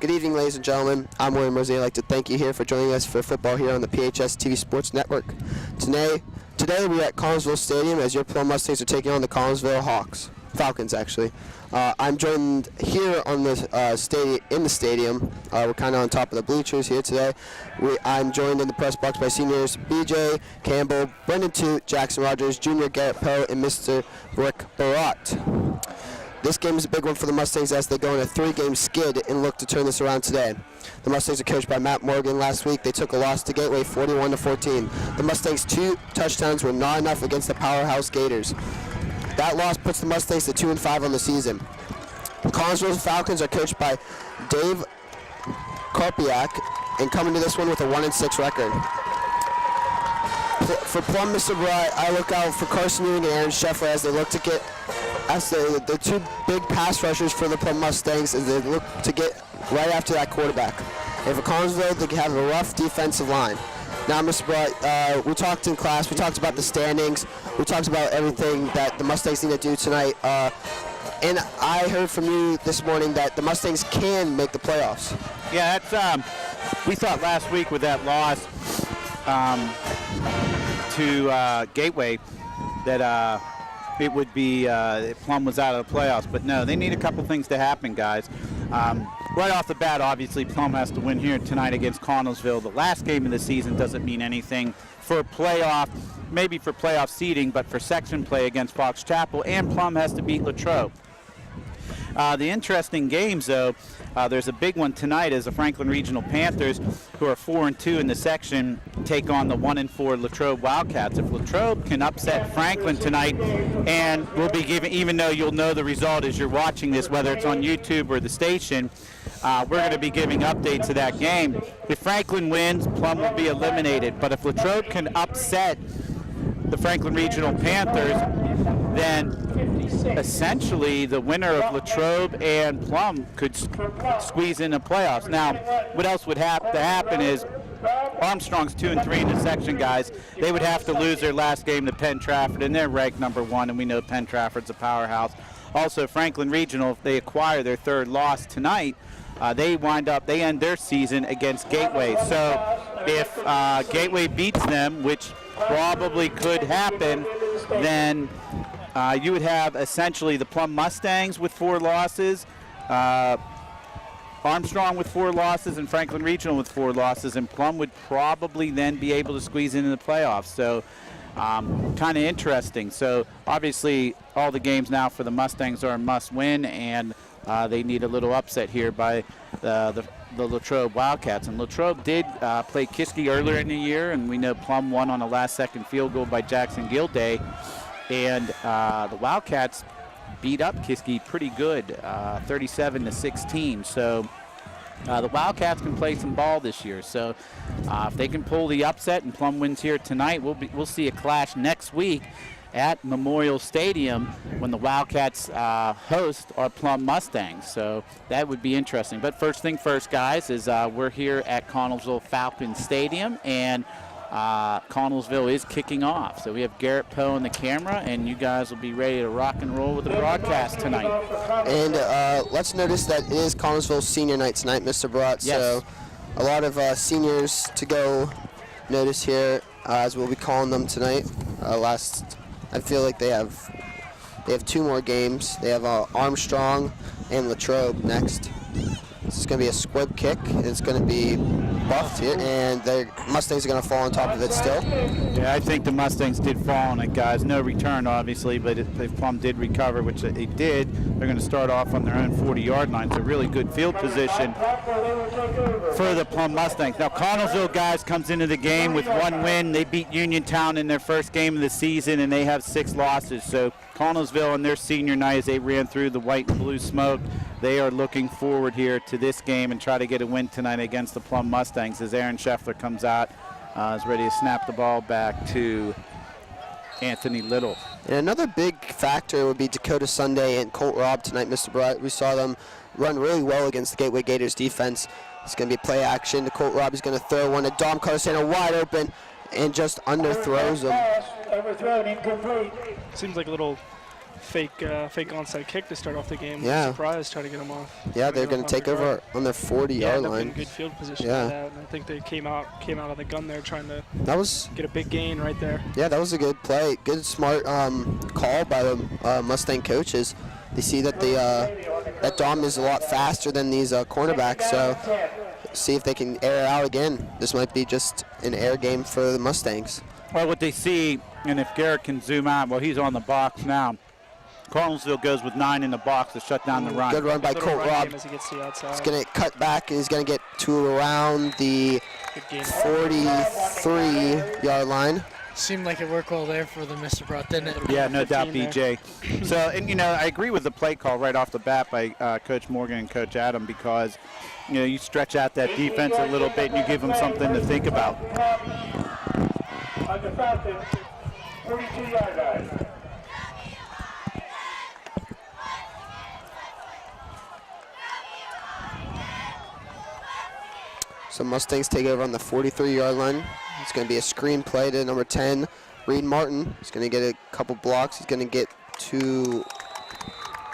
Good evening, ladies and gentlemen. I'm William Rosé. I'd like to thank you here for joining us for football here on the PHS TV Sports Network. Today we're at Connellsville Stadium as your Plum Mustangs are taking on the Connellsville Falcons, actually. I'm joined here on the in the stadium. We're kind of on top of the bleachers here today. I'm joined in the press box by seniors BJ Campbell, Brendan Toot, Jackson Rogers, Junior Garrett Poe, and Mr. Rick Barat. This game is a big one for the Mustangs as they go on a 3-game skid and look to turn this around today. The Mustangs are coached by Matt Morgan. Last week they took a loss to Gateway 41-14. The Mustangs' 2 touchdowns were not enough against the powerhouse Gators. That loss puts the Mustangs to 2-5 on the season. The Connellsville Falcons are coached by Dave Karpiak and coming to this one with a 1-6 record. For Plum, Mr. Bright, I look out for Carson Ewing and Aaron Scheffler as they look to get the 2 big pass rushers for the Plum Mustangs as they look to get right after that quarterback. And for Connellsville, they have a rough defensive line. Now, Mr. Bright, we talked in class, we talked about the standings, we talked about everything that the Mustangs need to do tonight. And I heard from you this morning that the Mustangs can make the playoffs. Yeah, that's we thought last week with that loss to Gateway that it would be Plum was out of the playoffs, but no, they need a couple things to happen, guys. Right off the bat, obviously, Plum has to win here tonight against Connellsville. The last game of the season doesn't mean anything for playoff, maybe for playoff seeding, but for section play against Fox Chapel, and Plum has to beat Latrobe. The interesting games, though, there's a big one tonight as the Franklin Regional Panthers, who are 4-2 in the section, take on the 1-4 Latrobe Wildcats. If Latrobe can upset Franklin tonight, and we'll be giving, even though you'll know the result as you're watching this, whether it's on YouTube or the station, we're going to be giving updates of that game. If Franklin wins, Plum will be eliminated. But if Latrobe can upset the Franklin Regional Panthers, then essentially the winner of Latrobe and Plum could squeeze in the playoffs. Now, what else would have to happen is Armstrong's 2-3 in the section, guys. They would have to lose their last game to Penn Trafford, and they're ranked #1, and we know Penn Trafford's a powerhouse. Also, Franklin Regional, if they acquire their 3rd loss tonight, they end their season against Gateway. So if Gateway beats them, which probably could happen, then you would have essentially the Plum Mustangs with 4 losses, Armstrong with 4 losses, and Franklin Regional with 4 losses, and Plum would probably then be able to squeeze into the playoffs. So kind of interesting. So obviously all the games now for the Mustangs are a must-win, and they need a little upset here by the Latrobe Wildcats. And Latrobe did play Kiski earlier in the year, and we know Plum won on a last-second field goal by Jackson Gilday. And the Wildcats beat up Kiski pretty good, 37-16. So the Wildcats can play some ball this year. So if they can pull the upset and Plum wins here tonight, we'll see a clash next week at Memorial Stadium when the Wildcats host our Plum Mustangs. So that would be interesting. But first thing first, guys, is we're here at Connellsville Falcon Stadium, and Connellsville is kicking off. So we have Garrett Poe on the camera, and you guys will be ready to rock and roll with the broadcast tonight. And let's notice that it is Connellsville's senior night tonight, Mr. Barat. Yes. So a lot of seniors to go notice here, as we'll be calling them tonight. I feel like they have 2 more games. They have Armstrong and Latrobe next. This is going to be a squib kick. It's going to be buffed here, and the Mustangs are going to fall on top of it still. Yeah, I think the Mustangs did fall on it, guys. No return, obviously, but if Plum did recover, which they did, they're going to start off on their own 40-yard line. It's a really good field position for the Plum Mustangs. Now, Connellsville, guys, comes into the game with 1 win. They beat Uniontown in their first game of the season, and they have 6 losses. So Connellsville on their senior night, as they ran through the white and blue smoke, they are looking forward here to this game and try to get a win tonight against the Plum Mustangs as Aaron Scheffler comes out, is ready to snap the ball back to Anthony Little. And another big factor would be Dakota Sunday and Colt Robb tonight, Mr. Bright. We saw them run really well against the Gateway Gators defense. It's going to be play action. Colt Robb is going to throw one to Dom Carcano wide open and just underthrows him. Seems like a little fake onside kick to start off the game. Yeah. Surprise, try to get them off. Yeah, they're going to take over on their 40-yard line. In good field position. Yeah. For that, and I think they came out of the gun there trying to get a big gain right there. Yeah, that was a good play. Good, smart call by the Mustang coaches. They see that that Dom is a lot faster than these cornerbacks, so see if they can air it out again. This might be just an air game for the Mustangs. Well, what they see, and if Garrett can zoom out, well, he's on the box now. Connellsville goes with 9 in the box to shut down the run. Good run by Colt Robb. As he gets to the outside. He's going to cut back, and he's going to get to around the 43-yard line. Seemed like it worked well there for the Mr. Brock, didn't it? Yeah, no doubt, BJ. So, and you know, I agree with the play call right off the bat by Coach Morgan and Coach Adam, because you know, you stretch out that defense a little bit and you give them something to think about. On the Falcons, 42-yard line. So Mustangs take over on the 43-yard line. It's going to be a screen play to number 10, Reed Martin. He's going to get a couple blocks. He's going to get to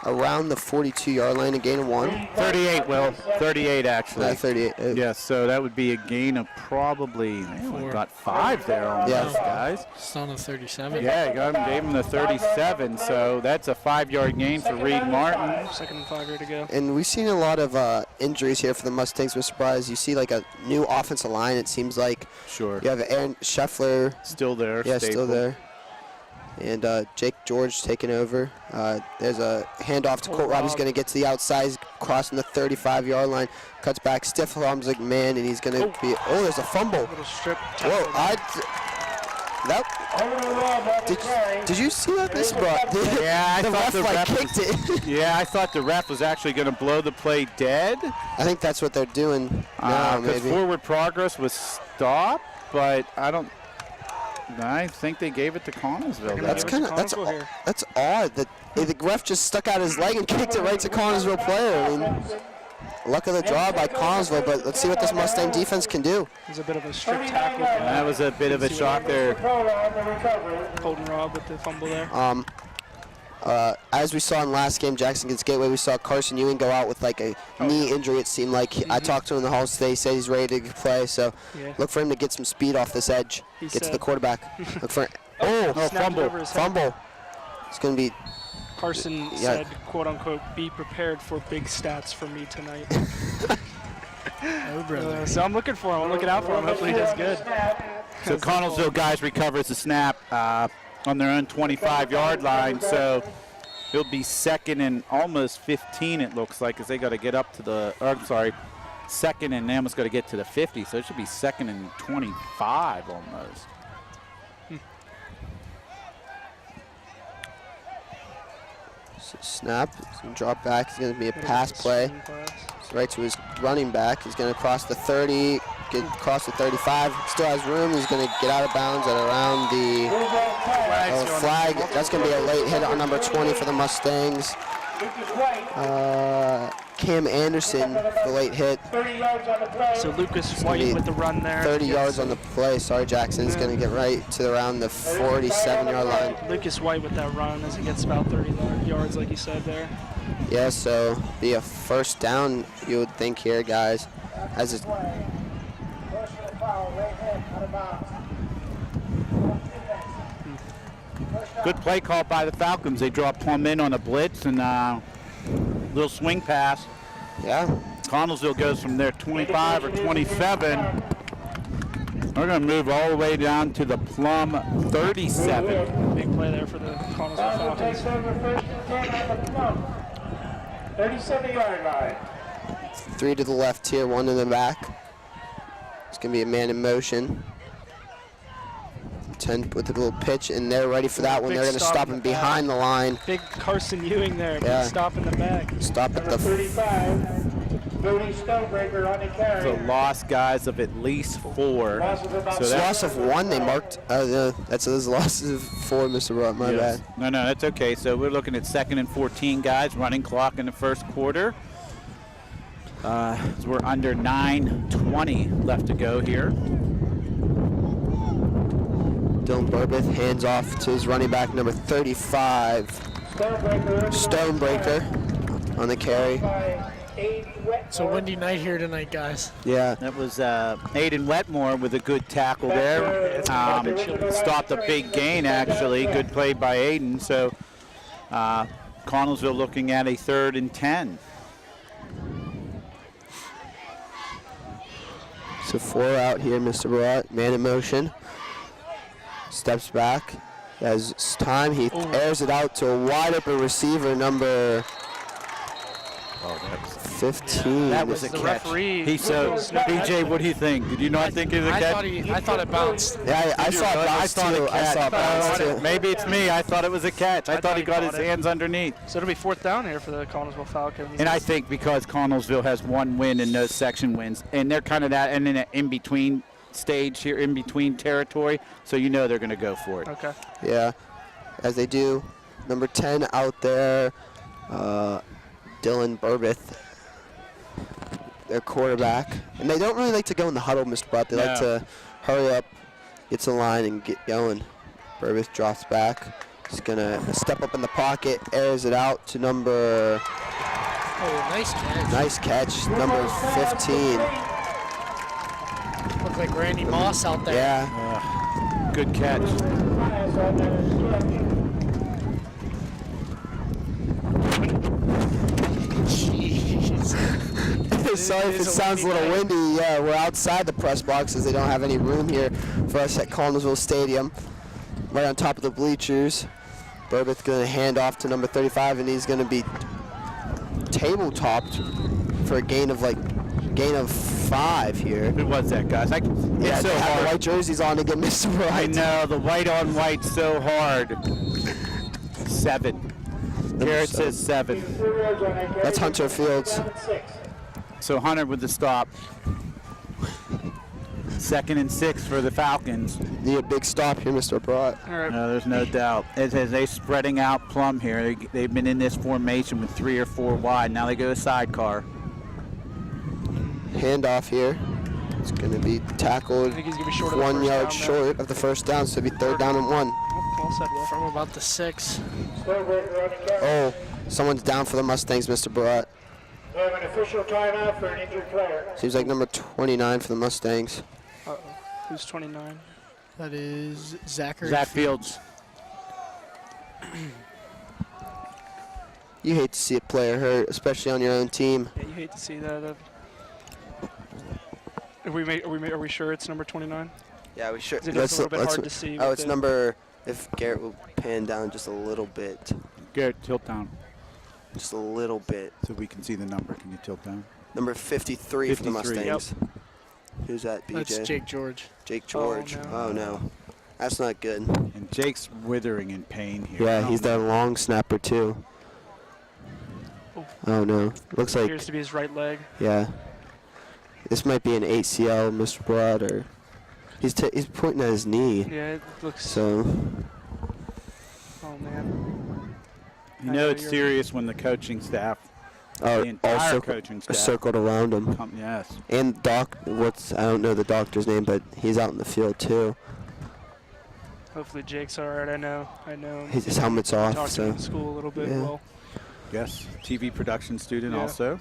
around the 42-yard line, a gain of 1. 38, Will. 38, actually. 38. Yes, so that would be a gain of probably, we got 5 there almost, guys. It's on a 37. Yeah, gave him the 37, so that's a 5-yard gain for Reed Martin. 2nd and 5 here to go. And we've seen a lot of injuries here for the Mustangs. We're surprised. You see like a new offensive line, it seems like. Sure. You have Aaron Scheffler. Still there. Yeah, staple. still there. And Jake George taking over. There's a handoff to Colt Robb. He's going to get to the outside. He's crossing the 35-yard line. Cuts back. Stiff arms like man, and he's going to be. Oh, there's a fumble. Little strip. Whoa! Did you see that, Mr. Brock? Yeah, I the thought the ref ref kicked it. Yeah, I thought the ref was actually going to blow the play dead. I think that's what they're doing now, Because maybe. forward progress was stopped, but I think they gave it to Connellsville. That's that's odd. That the ref just stuck out his leg and kicked it right to Connellsville player. I mean, luck of the draw by Connellsville, but let's see what this Mustang defense can do. There's a bit of a strip tackle. That was a bit of a shock there. Colton Robb with the fumble there. As we saw in last game, Jackson against Gateway, we saw Carson Ewing go out with like a knee injury. It seemed like I talked to him in the halls today. He said he's ready to play, so look for him to get some speed off this edge. Get to the quarterback. Look for fumble. Fumble. It's going to be. Carson said, quote unquote, be prepared for big stats for me tonight. Oh, brother. So I'm looking for him. I'm looking out for him. Hopefully he does good. So Connellsville guys recovers the snap on their own 25-yard line. So it'll be 2nd and almost 15, it looks like, because they got to get up to the, I'm sorry, 2nd and they almost got to get to the 50. So it should be 2nd and 25 almost. Snap. He's going to drop back. It's going to be a pass play. Right to his running back. He's going to cross the 30, get across the 35. Still has room. He's going to get out of bounds at around the flag. That's going to be a late hit on number 20 for the Mustangs. Cam Anderson, the late hit. So Lucas White with the run there. 30 yards on the play. Sorry, Jackson. He's going to get right to around the 47-yard line. Lucas White with that run as he gets about 30 yards, like you said there. Yeah, so be a first down, you would think here, guys. As it's Good play call by the Falcons. They drop Plum in on a blitz and little swing pass. yeah. Connellsville goes from their 25 or 27. We're going to move all the way down to the Plum 37. Big play there for the Connellsville Falcons. 37-yard line. 3 to the left here, 1 in the back. It's going to be a man in motion. 10 with a little pitch, and they're ready for that one. They're going to stop him behind the line. Big Carson Ewing there. Yeah. Big stop in the back. Stop at the 35. Cody Stonebreaker on the carry. So loss, guys, of at least 4. So It's a loss of 1 they marked. That's a loss of 4, Mr. Rock. My bad. No, that's okay. So we're looking at 2nd and 14, guys. Running clock in the first quarter. So we're under 9:20 left to go here. Dylan Burbeth hands off to his running back, number 35, Stonebreaker on the carry. It's a windy night here tonight, guys. Yeah. That was Aiden Wetmore with a good tackle there. Stopped a big gain, actually. Good play by Aiden. So Connellsville looking at a 3rd and 10. So 4 out here, Mr. Barat. Man in motion. Steps back. As time, he airs it out to a wide open receiver, number 15. That was a The catch. referee. BJ, what do you think? Did you not think it was a I catch? thought it bounced. Yeah, I saw it bounce too. I saw it bounce too. Maybe it's me. I thought it was a catch. I thought he got his hands underneath. So it'll be 4th down here for the Connellsville Falcons. And I think because Connellsville has 1 win and no section wins, and they're kind of that and in an in-between stage here, in-between territory, so you know they're going to go for it. Okay. Yeah, as they do. Number 10 out there, Dylan Burbith, their quarterback. And they don't really like to go in the huddle, Mr. Butt. They like to hurry up, get to the line, and get going. Burbith drops back. He's going to step up in the pocket, airs it out to number... Oh, nice catch. Nice catch, number 15. Looked like Randy Moss out there. Yeah. Good catch. Jeez. Sorry if it sounds a little windy. Yeah, we're outside the press boxes. They don't have any room here for us at Connellsville Stadium. Right on top of the bleachers. Burbith going to hand off to number 35, and he's going to be table-topped for a gain of 5 here. Who was that, guys? Yeah, It's so they have the hard. white jerseys on to get Mr. Right. I know, the white on white so hard. 7. Garrett says 7. That's Hunter Fields. So Hunter with the stop. 2nd and 6 for the Falcons. Need a big stop here, Mr. Brought. All right. No, there's no doubt. As they spreading out Plum here, they've been in this formation with 3 or 4 wide. Now they go sidecar. Handoff here. It's going to be tackled I think he's going to be short of the 1 first yard down short of the first down, so it'll be 3rd down and 1. Well said, Will. From about the 6. Oh, someone's down for the Mustangs, Mr. Barat. We have an official timeout for an injured player. Seems like number 29 for the Mustangs. Uh-oh. Who's 29? That is Zachary. Zach Fields. You hate to see a player hurt, especially on your own team. Yeah, you hate to see that. Are we sure it's number 29? Yeah, we should. It's a little bit hard to see. Oh, with it's the- number. If Garrett will pan down just a little bit, Garrett, tilt down just a little bit. so we can see the number. Can you tilt down? Number 53 for the 53, Mustangs. Who's that, BJ? That's Jake George. Jake George. no. Oh no, that's not good. And Jake's withering in pain here. Yeah, he's their long snapper too. Oh no, looks like Appears to be his right leg. yeah. This might be an ACL, Mr. Broad, or he's pointing at his knee. Yeah, it looks. So Oh man. You know it's serious when the coaching staff, the entire coaching staff, circled around him. yes. And I don't know the doctor's name, but he's out in the field too. Hopefully Jake's all right. I know. His helmet's off, Talked to so him in school a little bit. yeah. Well, Yes, TV production student Yeah. also.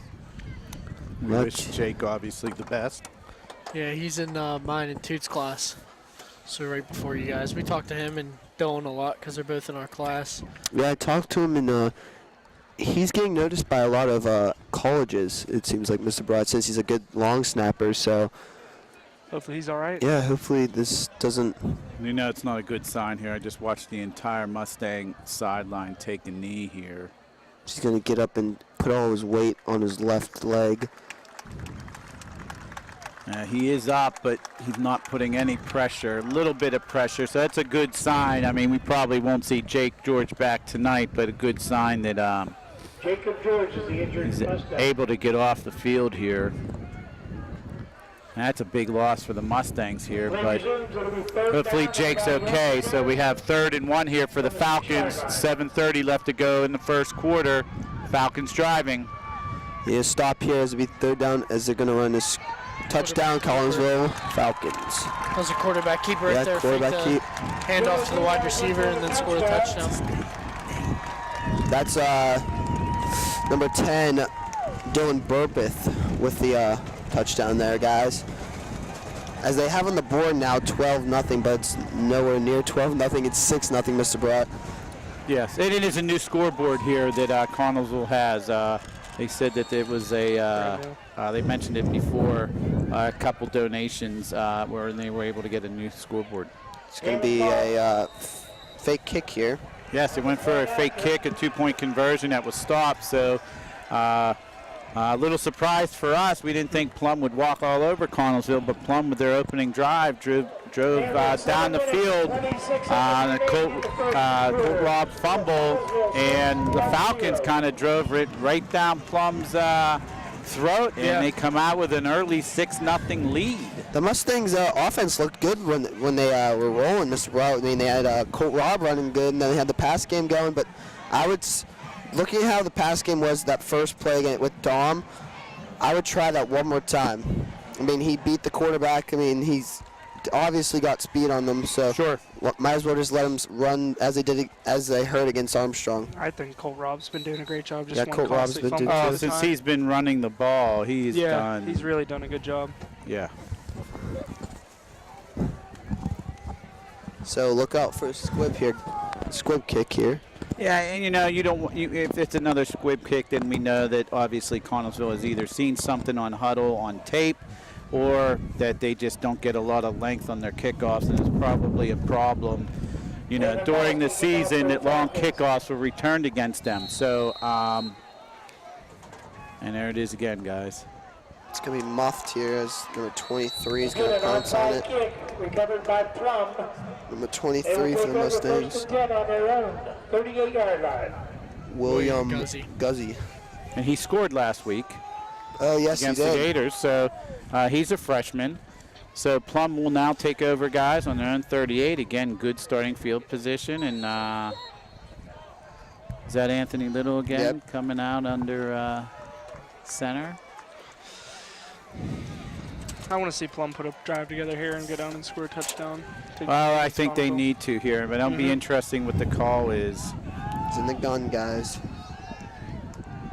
We Much. wish Jake obviously the best. Yeah, he's in mine and Toots class. So right before you guys. We talked to him and Dylan a lot because they're both in our class. yeah, I talked to him, and he's getting noticed by a lot of colleges. It seems like Mr. Broad, since he's a good long snapper. So hopefully he's all right. yeah, hopefully this doesn't. You know it's not a good sign here. I just watched the entire Mustang sideline take a knee here. He's gonna get up and put all his weight on his left leg. He is up, but he's not putting any pressure, a little bit of pressure, so that's a good sign. I mean, we probably won't see Jake George back tonight, but a good sign that Jacob George is the injured he's Mustang. able to get off the field here. That's a big loss for the Mustangs here, but hopefully Jake's okay. So we have 3rd and 1 here for the Falcons. 7:30 left to go in the first quarter. Falcons driving. Yeah, stop here as it'll be 3rd down as they're gonna run this touchdown, Collinsville Falcons. That was a quarterback keeper right Yeah, there. quarterback Fake the keep. hand off to the wide receiver and then score a touchdown. That's number 10, Dylan Burpeth with the touchdown there, guys. As they have on the board now 12-0, but it's nowhere near 12-0. It's 6-0, Mr. Brett. Yes, and it is a new scoreboard here that Connellsville has. They said that it was a, they mentioned it before, a couple donations where they were able to get a new scoreboard. It's going to be a fake kick here. Yes, they went for a fake kick, a 2-point conversion that was stopped. So a little surprise for us. We didn't think Plum would walk all over Connellsville, but Plum with their opening drive drove down the field on a Colt Rob fumble, and the Falcons kind of drove it right down Plum's throat, and they come out with an early 6-0 lead. The Mustangs' offense looked good when they were rolling, Mr. Brown. I mean, they had Colt Rob running good, and then they had the pass game going. But looking at how the pass game was that first play again with Dom, I would try that one more time. I mean, he beat the quarterback. I mean, he's obviously got speed on them, so sure, might as well just let them run as they heard against Armstrong. I think Colt Rob's been doing a great job. Yeah, Colt Rob's been doing good. Since he's been running the ball, he's really done a good job. Yeah. So look out for a squib kick here. Yeah, and you don't. If it's another squib kick, then we know that obviously Connellsville has either seen something on huddle on tape, or that they just don't get a lot of length on their kickoffs, and it's probably a problem, during the season that long kickoffs were returned against them. So, and there it is again, guys. It's going to be muffed here as number 23 is going to pounce on it. Recovered by Plum. Number 23 for the Mustangs. 10 on their own 38-yard line. William Guzzi. And he scored last week. Oh, yes, against he did. the Gators, so he's a freshman. So Plum will now take over, guys, on their own 38. Again, good starting field position. And is that Anthony Little again coming out under center? I want to see Plum put a drive together here and go down and score a touchdown. Well, I think they need to here, but it'll be interesting what the call is. It's in the gun, guys.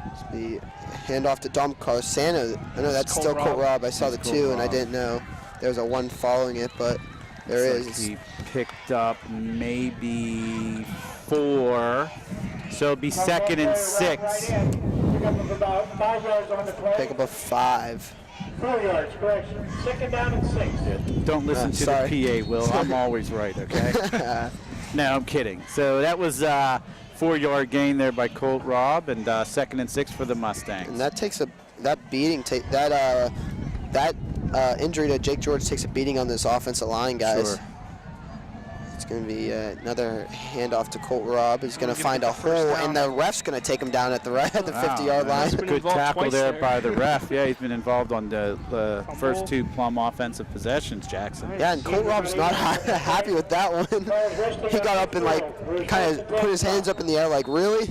It's the handoff to Dom Carlsano. I know that's still Colt Rob. I saw the 2, and I didn't know there was a 1 following it, but there is. Like he picked up maybe 4, so it'll be 2nd and 6. Pick up a 5. 4 yards, correction. 2nd down and 6. Yeah, don't listen to the PA, Will. I'm always right, okay? No, I'm kidding. So that was 4-yard gain there by Colt Rob, and 2nd and 6 for the Mustangs. And that takes that injury to Jake George takes a beating on this offensive line, guys. Sure. It's going to be another handoff to Colt Rob. He's going to find a hole, and the ref's going to take him down at the 50-yard line. That's a good tackle there by the ref. Yeah, he's been involved on the first 2 Plum offensive possessions, Jackson. Yeah, and Colt Rob's not happy with that one. He got up and kind of put his hands up in the air like, really?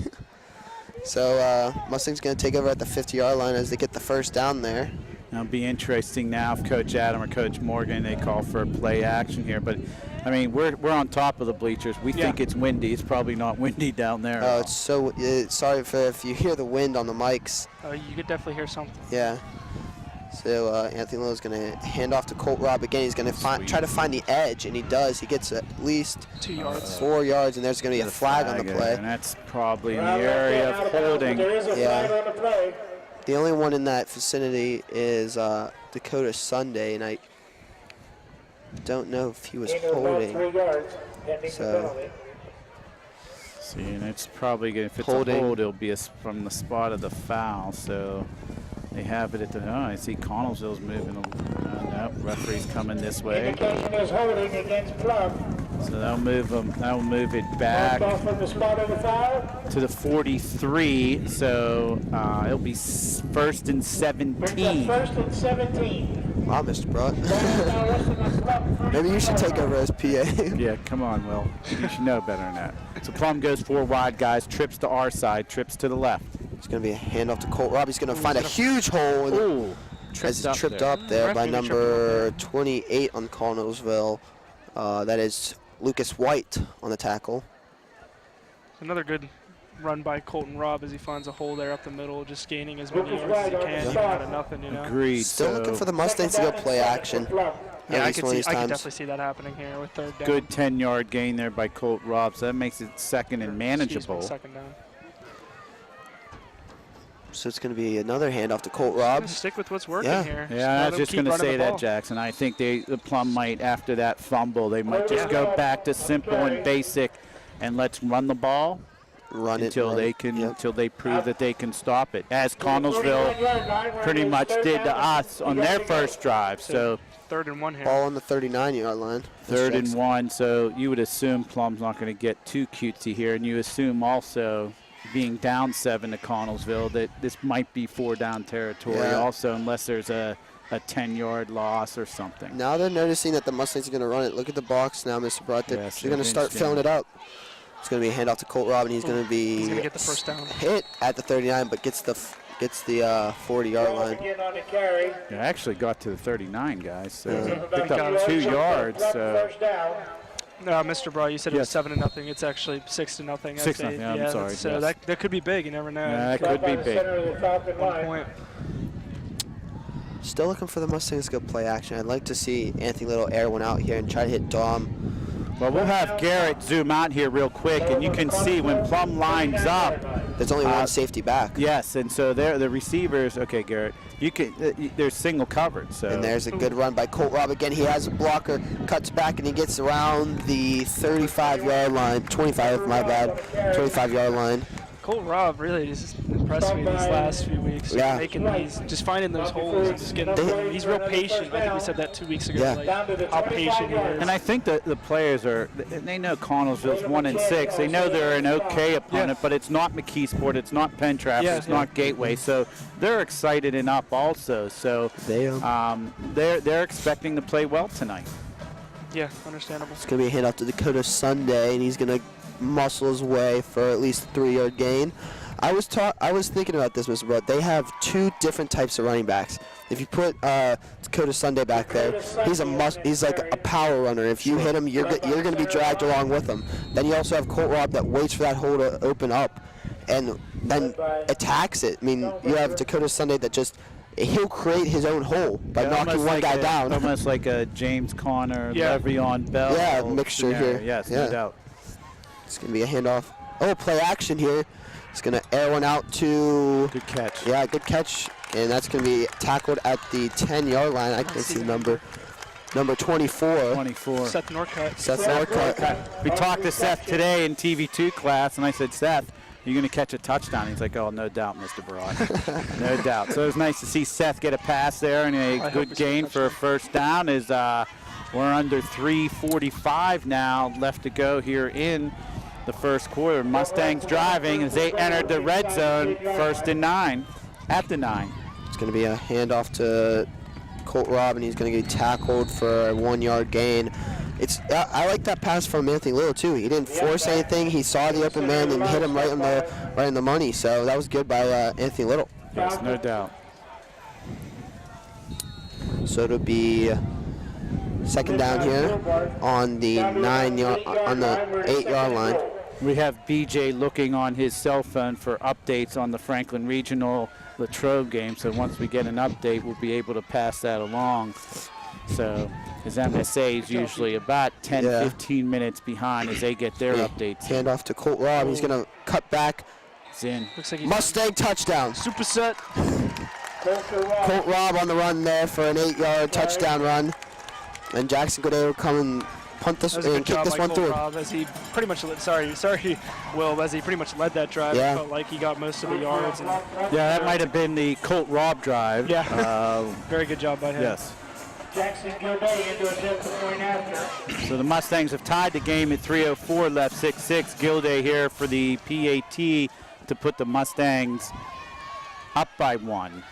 So Mustang's going to take over at the 50-yard line as they get the first down there. It'll be interesting now if Coach Adam or Coach Morgan, they call for a play action here. But, I mean, we're on top of the bleachers. We think it's windy. It's probably not windy down there. Oh, it's so sorry if you hear the wind on the mics. You could definitely hear something. Yeah. So Anthony Lowe's going to hand off to Colt Rob again. He's going to try to find the edge, and he does. He gets at least 2 yards. 4 yards, and there's going to be a flag on the play. And that's probably in the area of holding. There is a flag on the play. The only one in that vicinity is Dakota Sunday, and I don't know if he was holding. 3 yards, pending the penalty. See, and it's probably going to, if it's Holding. a hold, it'll be from the spot of the foul. So they have it at the, I see Connellsville's moving. No, referee's coming this way. Indication is holding against Plum. So they'll move them. That'll move it back Off from the spot of the foul. to the 43. So it'll be 1st and 17. Brings up 1st and 17. Wow, Mr. Broad. Maybe you should take over as PA. Yeah, come on, Will. You should know better than that. So Plum goes 4 wide, guys. Trips to our side. Trips to the left. It's going to be a handoff to Colt Rob. He's going to find a huge hole. Ooh, As he's tripped up there by number 28 on Connellsville. That is Lucas White on the tackle. Another good run by Colton Robb as he finds a hole there up the middle, just gaining as many yards as he can, even out of nothing, you know. Agreed. Still looking for the Mustangs to go play action. Yeah, I At least one of these could times. definitely see that happening here with third down. Good 10-yard gain there by Colt Robb, so that makes it second and manageable. Second down. So it's going to be another handoff to Colt Robb. Stick with what's working Yeah. here. Yeah, I was let just them going keep to running say the that, ball. Jackson. I think the Plum might, after that fumble, they might just go back to simple and basic, and let's run the ball until they can, until they prove that they can stop it, as Connellsville pretty much did to us on their first drive. So 3rd and 1 here. Ball on the 39-yard line. 3rd and 1. So you would assume Plum's not going to get too cutesy here, and you assume also, being down 7 to Connellsville, that this might be 4-down territory also, unless there's a 10-yard loss or something. Now they're noticing that the Mustangs are going to run it. Look at the box now, Mr. Brott. They're going to start filling it up. It's going to be a handoff to Colt Robb, and he's going to be He's going to get the first down. hit at the 39, but gets the 40-yard line. They actually got to the 39, guys. So picked up 2 yards. So. No, Mr. Bra, you said it was 7-0. It's actually 6-0. 6-0. I'm sorry. So that could be big. You never know. Yeah, that could be big. 1 point. Still looking for the Mustangs to go play action. I'd like to see Anthony Little air one out here and try to hit Dom. Well, we'll have Garrett zoom out here real quick, and you can see when Plum lines up. There's only one safety back. Yes, and so the receivers. Okay, Garrett, you can. They're single covered. So. And there's a good run by Colt Robb. Again, he has a blocker, cuts back, and he gets around the 35-yard line. 25, my bad. 25-yard line. Colt Robb really just impressed me these last few weeks. Yeah. Making these, just finding those holes and just getting. He's real patient. I think we said that 2 weeks ago. Yeah. Like how patient he is. And I think that the players they know Connellsville's 1-6. They know they're an okay opponent, but it's not McKeesport, it's not Penn Trafford, it's not Gateway. So they're excited and up also. So they're expecting to play well tonight. Yeah, understandable. It's going to be a handoff to Dakota Sunday, and he's going to muscle his way for at least a 3-yard gain. I was thinking about this, Mr. Broad. They have 2 different types of running backs. If you put Dakota Sunday back there, he's like a power runner. If you hit him, you're going to be dragged along with him. Then you also have Colt Robb that waits for that hole to open up and then attacks it. I mean, you have Dakota Sunday that just he'll create his own hole by knocking one guy down. Almost like a James Conner, Le'Veon Bell. Yeah, mixture scenario. here. Yes, no doubt. It's going to be a handoff. Oh, play action here. He's going to air one out to... Good catch. Yeah, good catch. And that's going to be tackled at the 10-yard line. I can see the number 24. 24. Seth Norcutt. Seth Norcutt. We talked to Seth today in TV2 class, and I said, Seth, you're going to catch a touchdown. He's like, oh, no doubt, Mr. Barad. No doubt. So it was nice to see Seth get a pass there and a good gain for a first down. As we're under 3:45 now left to go here in the first quarter. Mustangs driving as they entered the red zone, 1st and 9 at the 9. It's going to be a handoff to Colt Robb, and he's going to get tackled for a 1-yard gain. I like that pass from Anthony Little too. He didn't force anything. He saw the open man and hit him right in the money. So that was good by Anthony Little. Yes, no doubt. So it'll be second down here on the 8-yard line. We have BJ looking on his cell phone for updates on the Franklin Regional Latrobe game. So once we get an update, we'll be able to pass that along. So his MSA is usually about 10, 15 minutes behind as they get their updates. Handoff to Colt Robb. He's going to cut back. It's in. Looks like Mustang touchdown. Superset. Colt Robb on the run there for an 8-yard touchdown run. And Jackson Godeo come and punt this and kick this one through. Robb, as he pretty much sorry, Will, as he pretty much led that drive. Yeah. It felt like he got most of the yards. And yeah, that might have been the Colt Robb drive. Yeah. Very good job by him. Yes. Jackson Gilday into a just point after. So the Mustangs have tied the game at 3:04 left, 6-6. Gilday here for the PAT to put the Mustangs up by 1.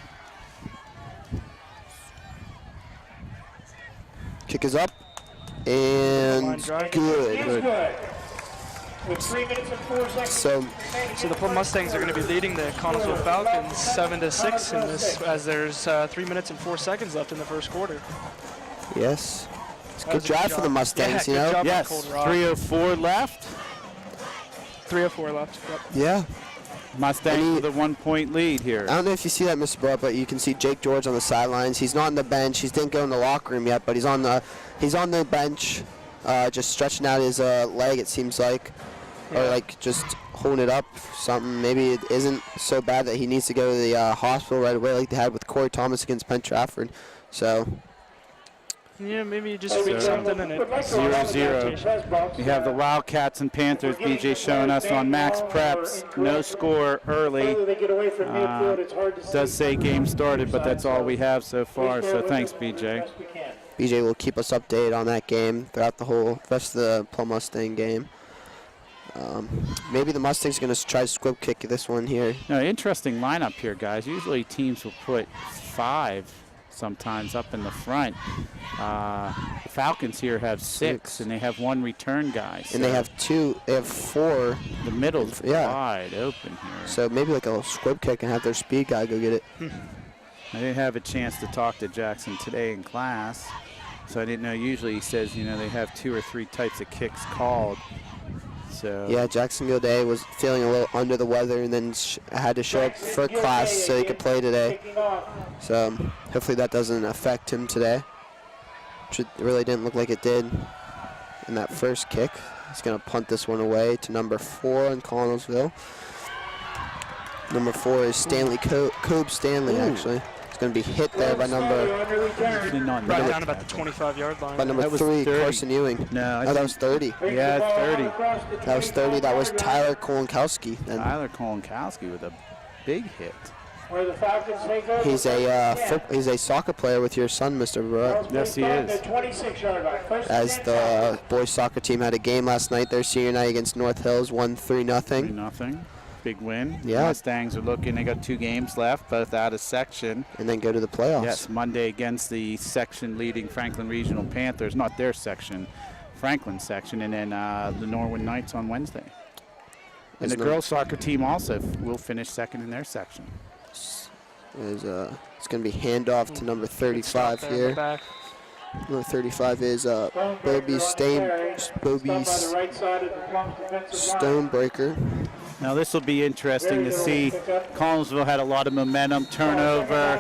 Kick is up and good. With 3 minutes and 4 seconds. So the Plum Mustangs are going to be leading the Connellsville Falcons 7-6 in this, as there's 3 minutes and 4 seconds left in the first quarter. yes, it's a good was a drive good for the job. Mustangs. Yeah, good job. Yes, Colt Robb. 3:04 left. 3:04 left. Yep. Yeah. Mustangs with a 1-point lead here. I don't know if you see that, Mr. Broad, but you can see Jake George on the sidelines. He's not on the bench. He didn't go in the locker room yet, but he's on the bench, just stretching out his leg, it seems like, or like just holding it up for something. Maybe it isn't so bad that he needs to go to the hospital right away like they had with Corey Thomas against Penn Trafford. So Yeah, maybe just fix something in it. 0-0. We have the Wildcats and Panthers. BJ showing us on Max Preps. No score early. Does say game started, but that's all we have so far. So thanks, BJ. BJ will keep us updated on that game throughout the whole rest of the Plum Mustang game. Maybe the Mustangs are going to try to squib kick this one here. No, interesting lineup here, guys. Usually teams will put 5 sometimes up in the front. The Falcons here have 6, and they have 1 return guy. So and they have 4. The middle's Yeah. wide open here. So maybe like a squib kick and have their speed guy go get it. I didn't have a chance to talk to Jackson today in class, so I didn't know. Usually he says, you know, they have 2 or 3 types of kicks called. So Yeah, Jacksonville Day was feeling a little under the weather and then had to show up for class so he could play today. So hopefully that doesn't affect him today. Which it really didn't look like it did in that first kick. He's going to punt this one away to number 4 in Connellsville. Number 4 is Stanley Cobe Stanley, actually. He's going to be hit there by number Right down about the 25-yard line. by number That was 3, 30. Carson Ewing. No, Oh, that was 30. yeah, it's 30. That was 30. That was Tyler Kolonkowski. And Tyler Kolonkowski with a big hit. Where the Falcons take over. he's a soccer player with your son, Mr. Burrett. Yes, he is. 26-yard line. First As and the boys soccer team had a game last night, their senior night against North Hills, won 3-0. 3-0. Big win. Yeah. Mustangs are looking. They got 2 games left, both out of section. And then go to the playoffs. Yes, Monday against the section leading Franklin Regional Panthers, not their section, Franklin section, and then the Norwood Knights on Wednesday. And the girls soccer team also will finish second in their section. It's going to be handoff to number 35 There in the here. back. Number 35 is Bobby Stonebreaker. Now this will be interesting to see. Connellsville had a lot of momentum, turnover,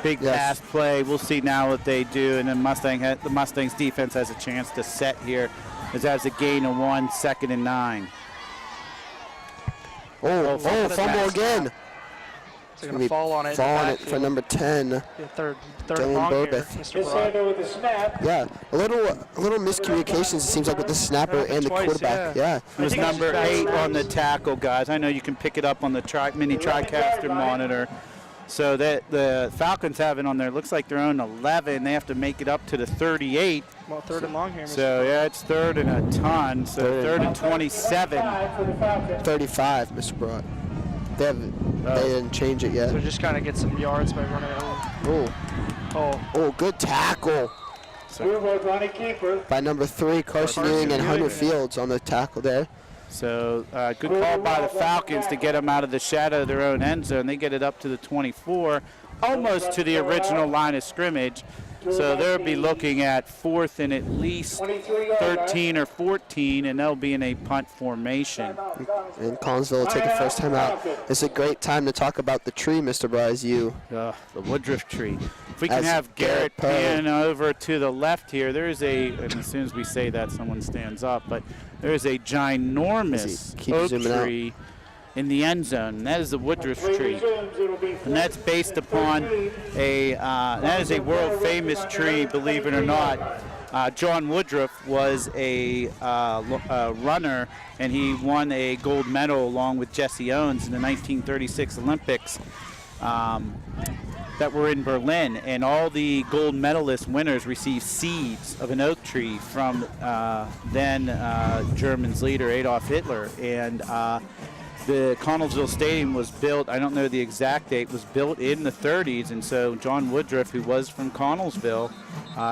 big Yes. pass play. We'll see now what they do, and then the Mustangs defense has a chance to set here. As that's a gain of 1, 2nd and 9. Fumble again. They're going to fall on it. Fall on it for number 10. Yeah, third Dylan and long here, Burbeth. Mr. This Broad. handle with the snap. Yeah, a little miscommunications, it seems like, with the snapper and the Twice, quarterback. Yeah. It was number 8 on the tackle, guys. I know you can pick it up on the mini TriCaster monitor. So that the Falcons have it on there. Looks like they're on 11. They have to make it up to the 38. Well, third and long here, Mr. So yeah, it's 3rd and a ton. So 3rd and 27. 35, Mr. Broad. They didn't change it yet. So just kind of get some yards by running over. Oh, good tackle We're both running keeper. by number 3, Carson Ewing, and Hunter Fields on the tackle there. So good call by the Falcons to get them out of the shadow of their own end zone. They get it up to the 24, almost to the original line of scrimmage. So they'll be looking at 4th and at least 13 or 14, and they'll be in a punt formation. And Connellsville will take it first time out. It's a great time to talk about the tree, Mr. Bryce. The Woodruff tree. If we can As have Garrett Garrett pan over to the left here, there is and as soon as we say that, someone stands up, but there is a ginormous Keep oak zooming out. tree in the end zone, and that is the Woodruff tree. And that's based upon that is a world famous tree, believe it or not. John Woodruff was a runner, and he won a gold medal along with Jesse Owens in the 1936 Olympics that were in Berlin. And all the gold medalist winners received seeds of an oak tree from then German's leader Adolf Hitler. And the Connellsville Stadium was built, I don't know the exact date, was built in the 30s, and so John Woodruff, who was from Connellsville,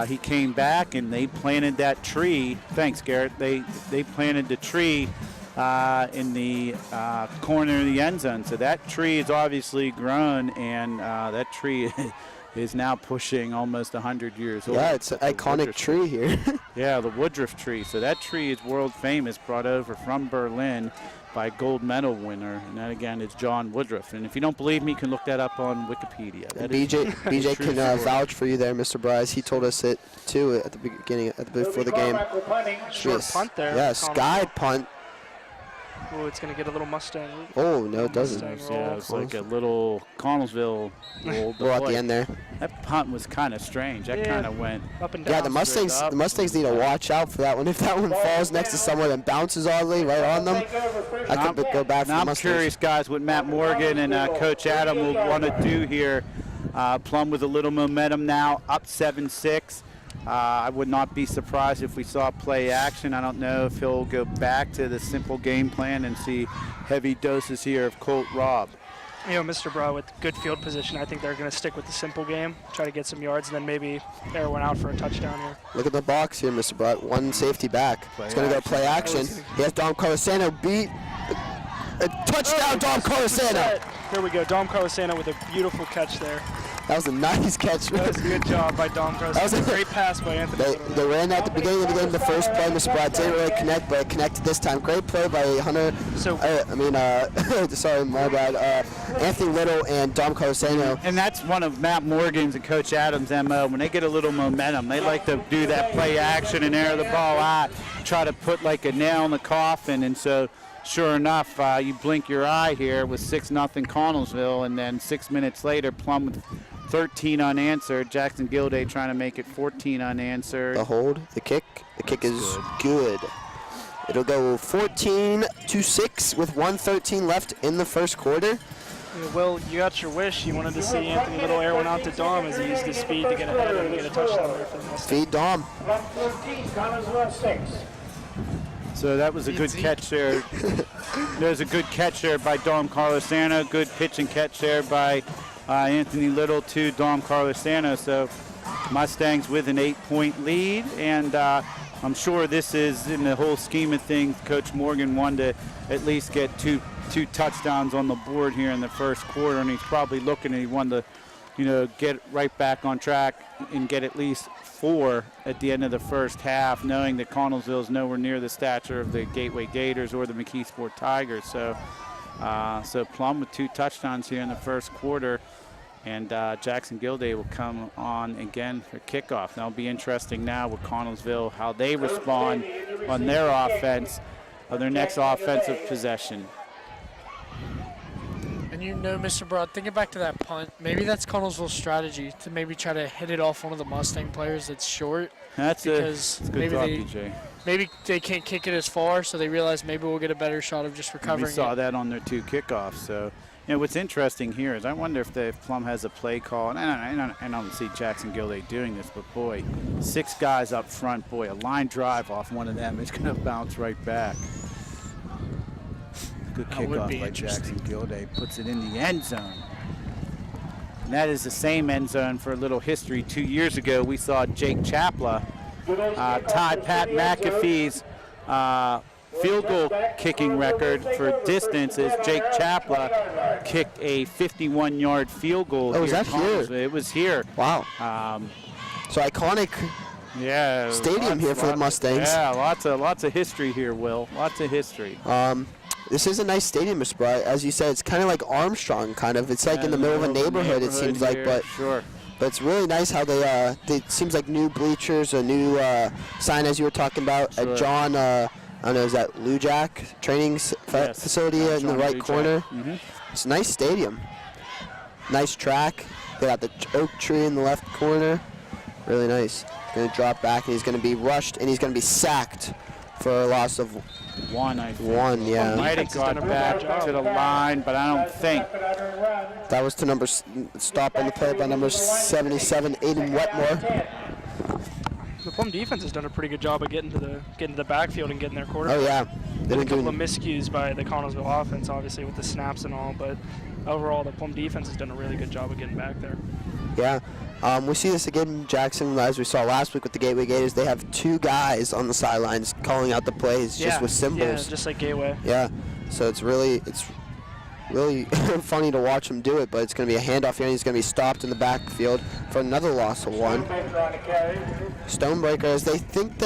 he came back and they planted that tree. Thanks, Garrett. They planted the tree in the corner of the end zone. So that tree is obviously grown, and that tree is now pushing almost 100 years old. Yeah, it's an iconic tree here. Yeah, the Woodruff tree. So that tree is world famous, brought over from Berlin by gold medal winner, and that again is John Woodruff. And if you don't believe me, you can look that up on Wikipedia. That is BJ true can story. vouch for you there, Mr. Bryce. He told us it too at the beginning, before the game. Short Yes. punt there. Yeah, Connellsville. sky punt. Oh, it's going to get a little Mustang. Oh no, it doesn't. Mustang Yeah, roll. it's like a little Connellsville roll. Well, at the end there. That punt was kind of strange. That Yeah. kind of went. Up and down. Yeah, the Mustangs. up. The Mustangs need to watch out for that one. If that one falls next to someone and bounces oddly right on them, I could go back for Now the I'm Mustangs. curious, guys, what Matt Morgan and Coach Adam will want to do here. Plum with a little momentum now, up 7-6. I would not be surprised if we saw play action. I don't know if he'll go back to the simple game plan and see heavy doses here of Colt Robb. You know, Mr. Bra with good field position, I think they're going to stick with the simple game, try to get some yards, and then maybe air one out for a touchdown here. Look at the box here, Mr. Brett. One safety back. Play It's going to go action. play action. He has Dom Carlosano beat. A touchdown, Dom Carlosano. Here we go, Dom Carlosano with a beautiful catch there. That was a nice catch. That was a good job by Dom That was Carlosano. a- Great pass by Anthony. They ran at the beginning of the game, the first play, Mr. Brett didn't really connect, but it connected this time. Great play by Hunter. So- Sorry, my bad. Anthony Little and Dom Carlosano. And that's one of Matt Morgan's and Coach Adams' MO. When they get a little momentum, they like to do that play action and air the ball out, try to put like a nail in the coffin. And so, sure enough, you blink your eye here with 6-0 Connellsville, and then 6 minutes later, Plum with 13 unanswered. Jackson Gilday trying to make it 14 unanswered. The hold, the kick is good. It'll go 14-6 with 1:13 left in the first quarter. Well, you got your wish. You wanted to see Anthony Little air one out to Dom as he used his speed to get ahead and get a touchdown there for the Mustangs. Feed Dom. 114, Connellsville 6. So that was a good catch there. There's a good catch there by Dom Carlosano. Good pitch and catch there by Anthony Little to Dom Carlosano. So Mustangs with an 8-point lead, and I'm sure this is, in the whole scheme of things, Coach Morgan wanted to at least get two touchdowns on the board here in the first quarter, and he's probably looking, and he wanted to, get right back on track and get at least 4 at the end of the first half, knowing that Connellsville is nowhere near the stature of the Gateway Gators or the McKeesport Tigers. So Plum with 2 touchdowns here in the first quarter, and Jackson Gilday will come on again for kickoff. That'll be interesting now with Connellsville, how they respond on their offense, on their next offensive possession. And Mr. Broad, thinking back to that punt, maybe that's Connellsville's strategy to maybe try to hit it off one of the Mustang players that's short. That's because a good maybe thought, they DJ. maybe they can't kick it as far, so they realize maybe we'll get a better shot of just recovering We saw it. that on their 2 kickoffs. So, what's interesting here is I wonder if Plum has a play call, and I don't see Jackson Gilday doing this, but boy, 6 guys up front, boy, a line drive off one of them is going to bounce right back. Good That would be kickoff by interesting. Jackson Gilday, puts it in the end zone. And that is the same end zone for a little history. 2 years ago, we saw Jake Chapla tie Pat McAfee's field goal kicking record for distance as Jake Chapla kicked a 51-yard field goal. Oh, was here that in here? Connellsville. It was here. Wow. So iconic. Yeah. Stadium here for the Mustangs. Yeah, lots of history here, Will. Lots of history. This is a nice stadium, Mr. Brett. As you said, it's kind of like Armstrong, kind of. It's like in the middle of a neighborhood, it seems like, here, but sure. it's really nice how they it seems like new bleachers, a new sign, as you were talking about, Sure. at John, I don't know, is that Lou Jack training Yes. facility in the John right Lujak. corner? Mhm. It's a nice stadium. Nice track. They got the oak tree in the left corner. Really nice. Going to drop back, and he's going to be rushed, and he's going to be sacked for a loss of One, I think. one. Yeah, Might have got back to the line, but I don't think. that was to stop on the play by number 77, Aiden Wetmore. The Plum defense has done a pretty good job of getting to the backfield and getting their quarterback. Oh yeah, There's they've a been couple of doing. miscues by the Connellsville offense, obviously, with the snaps and all, but overall, the Plum defense has done a really good job of getting back there. Yeah. We see this again in Jackson, as we saw last week with the Gateway Gators. They have 2 guys on the sidelines calling out the plays just with symbols. Yeah, just like Gateway. Yeah. So it's really funny to watch him do it, but it's going to be a handoff here, and he's going to be stopped in the backfield for another loss of 1. Baker on the carry. Stonebreaker, as I think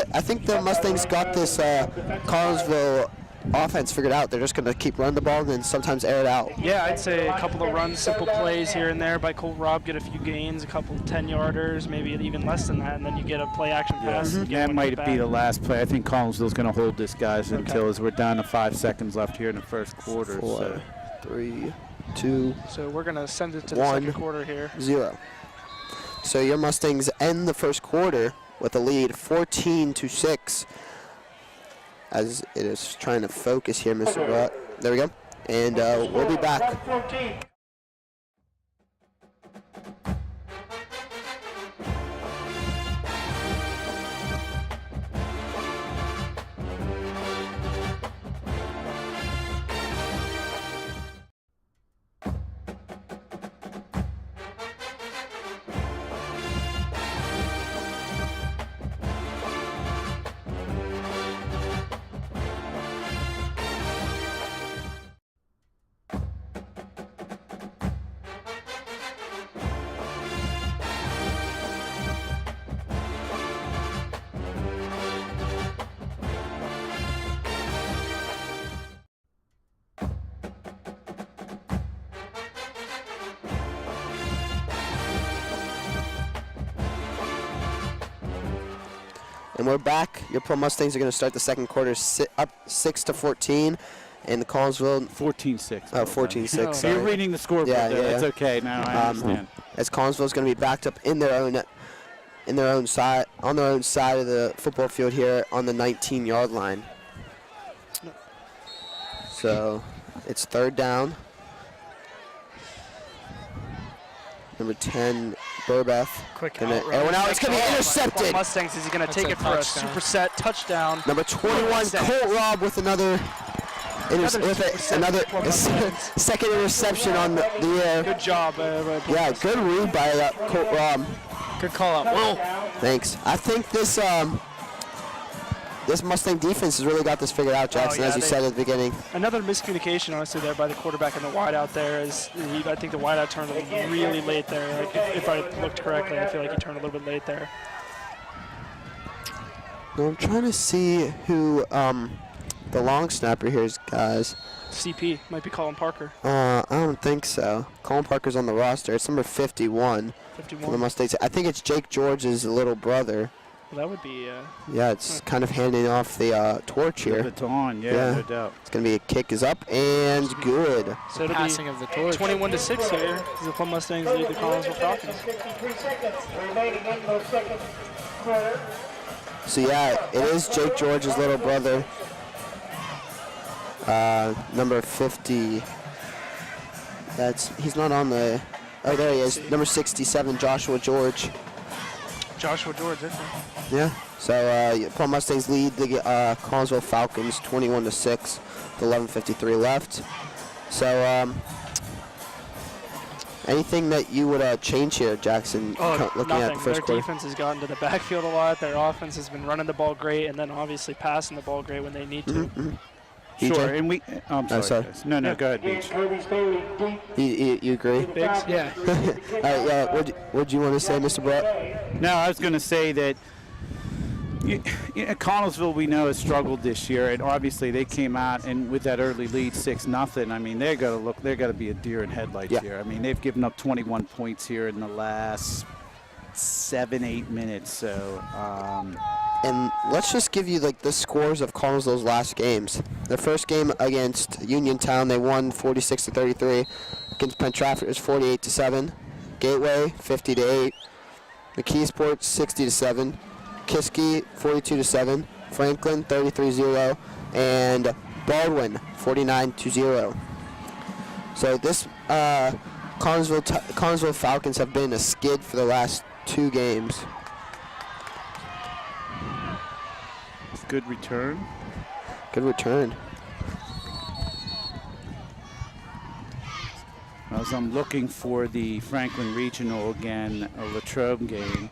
the Mustangs got this Connellsville offense figured out. They're just going to keep running the ball and then sometimes air it out. Yeah, I'd say a couple of runs, simple plays here and there by Colt Robb, get a few gains, a couple 10-yarders, maybe even less than that, and then you get a play-action pass. That might be the last play. I think Connellsville's going to hold this, guys, until as we're down to 5 seconds left here in the first quarter. 4, 3, 2, So we're going to send it to the 1, second quarter here. 0. So your Mustangs end the first quarter with a lead 14-6. As it is trying to focus here, Mr. Brott. There we go. And we'll be back. 114. And we're back. Your Plum Mustangs are going to start the second quarter up 6-14, and the Connellsville 14-6. Oh, 14-6. So you're reading the scoreboard. Yeah, there. yeah, That's yeah. okay. Now I understand. As Connellsville is going to be backed up in their own side of the football field here on the 19-yard line. So it's third down. Number 10, Burbeth. Quick And out route. now it's going to be intercepted. Mustangs, is he going to take a it for a touchdown. superset touchdown? Number 21, Mustangs. Colt Robb with another second interception on the air. Good job. Yeah, good read by Colt Robb. Good call out. Whoa. Thanks. I think this Mustang defense has really got this figured out, Jackson, yeah, as you said at the beginning. Another miscommunication, honestly, there by the quarterback and the wideout there is I think the wideout turned really late there. Like, if I looked correctly, I feel like he turned a little bit late there. No, I'm trying to see who the long snapper here is, guys. CP might be Colin Parker. I don't think so. Colin Parker's on the roster. It's number 51 for the 51. Mustangs. I think it's Jake George's little brother. Well, that would be. Yeah, it's kind of handing off the torch The here. baton, Yeah. no doubt. It's going to be a kick is up and good. So it'll Passing be of the torch. 21-6 here as the Plum Mustangs lead the Connellsville Falcons. 53 seconds remaining in the second quarter. So yeah, it is Jake George's little brother. Number 50. He's not on the. Oh, there he is. Number 67, Joshua George. Joshua George, that's it. Yeah. So Plum Mustangs lead the Connellsville Falcons 21-6. With 11:53 left. So anything that you would change here, Jackson? Looking Nothing. at the first Their quarter. defense has gotten to the backfield a lot. Their offense has been running the ball great, and then obviously passing the ball great when they need to. DJ? Sure, and we. I'm sorry. sorry. Guys. No, go ahead, Beach. Kirby's very deep. You agree? Biggs? Yeah. All right. Yeah. What'd you want to say, Mr. Brett? No, I was going to say that Connellsville, we know, has struggled this year, and obviously they came out and with that early lead, 6-0. I mean, they're got to be a deer in headlights Yeah. here. I mean, they've given up 21 points here in the last 7-8 minutes. So. And let's just give you the scores of Connellsville's last games. Their first game against Uniontown, they won 46-33. Against Penn Trafford, it was 48-7. Gateway, 50-8. McKeesport, 60-7. Kiski, 42-7. Franklin, 33-0. And Baldwin, 49-0. So this Connellsville Falcons have been a skid for the last 2 games. Good return. Good return. As I'm looking for the Franklin Regional again, a Latrobe game,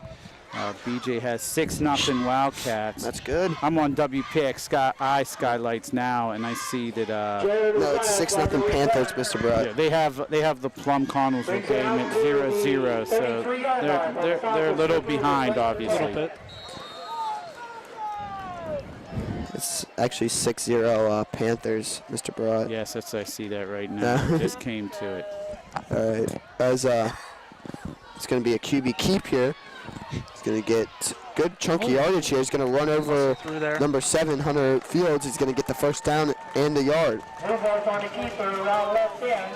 BJ has 6-0 Wildcats. That's good. I'm on WPXI Skylights now, and I see that No, it's 6-0 Panthers, Mr. Brett. yeah, they have the Plum Connellsville game at 0-0, so they're a little behind, obviously. A little bit. It's actually 6-0 Panthers, Mr. Broad. Yes, I see that right now. Just came to it. All right. As it's going to be a QB keep here. He's going to get good chunky yardage here. He's going to run over number 7, Hunter Fields. He's going to get the first down and the yard. On the keeper, around left end.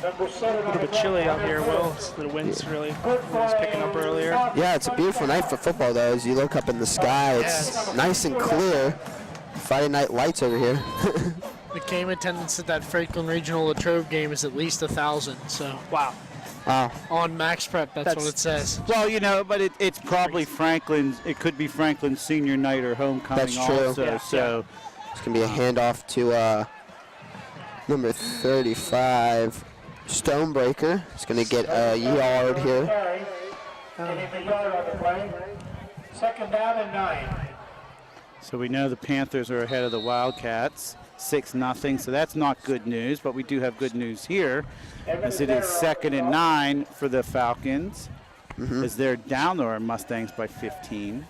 Number 7 A little bit chilly out here, Will. The wind's really was picking up earlier. Yeah, it's a beautiful night for football, though. As you look up in the sky, it's nice and clear. Friday night lights over here. The game attendance at that Franklin Regional Latrobe game is at least 1,000. So Wow. Wow. on Max Prep, that's what it says. Well, you know, but it's probably Franklin's. It could be Franklin's senior night or homecoming. That's true. Also, Yeah. so It's going to be a handoff to number 35, Stonebreaker. He's going to get a yard here. Getting the yard on the play. Second down and 9. So we know the Panthers are ahead of the Wildcats, 6-0. So that's not good news, but we do have good news here, as it is 2nd and 9 for the Falcons, as they're down there Mustangs by 15,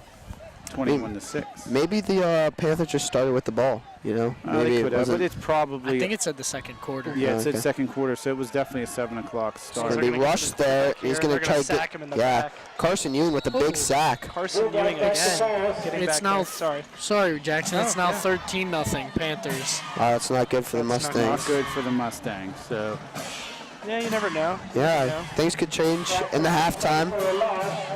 21-6. Maybe the Panthers just started with the ball, you know? Maybe They it could have, wasn't. but it's probably. I think it said the second quarter. Yeah, it said okay. second quarter, so it was definitely a 7 o'clock It's start. going to be gonna rushed get the there. back He's here. going They're to try gonna to sack him in the yeah, back. Carson Ewing with a big sack. Carson Ewing again. Getting It's back now there. Sorry. Sorry, Jackson. It's Oh, now yeah. 13-0 Panthers. That's not good for the That's not Not Mustangs. good for the Mustangs. So Yeah, you never know. Yeah, You know? things could change in the halftime.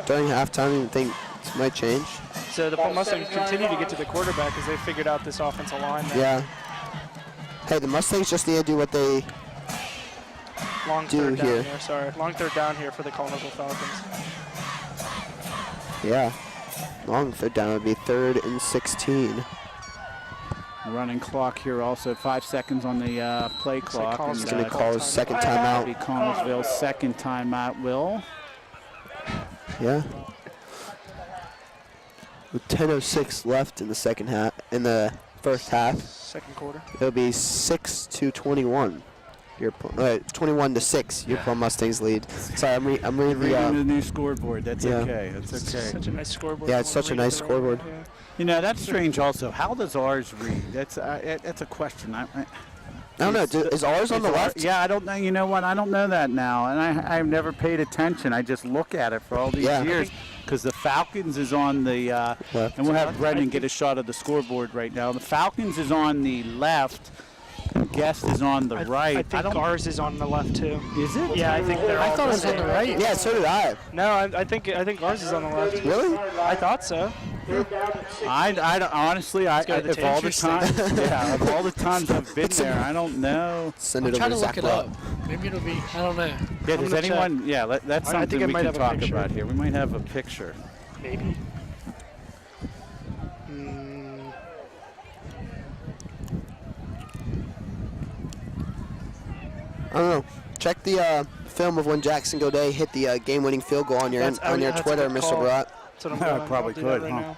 During halftime, you think it might change. So the Plum Mustangs continue to get to the quarterback as they figured out this offensive line. Now. Yeah. Hey, the Mustangs just need to do what they Long do third here. down here. Sorry, long third down here for the Connellsville Falcons. Yeah. Long third down would be 3rd and 16. running clock here also, 5 seconds on the play clock. Collins He's is going to call call his timeout. second That'll timeout. be Connellsville's second timeout, Will. Yeah. With 10:06 left in the second half, in the first half, Second quarter. it'll be 6-21. 21-6. Your Plum Mustangs lead. Sorry, I'm reading Reading the. the new scoreboard. That's Yeah. okay. That's okay. Such a nice scoreboard. Yeah, it's such a nice scoreboard. Yeah. You know, that's strange also. How does ours read? That's a question. I don't know. Is ours on the left? Yeah, I don't know. You know what? I don't know that now, and I've never paid attention. I just look at it for all these Yeah. years because the Falcons is on the Left. and we'll have Brendan get a shot of the scoreboard right now. The Falcons is on the left. Guest is on the right. I think ours is on the left too. Is it? Yeah, I think they're I all thought it was on the right. Yeah, so did I. No, I think ours is on the left. Really? I thought so. I honestly, go to the if all the Tangers time, yeah, of all the times I've been there, I don't know. Send I'm it trying over to to look Zach it Rob. up. Maybe it'll be, I don't know. Yeah, does gonna anyone? Yeah, that's I think something I we might can have a talk picture. about here. We might have a picture. Maybe. I don't know. Check the film of when Jackson Godet hit the game-winning field goal on your That's Twitter, a good Mr. call. Barat. That's what I'm I doing. probably I'll do that could, right huh? now.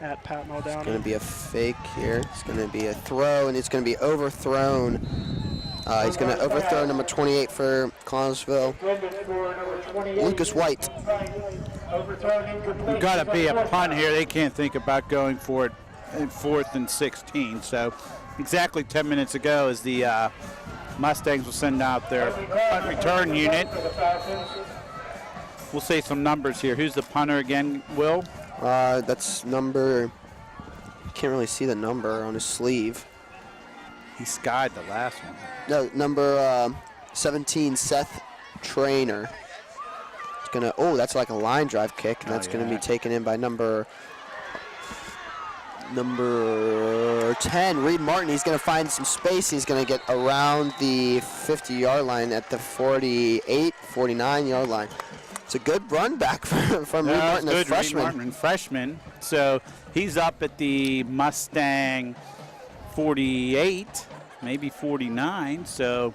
At Pat Muldown. It's going to be a fake here. It's going to be a throw, and it's going to be overthrown. He's going to overthrow number 28 for Connellsville, Lucas White. There's got to be a punt here. They can't think about going for it in 4th and 16. So exactly 10 minutes ago, as the Mustangs will send out their punt return unit. We'll say some numbers here. Who's the punter again, Will? That's number, can't really see the number on his sleeve. He skied the last one. No, number 17, Seth Trainer. It's gonna, oh, that's like a line drive kick, and that's gonna be taken in by number 10, Reed Martin. He's gonna find some space. He's gonna get around the 50-yard line at the 48, 49-yard line. It's a good run back from Reed Martin, the freshman. Reed Martin, freshman. So he's up at the Mustang 48, maybe 49. So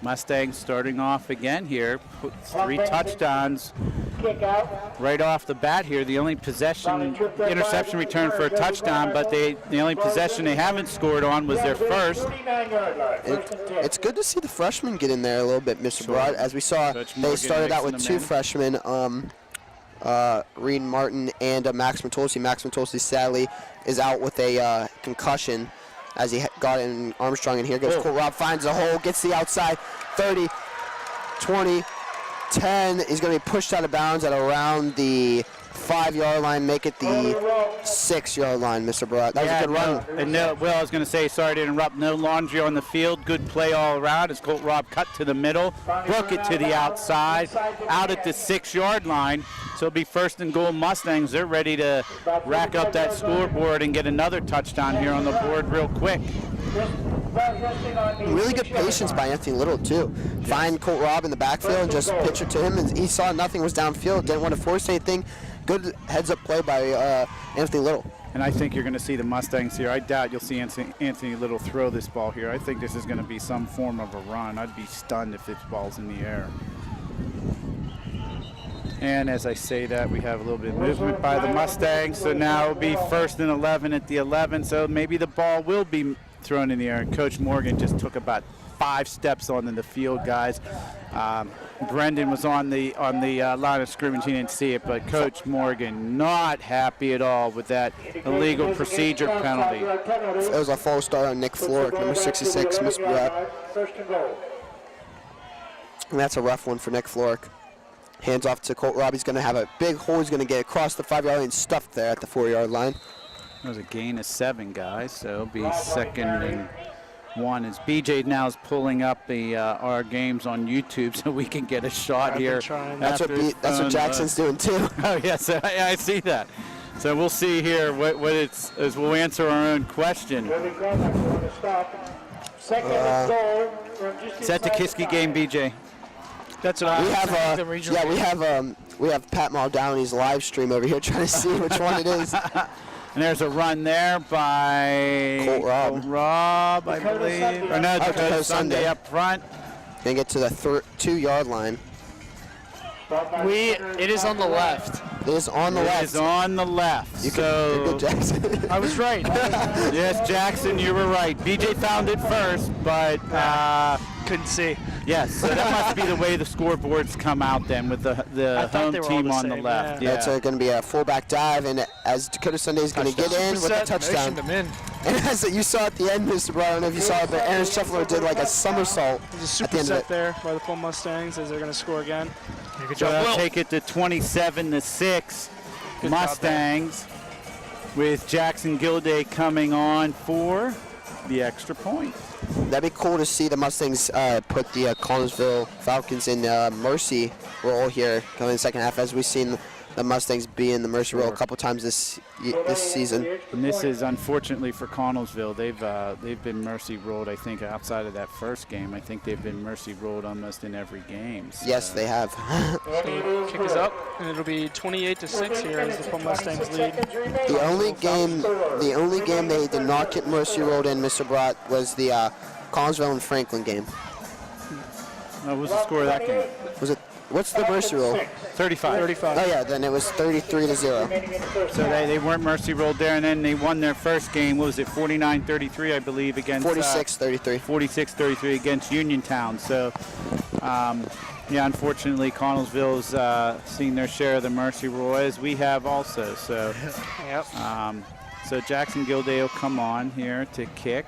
Mustangs starting off again here. 3 touchdowns right off the bat here. The only interception return for a touchdown, but the only possession they haven't scored on was their first. It's good to see the freshmen get in there a little bit, Mr. Broad. As we saw, Such more they started getting out with mixing 2 them in. freshmen. Reed Martin and Max Matulsi. Max Matulsi sadly is out with a concussion as he got in Armstrong, and here goes Colt Robb, finds a hole, gets the outside, 30, 20, 10. He's going to be pushed out of bounds at around the 5-yard line, make it the 6-yard line, Mr. Barat. That was a good run. And no, Will, I was going to say, sorry to interrupt, no laundry on the field. Good play all around as Colt Robb cut to the middle, broke it to the outside, out at the 6-yard line. So it'll be 1st and goal Mustangs. They're ready to rack up that scoreboard and get another touchdown here on the board real quick. Really good patience by Anthony Little, too. Find Colt Robb in the backfield and just pitch it to him. And he saw nothing was downfield, didn't want to force anything. Good heads-up play by Anthony Little. And I think you're going to see the Mustangs here. I doubt you'll see Anthony Little throw this ball here. I think this is going to be some form of a run. I'd be stunned if this ball's in the air. And as I say that, we have a little bit of movement by the Mustangs. So now it'll be 1st and 11 at the 11. So maybe the ball will be thrown in the air. And Coach Morgan just took about 5 steps onto the field, guys. Brendan was on the line of scrimmage. He didn't see it, but Coach Morgan not happy at all with that illegal procedure penalty. It was a false start on Nick Florick, number 66, Mr. Brett. And that's a rough one for Nick Florick. Hands off to Colt Robb. He's going to have a big hole. He's going to get across the 5-yard line, stuffed there at the 4-yard line. That was a gain of 7, guys. So it'll be 2nd and 1 as BJ now is pulling up the our games on YouTube so we can get a shot here. That's what Jackson's doing too. Oh yes, I see that. So we'll see here what it's as we'll answer our own question. Is that the Kiski game, BJ? That's what we have Pat Muldowney's live stream over here trying to see which one it is. And there's a run there by Colt Robb, I believe. Or no, Dakota Sunday up front. They get to the 2-yard line. It is on the left. It is on the left. It is on the left. You're good, Jackson. I was right. Yes, Jackson, you were right. BJ found it first, but couldn't see. yes, so that must be the way the scoreboards come out then with the home team on the left. Yeah. It's going to be a fullback dive, and as Dakota Sunday is going to get in with a touchdown. And as you saw at the end, Mr. Brown, I don't know if you saw it, but Aaron Scheffler did like a somersault. There's a at the end of superset it. there by the Plum Mustangs as they're going to score again. Good So job. they'll take it to 27-6 Mustangs with Jackson Gilday coming on for the extra point. That'd be cool to see the Mustangs put the Connellsville Falcons in mercy role here going in the second half, as we've seen the Mustangs be in the mercy role a couple times this season. And this is unfortunately for Connellsville. They've been mercy rolled. I think outside of that first game, I think they've been mercy rolled almost in every game. So. Yes, they have. Kick is up, and it'll be 28-6 here as the Plum Mustangs lead. The only game they did not get mercy rolled in, Mr. Brott, was the Connellsville and Franklin game. What was the score of that game? Was it? What's the mercy roll? 35. Oh yeah, then it was 33-0. So they weren't mercy rolled there, and then they won their first game. What was it, 49-33, I believe, against 46-33. 46-33 against Uniontown. So, yeah, unfortunately, Connellsville's seen their share of the mercy roll, as we have also. So, Yep. so Jackson Gilday will come on here to kick.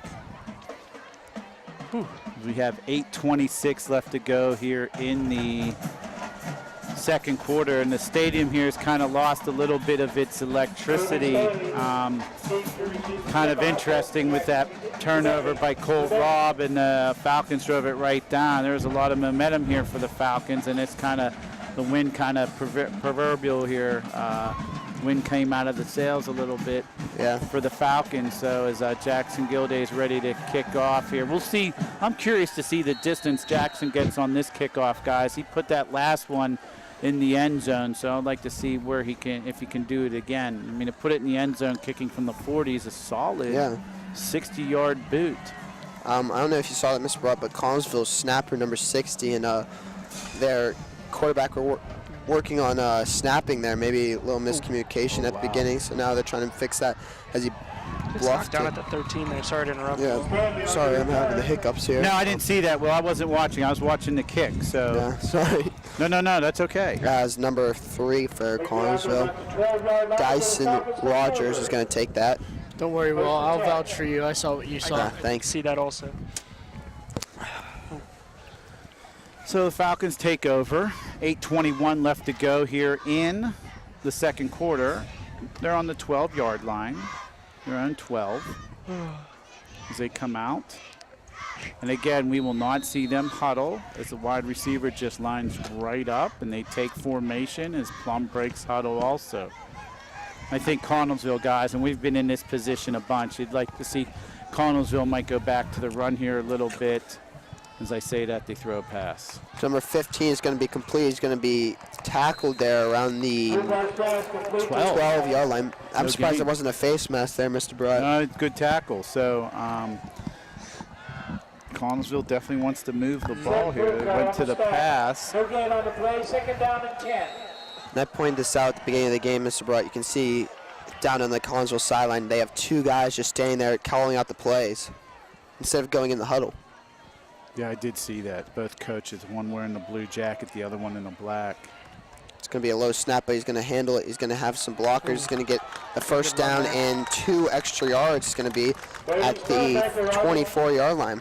We have 8:26 left to go here in the second quarter, and the stadium here has kind of lost a little bit of its electricity. Kind of interesting with that turnover by Colt Robb, and the Falcons drove it right down. There's a lot of momentum here for the Falcons, and it's kind of the wind kind of proverbial here. Wind came out of the sails a little bit for the Falcons. So as Jackson Gilday is ready to kick off here, we'll see. I'm curious to see the distance Jackson gets on this kickoff, guys. He put that last one in the end zone, so I'd like to see where if he can do it again. I mean, to put it in the end zone, kicking from the 40 is a solid 60-yard boot. I don't know if you saw that, Mr. Brott, but Connellsville's snapper number 60 and their quarterback were working on snapping there. Maybe a little miscommunication at the beginning, so now they're trying to fix that as he bluffed Down it. at the 13 there. Sorry to interrupt. Yeah, sorry, I'm having the hiccups here. No, I didn't see that. Well, I wasn't watching. I was watching the kick. So Yeah, sorry. no, that's okay. As number 3 for Connellsville, Dyson Rogers is going to take that. Don't worry, Will. I'll vouch for you. I saw what you saw. Thanks. See that also. So the Falcons take over. 8:21 left to go here in the second quarter. They're on the 12-yard line. They're on 12 as they come out. And again, we will not see them huddle as the wide receiver just lines right up and they take formation as Plum breaks huddle also. I think Connellsville guys, and we've been in this position a bunch, you'd like to see Connellsville might go back to the run here a little bit. As I say that, they throw a pass. Number 15 is going to be complete. He's going to be tackled there around the 12-yard line. I'm surprised there wasn't a face mask there, Mr. Bright. Good tackle. So Connellsville definitely wants to move the ball here. They went to the pass. No gain on the play, second down and 10. And I pointed this out at the beginning of the game, Mr. Bright. You can see down on the Connellsville sideline, they have 2 guys just standing there calling out the plays instead of going in the huddle. Yeah, I did see that. Both coaches, one wearing the blue jacket, the other one in the black. It's going to be a low snap, but he's going to handle it. He's going to have some blockers. He's going to get a first down and 2 extra yards. It's going to be at the 24-yard line.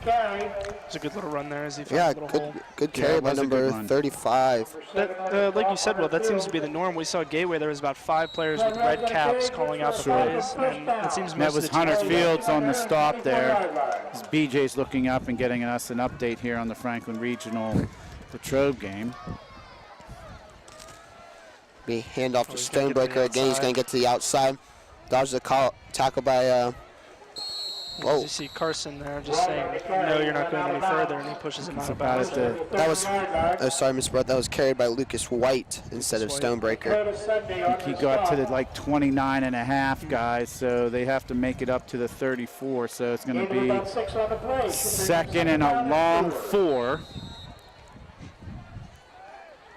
It's a good little run there as he found a little hole. Good carry by number 35. Like you said, Will, that seems to be the norm. We saw Gateway, there was about 5 players with red caps calling out the plays. And it seems that was Hunter Fields on the stop there. As BJ's looking up and getting us an update here on the Franklin Regional Latrobe game. Be handoff to Stonebreaker again. He's going to get to the outside. Dodges the tackle by. You see Carson there just saying, no, you're not going any further, and he pushes him out of bounds. That was, sorry, Mr. Brett, that was carried by Lucas White instead of Stonebreaker. I think he got to the 29 and a half, guys, so they have to make it up to the 34. So it's going to be second and a long 4.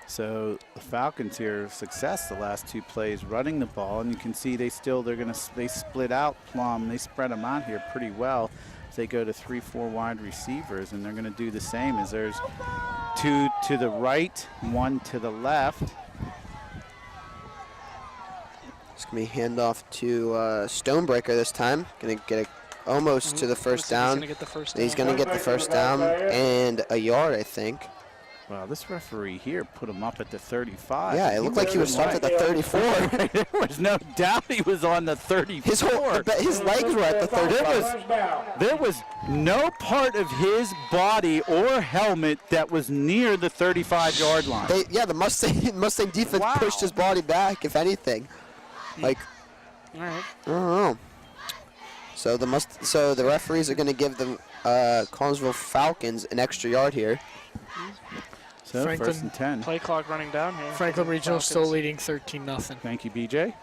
So the Falcons here success the last 2 plays running the ball, and you can see they split out Plum. They spread them out here pretty well. They go to 3-4 wide receivers, and they're going to do the same as there's 2 to the right, 1 to the left. It's going to be handoff to Stonebreaker this time. Going to get it almost to the first down. He's going to get the first down and a yard, I think. Well, this referee here put him up at the 35. Yeah, it looked like he was stopped at the 34. There was no doubt he was on the 34. His legs were at the 34. There was no part of his body or helmet that was near the 35-yard line. The Mustang defense pushed his body back, if anything. All right. I don't know. So the referees are going to give the Connellsville Falcons an extra yard here. So Franklin, first and 10. Play clock running down here. Franklin Regional still leading 13-0. Thank you, BJ.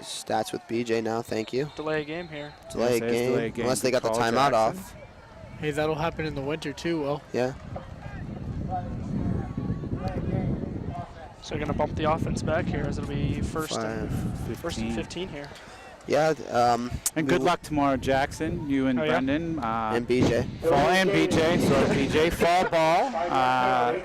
Stats with BJ now. Thank you. Delay game here. Delay game. Unless they got the timeout off. Hey, that'll happen in the winter too, Will. Yeah. So they're going to bump the offense back here as it'll be first and 15 here. Yeah. And good luck tomorrow, Jackson. You and Brendan. And BJ. And BJ. Sorry, BJ. Fall ball.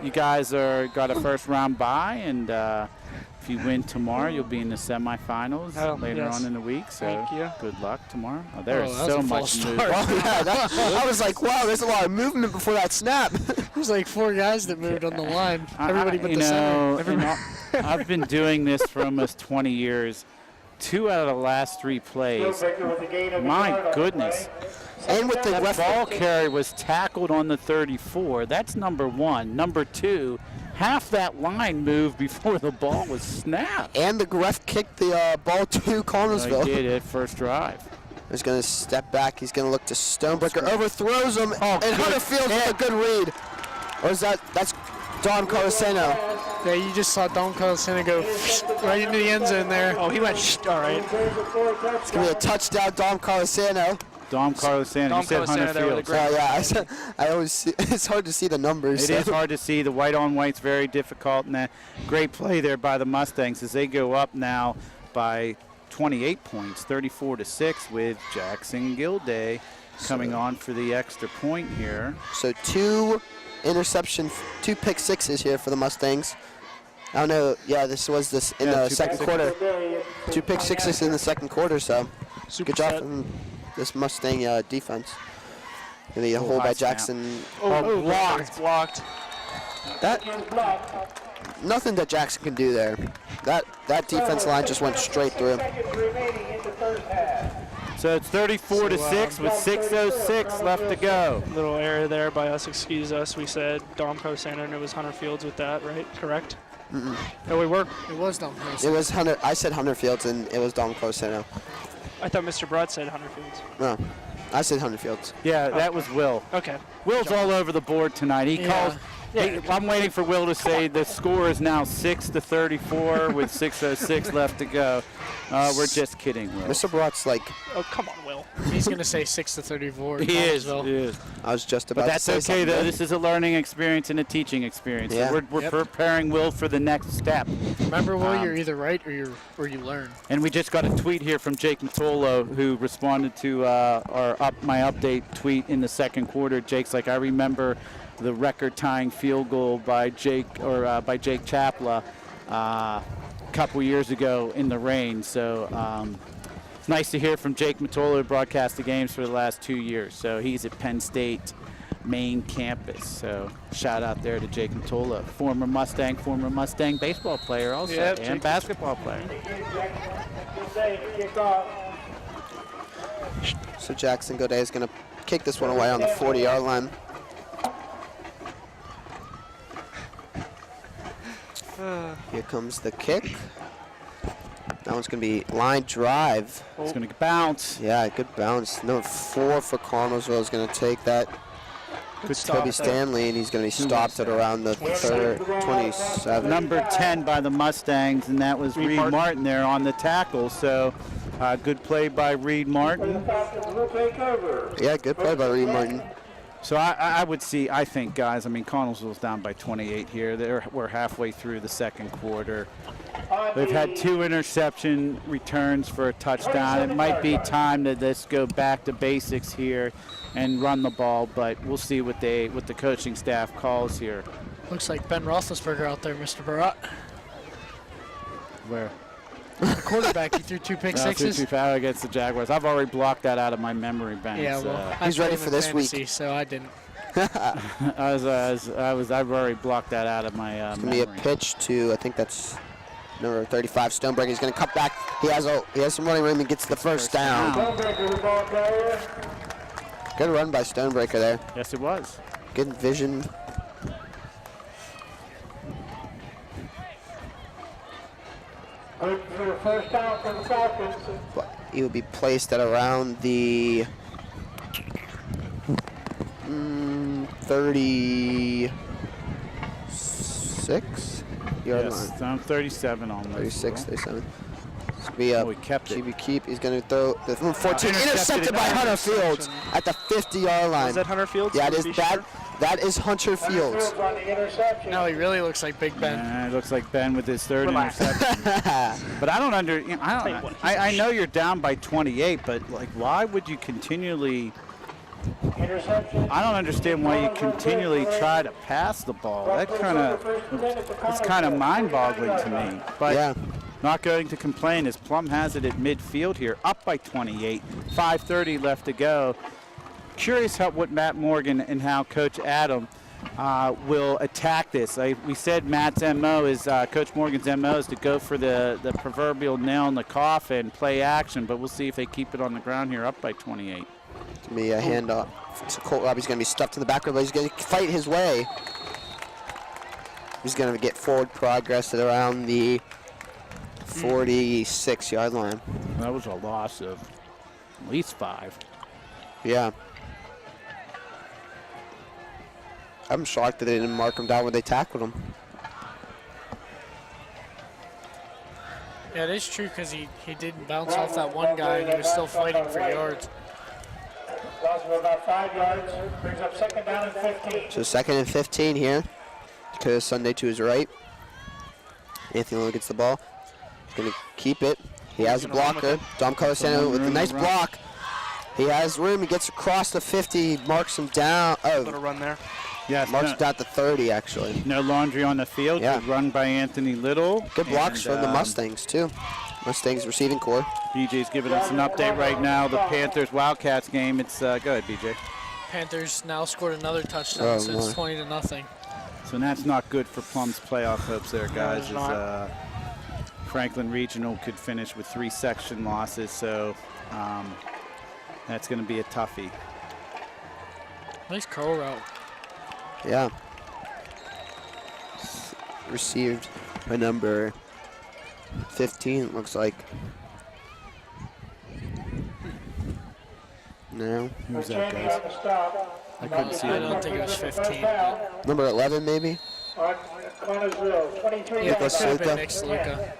You guys got a first-round bye, and if you win tomorrow, you'll be in the semifinals later on in the week. So good luck tomorrow. Oh, there's so much movement. I was like, wow, there's a lot of movement before that snap. There's like 4 guys that moved on the line. Everybody but the center. I've been doing this for almost 20 years. 2 out of the last 3 plays. My goodness. And with the ball carry was tackled on the 34. That's number 1. Number 2, half that line moved before the ball was snapped. And the ref kicked the ball to Connellsville. He did it first drive. He's going to step back. He's going to look to Stonebreaker. Overthrows him. And Hunter Fields with a good read. Or is that's Dom Caroseno? Yeah, you just saw Dom Caroseno go right into the end zone there. Oh, he went all right. It's going to be a touchdown, Dom Caroseno. Dom Caroseno. You said Hunter Fields. I always see, it's hard to see the numbers. It is hard to see. The white on white's very difficult, and that great play there by the Mustangs as they go up now by 28 points, 34-6, with Jackson Gilday coming on for the extra point here. So 2 pick sixes here for the Mustangs. I don't know. Yeah, this was in the second quarter. 2 pick sixes in the second quarter. So good job from this Mustang defense. And the hold by Jackson. Blocked. That nothing that Jackson can do there. That defense line just went straight through. So it's 34-6 with 6:06 left to go. Little error there by us. Excuse us. We said Domco Center, and it was Hunter Fields with that, right? Correct? No, we were. It was Dom. It was Hunter. I said Hunter Fields, and it was Dom Closeno. I thought Mr. Brott said Hunter Fields. No, I said Hunter Fields. Yeah, that was Will. Okay. Will's all over the board tonight. He calls. I'm waiting for Will to say the score is now 6-34 with 6:06 left to go. We're just kidding, Will. Mr. Brott's like. Oh, come on, Will. He's going to say 6-34. He is. I was just about But to that's say okay, something though. there. This is a learning experience and a teaching experience. Yeah. So we're preparing Will for the next step. Remember, Will, you're either right or you learn. And we just got a tweet here from Jake Matolo, who responded to my update tweet in the second quarter. Jake's like, I remember the record-tying field goal by Jake Chapla a couple years ago in the rain. So it's nice to hear from Jake Matolo, who broadcast the games for the last 2 years. So he's at Penn State main campus. So shout out there to Jake Matolo, former Mustang baseball player also, and basketball player. So Jackson Gilday is going to kick this one away on the 40-yard line. Here comes the kick. That one's going to be line drive. It's going to bounce. Yeah, good bounce. Number 4 for Connellsville is going to take that. Good stop Toby there. Stanley, and he's going to be stopped at around the 27. Number 10 by the Mustangs, and that was Reed Martin there on the tackle. So good play by Reed Martin. Yeah, good play by Reed Martin. So I think, guys, I mean, Connellsville's down by 28 here. We're halfway through the second quarter. They've had 2 interception returns for a touchdown. It might be time to just go back to basics here and run the ball, but we'll see what the coaching staff calls here. Looks like Ben Roethlisberger out there, Mr. Barat. Where? The quarterback, he threw 2 pick sixes. Too foul against the Jaguars. I've already blocked that out of my memory bank. Yeah, well, I he's played ready him for in this fantasy, week. so I didn't. I've already blocked that out of my It's going memory. to be a pitch to, I think that's number 35, Stonebreaker. He's going to cut back. He has some running room and gets the first down. Good run by Stonebreaker there. Yes, it was. Good vision. First down for the Falcons. But he will be placed at around the 36 yard line. Yes, I'm 37 on this. 36, 37. It's gonna be a we kept it. keep. He's going to throw the from 14. Intercepted by Hunter Fields at the 50-yard line. Is that Hunter Fields? Yeah, it is Be that. sure? That is Hunter Fields. On the interception. No, he really looks like Big Ben. It looks like Ben with his third Relax. interception. But I don't I know you're down by 28, but like, why would you continually? Interception. I don't understand why you continually try to pass the ball. That it's kind of mind-boggling to me. But Yeah. not going to complain as Plum has it at midfield here, up by 28. 5:30 left to go. Curious what Matt Morgan and how Coach Adam will attack this. We said Matt's MO is, Coach Morgan's MO is to go for the proverbial nail in the coffin, play action, but we'll see if they keep it on the ground here, up by 28. It's going to be a handoff to Colt Robb. He's going to be stuffed in the back row, but he's going to fight his way. He's going to get forward progress at around the 46-yard line. That was a loss of at least 5. Yeah. I'm shocked that they didn't mark him down when they tackled him. Yeah, it is true because he didn't bounce off that one guy and he was still fighting for yards. Loss of about 5 yards. Brings up second down and 15. So 2nd and 15 here. Dakota Sunday to his right. Anthony Lowe gets the ball. He's going to keep it. He has a blocker. Dom Colasano with a nice block. He has room. He gets across the 50, marks him down. Oh, Little run there. Yes, marks him down to 30, actually. no laundry on the field. Yeah. Good run by Anthony Little. Good blocks And, from the Mustangs, too. Mustangs receiving core. BJ's giving us an update right now. The Panthers-Wildcats game. It's go ahead, BJ. Panthers now scored another touchdown, Oh, so it's my. 20-0. So that's not good for Plum's playoff hopes there, guys. it's not. As, Franklin Regional could finish with 3 section losses, so that's going to be a toughie. Nice curl route. Yeah. Received by number 15, it looks like. No. Who's that, guys? the stop. I couldn't see I it. don't think it was 15. But Number 11, maybe? On Connellsville, 23 yeah, yards. it could have been Luka. next to Luka.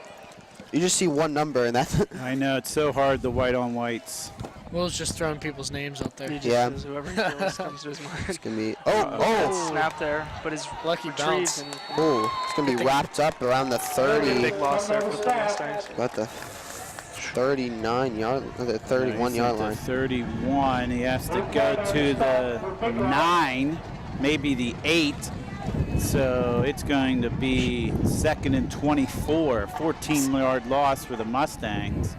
You just see one number, and that's I know, it's so hard, the white on whites. Will's just throwing people's names out He there. just Yeah. says whoever he feels comes to his mind. it's going to be. Good Oh! snap there, but his Lucky retrieve bounce. and Oh! It's going to be wrapped up around the 30. big loss there for the Mustangs. About the 39-yard, the 31-yard He's at line. the 31. He has to go to the 9, maybe the 8. So it's going to be 2nd and 24. 14-yard loss for the Mustangs.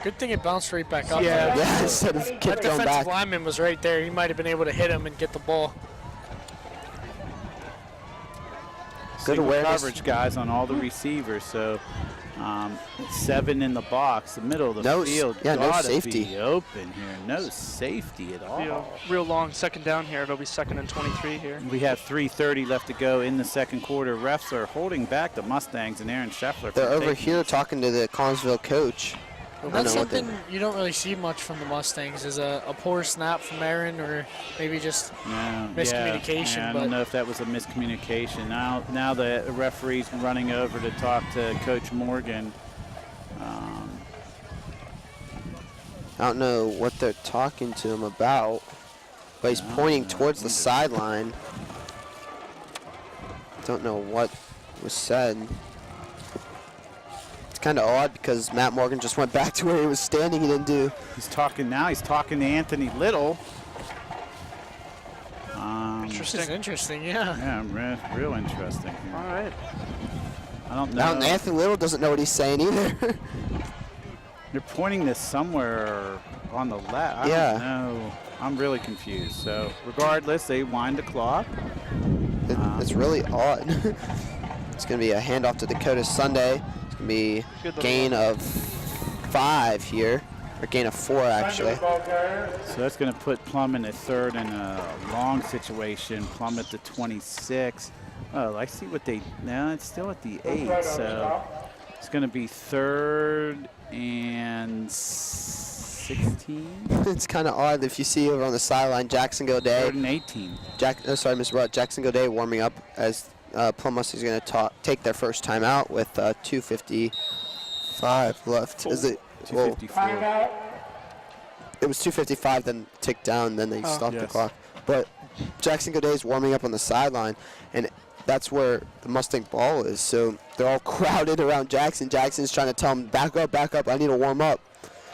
Good thing it bounced right back up. Yeah. there. Yeah, instead of That kept going defensive back. lineman was right there. He might have been able to hit him and get the ball. Good Single awareness. coverage, guys, on all the receivers. So 7 in the box, the middle of the No field. yeah, no gotta safety. Be open here. No safety at all. Be a real long second down here. It'll be 2nd and 23 here. We have 3:30 left to go in the second quarter. Refs are holding back the Mustangs and Aaron Scheffler. They're from over taking here it. talking to the Connellsville coach. I That's know what they- something you don't really see much from the Mustangs is a poor snap from Aaron or maybe just No, miscommunication, Yeah, I but- don't know if that was a miscommunication. Now the referee's running over to talk to Coach Morgan. I don't know what they're talking to him about, but he's No, pointing no, towards the neither. sideline. Don't know what was said. It's kind of odd because Matt Morgan just went back to where he was standing. He didn't do. He's talking now. He's talking to Anthony Little. This is interesting, yeah. Yeah, real interesting here. All right. I don't Now know. Anthony Little doesn't know what he's saying either. They're pointing this somewhere on the left. I Yeah. don't know. I'm really confused. So regardless, they wind the clock. It's really odd. It's going to be a handoff to Dakota Sunday. It's going to be Good little gain of 5 here, or gain of 4 actually. Ball carrier. So that's going to put Plum in a 3rd and a long situation. Plum at the 26. Oh, I see what they. No, it's still at the 8. So it's going to be 3rd and 16. It's kind of odd if you see over on the sideline Jackson 3rd Goday. and 18. Mr. Rudd. Jackson Goday warming up as Plum Mustangs is going to take their first time out with 2:55 left. Is it? Well, 254. Timeout. it was 2:55, then ticked down, then they stopped the Yes. clock. But Jackson Goday is warming up on the sideline, and that's where the Mustang ball is. So they're all crowded around Jackson. Jackson's trying to tell him, back up, I need to warm up.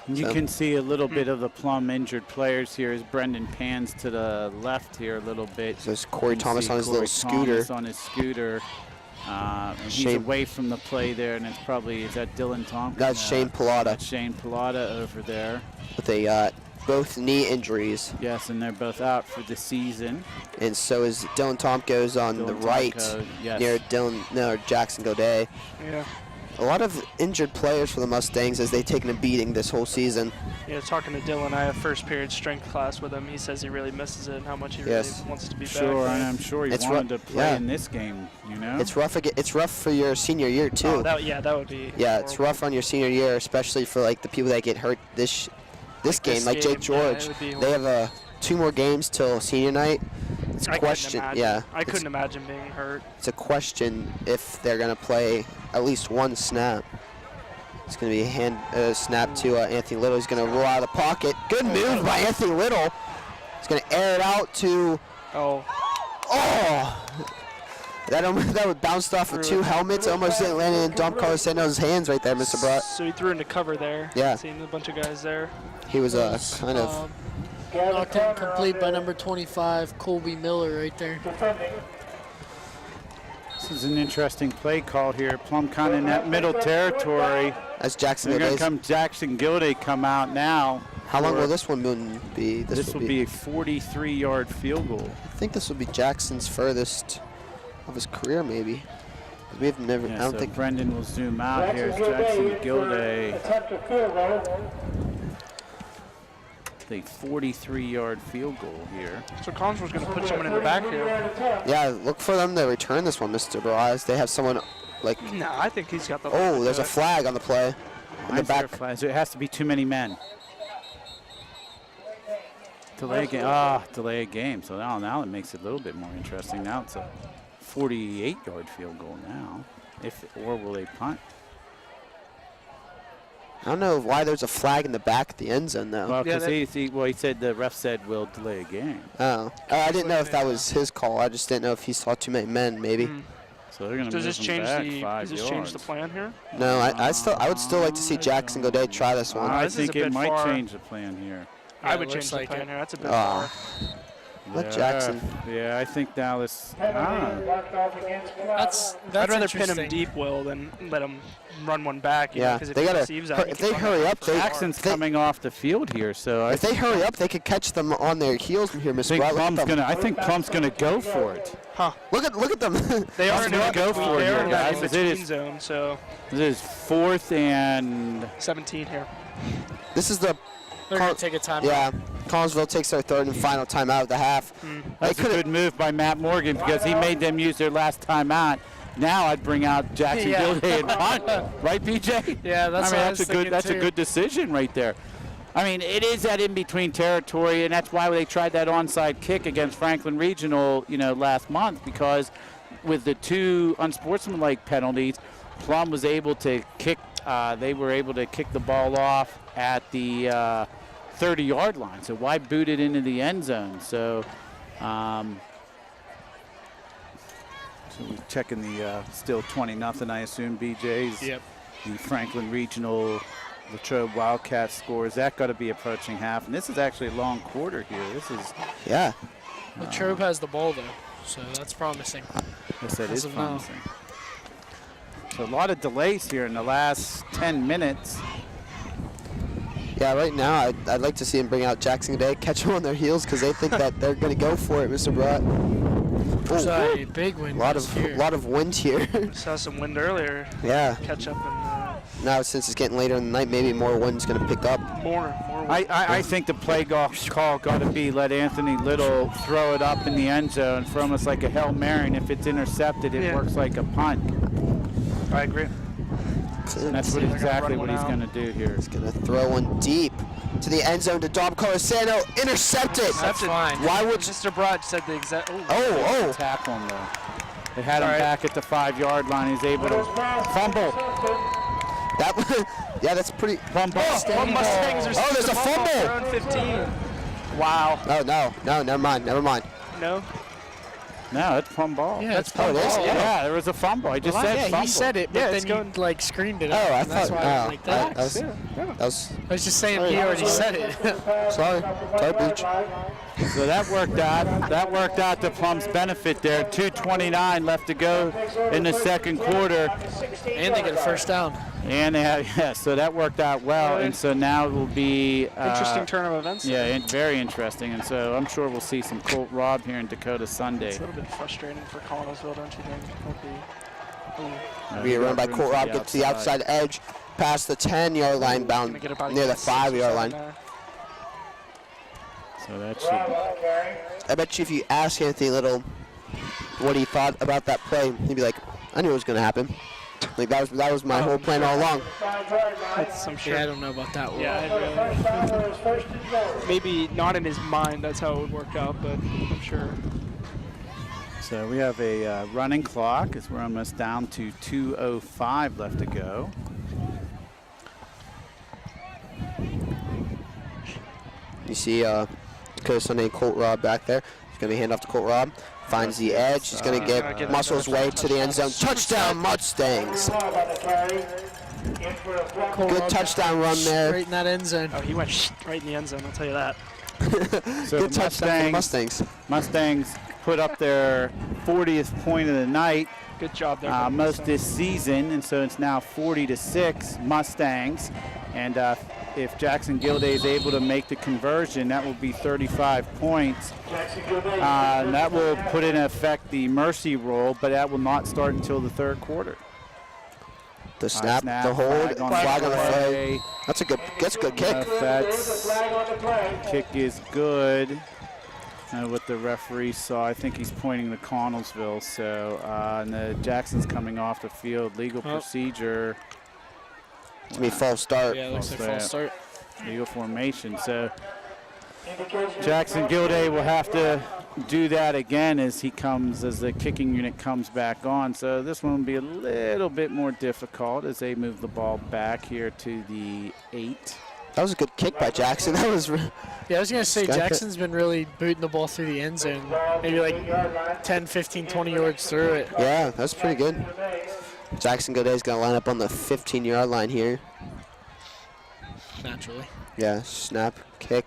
You So- can see a little bit of the Plum injured players here as Brendan pans to the left here a little bit. So it's Corey You can Thomas see on his Corey little scooter. Thomas on his scooter. And he's Shane- away from the play there, and it's probably, is that Dylan Tompkins? That's Shane Pilata That's Shane Pilata over there. with both knee injuries, Yes, and they're both out for the season. and so is Dylan Tomko's on the Dylan right Tomko, yes. near Jackson Goday. Yeah. A lot of injured players for the Mustangs as they've taken a beating this whole season. Yeah, talking to Dylan, I have first period strength class with him. He says he really misses it and how much he Yes. really wants to be Sure, back. and I'm sure he It's wanted ru- to play yeah. in this game, you know? It's rough. It's rough for your senior year too. Oh, that would be. Yeah, it's horrible. rough on your senior year, especially for like the people that get hurt this game, this like Jake game, yeah, it George. would be They have 2 more games till senior night. It's a I couldn't question. imagine. Yeah, I couldn't imagine being hurt. It's a question if they're gonna play at least one snap. It's gonna be a snap to Anthony Little. He's gonna roll out of the pocket. Good move by Anthony Little. He's gonna air it out to. Oh, Oh, That would bounced off of 2 helmets. Almost didn't land in Dom Carloseno's hands right there, Mr. Brott. So he threw into cover there. Yeah. Seeing a bunch of guys there. He was kind of. Knocked in complete by number 25, Colby Miller, right there. This is an interesting play call here. Plum kind of in that middle territory. As Jackson They're going to Gilday. come Jackson Gilday come out now. How long will this one be? This will be a 43-yard field goal. I think this will be Jackson's furthest of his career, maybe. We've never. Yeah, I don't so think. Brendan will zoom out. Here's Jackson Gilday. Attempt a field goal. A 43-yard field goal here. So Connellsville's going to put someone in the back here. Yeah, look for them to return this one, Mr. Baraz. They have someone like. No, I think he's got the. Oh, there's a flag on the play. In the Mine's there back. flag, so it has to be too many men. Delay a game. Delay a game. So now it makes it a little bit more interesting. Now it's a 48-yard field goal now. Or will they punt? I don't know why there's a flag in the back of the end zone though. Well, Yeah, because he said the ref said we'll delay a game. Oh, I didn't know if that was his call. I just didn't know if he saw too many men, maybe. So they're going to Does move this them change back the? 5 Does this yards. change the plan here? No, I would still like to see Jackson Gilday try this one. I This is think a it bit might far. change the plan here. I it would looks change the like plan it. here. That's a bit Ah. far. Let Jackson. Yeah, I think now this. Penalty marked off against Plum. That's I'd rather pin him interesting. deep, Will, than let him run one back. Yeah, Because if they he gotta. receives that, he If can they run hurry that up, for they. far. Jackson's they- coming off the field here, so I If they hurry up, they could catch them on their heels from here, Mr. think Brott. Look at Plum's them. gonna. I think Plum's gonna go for it. Look at them. They are in gonna that go between- for it they are here, in that guys. It in-between is- zone, so This is 4th and 17 here. This is the. They're going to take a timeout. Yeah, Connellsville takes their 3rd and final timeout of the half. that's a good move by Matt Morgan because he made them use their last timeout. Now I'd bring out Jackson Yeah. Gilday and punt, right, BJ? Yeah, that's I mean, what I was that's a good. thinking That's a too. good decision right there. I mean, it is that in-between territory, and that's why they tried that onside kick against Franklin Regional, last month, because with the 2 unsportsmanlike penalties, Plum was able to kick. They were able to kick the ball off at the 30-yard line. So why boot it into the end zone? So, so we're checking the still 20-0. I assume BJ's. Yep. The Franklin Regional Latrobe Wildcats scores. That got to be approaching half. And this is actually a long quarter here. This is, Yeah. Latrobe has the ball, though, so that's promising. yes, that As is of now. promising. So a lot of delays here in the last 10 minutes. Yeah, right now I'd like to see him bring out Jackson Gilday, catch them on their heels because they think that they're going to go for it, Mr. Brott. There's Ooh, a big win. a lot of wind here. Saw some wind earlier. Yeah. Catch up Now since it's getting later in the night, maybe more wind's going to pick up. and more wind. I think the play call got to be let Anthony Little throw it up in the end zone for almost like a Hail Mary, and if it's intercepted, it Yeah. works like a punt. I agree. And that's See if they're gonna exactly run what he's one going to do here. He's going to throw one deep to the end zone to Dom Carloseno. Intercepted. That's fine. Why would Mr. Broad said the exact. Oh. Tackle him though. They had him All right. back at the 5-yard line. He's able to fumble. That yeah, that's pretty. Fumble. Mustangs are Oh, there's a fumble. They're on 15. Wow. Oh no, never mind. No. No, it's plum ball. Yeah, it's Oh, it is? Yeah, there was a fumble. I just said yeah, fumble. he said it, but Yeah, then it's you going- like screened it. Oh, up, I and that's thought. why I was Oh, like that that. was. I was just saying he already said it. Sorry, Bleach. So that worked out. That worked out to Plum's benefit there. 2:29 left to go in the second quarter. And they get a first down. And they have, so that worked out well. And so now it will be Interesting turn of events. Yeah, very interesting. And so I'm sure we'll see some Colt Rob here in Dakota Sunday. It's a little bit frustrating for Connellsville, don't you think? We run by Colt Rob, get to the outside edge, past the 10-yard line, bound Gonna get about near the 6 or 5-yard 7 line. there. So that should. I bet you if you ask Anthony Little what he thought about that play, he'd be like, "I knew it was going to happen. Like that was my whole plan all along." I'm sure. Yeah, I don't know about that one. Yeah, maybe not in his mind. That's how it would work out, but I'm sure. So we have a running clock as we're almost down to 2:05 left to go. You see Dakota Sunday and Colt Rob back there. He's going to be hand off to Colt Rob. Finds the edge. He's going to get muscles way to the end zone. Touchdown, Mustangs. Good touchdown run there. Right in that end zone. Oh, he went right in the end zone, I'll tell you that. So Good touchdown for the Mustangs. Mustangs put up their 40th point of the night. Good job there. Most this season, and so it's now 40-6 Mustangs. And if Jackson Gilday is able to make the conversion, that will be 35 points. That will put in effect the mercy rule, but that will not start until the third quarter. The snap, the hold, flag on the play. That's a good kick. Kick is good. What the referee saw, I think he's pointing to Connellsville. So, and the Jackson's coming off the field. Legal procedure. It's going to be false start. Yeah, it looks like false start. Legal formation. So, Jackson Gilday will have to do that again as the kicking unit comes back on. So this one will be a little bit more difficult as they move the ball back here to the 8. That was a good kick by Jackson. That was. Yeah, I was going to say Jackson's been really booting the ball through the end zone. Maybe like 10, 15, 20 yards through it. Yeah, that's pretty good. Jackson Gilday's going to line up on the 15-yard line here. Naturally. Yeah, snap, kick.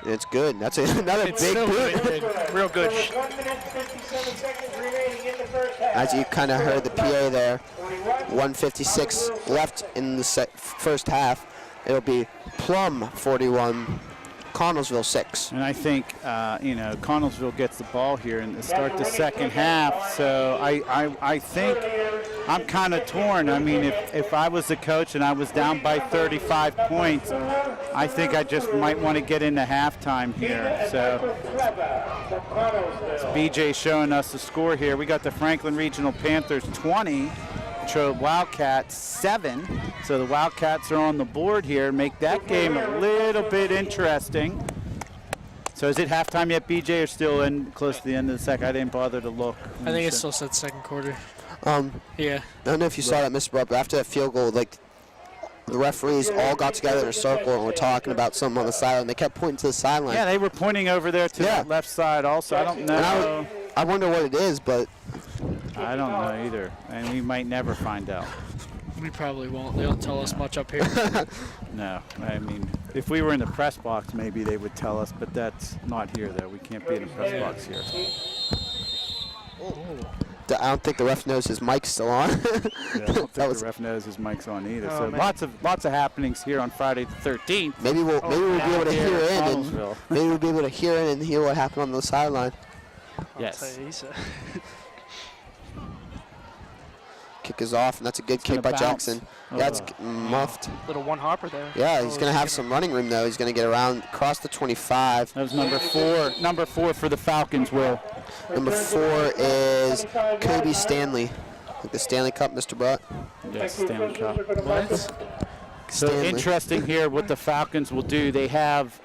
And it's good. That's another big boot. Real good. As you kind of heard the PA there, 1:56 left in the first half. It'll be Plum 41, Connellsville 6. And I think, Connellsville gets the ball here and start the second half. So I think I'm kind of torn. I mean, if I was the coach and I was down by 35 points, I think I just might want to get into halftime here. So BJ showing us the score here. We got the Franklin Regional Panthers 20. Latrobe Wildcats 7. So the Wildcats are on the board here. Make that game a little bit interesting. So is it halftime yet, BJ, or still in close to the end of the second? I didn't bother to look. I think it still said second quarter. I Yeah. don't know if you saw that, Mr. Brock, but after that field goal, like, the referees all got together in a circle and were talking about something on the sideline. They kept pointing to the sideline. Yeah, they were pointing over there to the left side also. I don't know. And I wonder what it is, but I don't know either. And we might never find out. We probably won't. They don't tell us much up here. No. I mean, if we were in the press box, maybe they would tell us, but that's not here, though. We can't be in the press box here. I don't think the ref knows his mic's still on. Yeah, I don't think the ref knows his mic's on either. So lots of happenings here on Friday the 13th. Maybe we'll be able to hear in, and maybe we'll be able to hear in and hear what happened on the sideline. Yes. Kick is off, and that's a good kick by Jackson. Yeah, it's muffed. Little one hopper there. Yeah, he's going to have some running room, though. He's going to get around across the 25. That was number 4. Number 4 for the Falcons, Will. Number 4 is Kobe Stanley. Like the Stanley Cup, Mr. Brott. Yes, Stanley Cup. What? So interesting here what the Falcons will do. They have,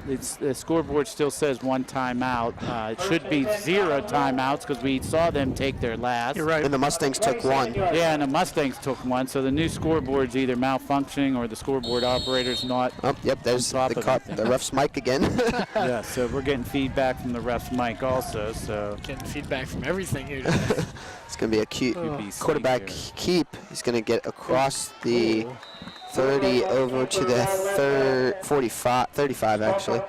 the scoreboard still says 1 timeout. It should be 0 timeouts because we saw them take their last. You're right. And the Mustangs took 1. Yeah, and the Mustangs took 1. So the new scoreboard's either malfunctioning or the scoreboard operator's not. Oh, yep, there's the ref's mic again. Yeah, so we're getting feedback from the ref's mic also. So Getting feedback from everything here. It's going to be a cute quarterback keep. He's going to get across the 30 over to the 35 actually.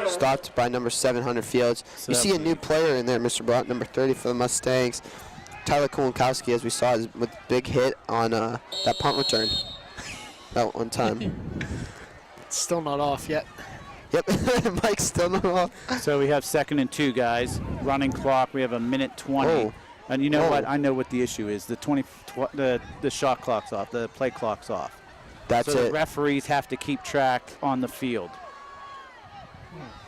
Stopped by number 700 Fields. You see a new player in there, Mr. Brott, number 30 for the Mustangs. Tyler Kulinkowski, as we saw, is with big hit on that punt return that one time. It's still not off yet. Yep, Mike's still not off. So we have 2nd and 2, guys. Running clock. We have a minute 20. Oh. And you know what? I know what the issue is. The shot clock's off. The play clock's off. That's so it. The referees have to keep track on the field.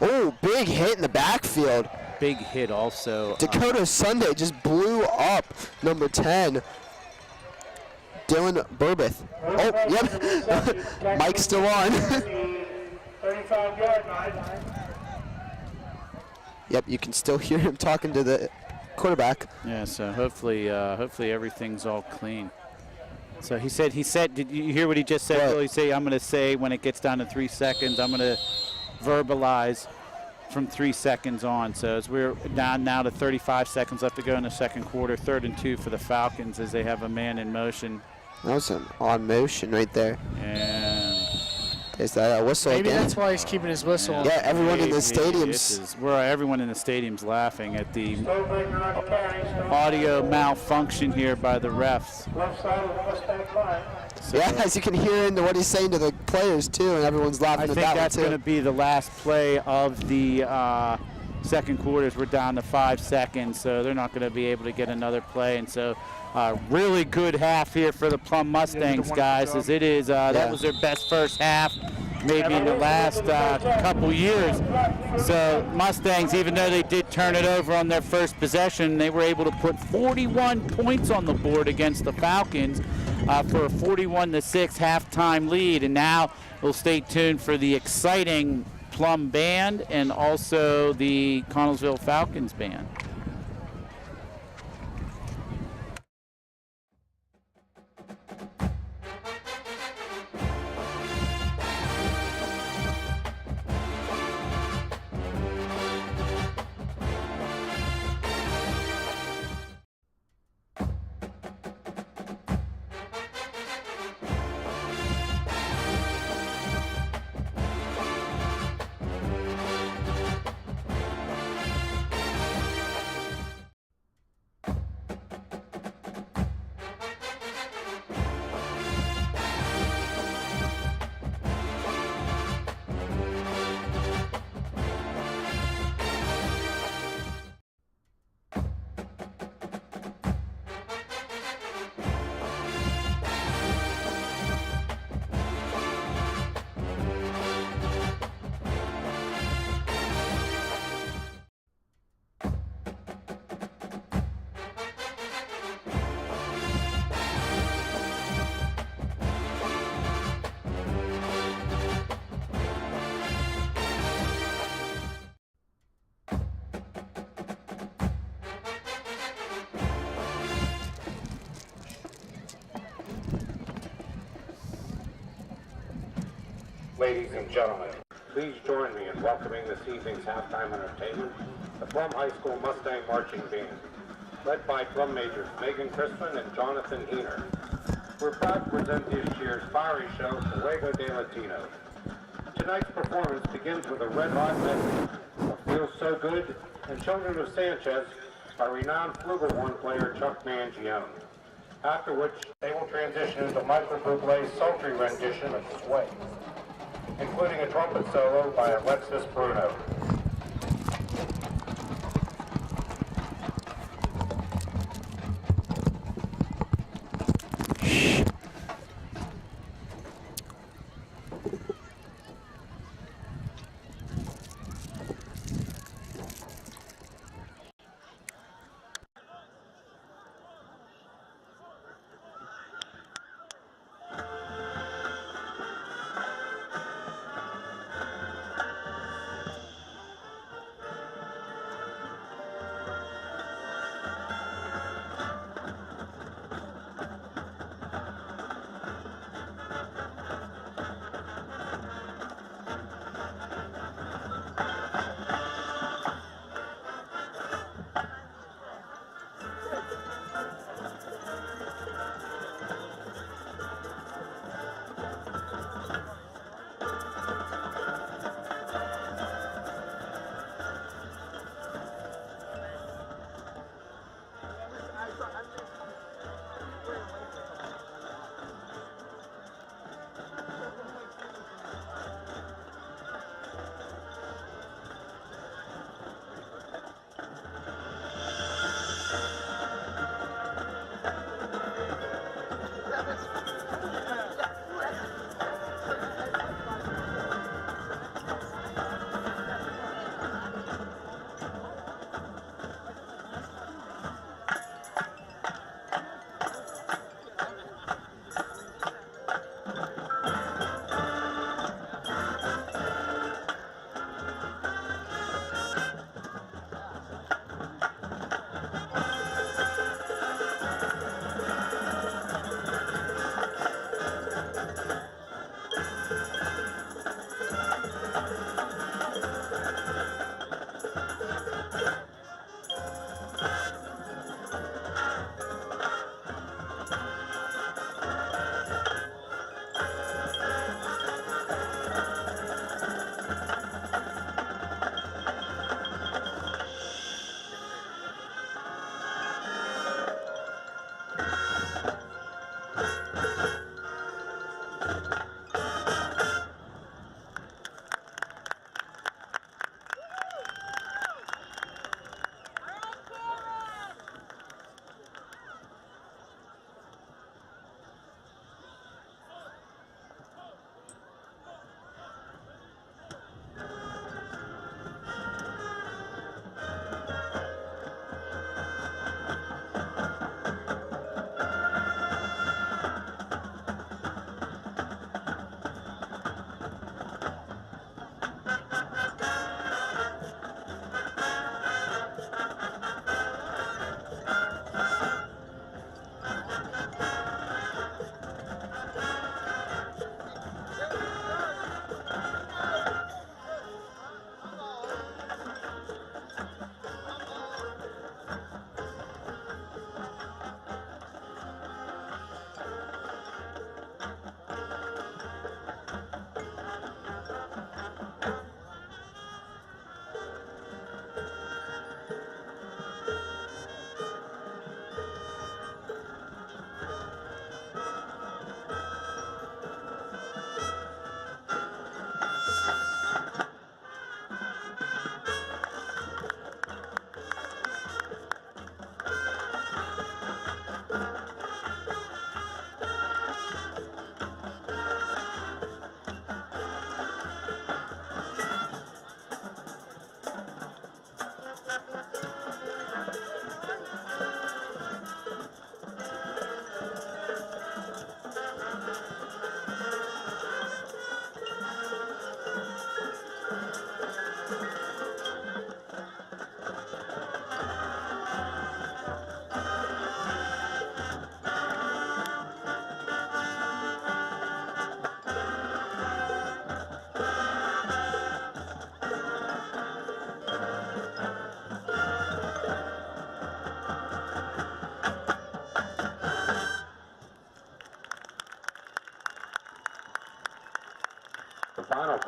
Oh, big hit in the backfield. Big hit also. Dakota Sunday just blew up number 10. Dylan Burbeth. Oh, yep. Mike's still on. 35-yard line. Yep, you can still hear him talking to the quarterback. Yeah, so hopefully everything's all clean. So he said, did you hear what he just said? Well, he said, I'm going to say when it gets down to 3 seconds, I'm going to verbalize from 3 seconds on. So as we're down now to 35 seconds left to go in the second quarter, 3rd and 2 for the Falcons as they have a man in motion. That was an odd motion right there. And Is that a whistle Maybe again? that's why he's keeping his whistle on. Yeah, everyone in the this stadiums. is where everyone in the stadium's laughing at the Stonebreaker on the carry. audio malfunction here by the refs. Left side of the Mustang line. So Yeah, as you can hear into what he's saying to the players too, and everyone's laughing I at think that that's one going too. to be the last play of the second quarter. We're down to 5 seconds, so they're not going to be able to get another play. And so really good half here for the Plum Mustangs, guys, as it is. That was their best first half maybe in the last couple years. So Mustangs, even though they did turn it over on their first possession, they were able to put 41 points on the board against the Falcons for a 41-6 halftime lead. And now we'll stay tuned for the exciting Plum band and also the Connellsville Falcons band. Ladies and gentlemen, please join me in welcoming this evening's halftime entertainment, the Plum High School Mustang Marching Band, led by drum majors Megan Crispin and Jonathan Heener. We're proud to present this year's fiery show, Fuego de Latino. Tonight's performance begins with a red-hot medley of Feels So Good and Children of Sanchez by renowned flugelhorn player Chuck Mangione. After which, they will transition into Michael Bublé's sultry rendition of Sway, including a trumpet solo by Alexis Bruno.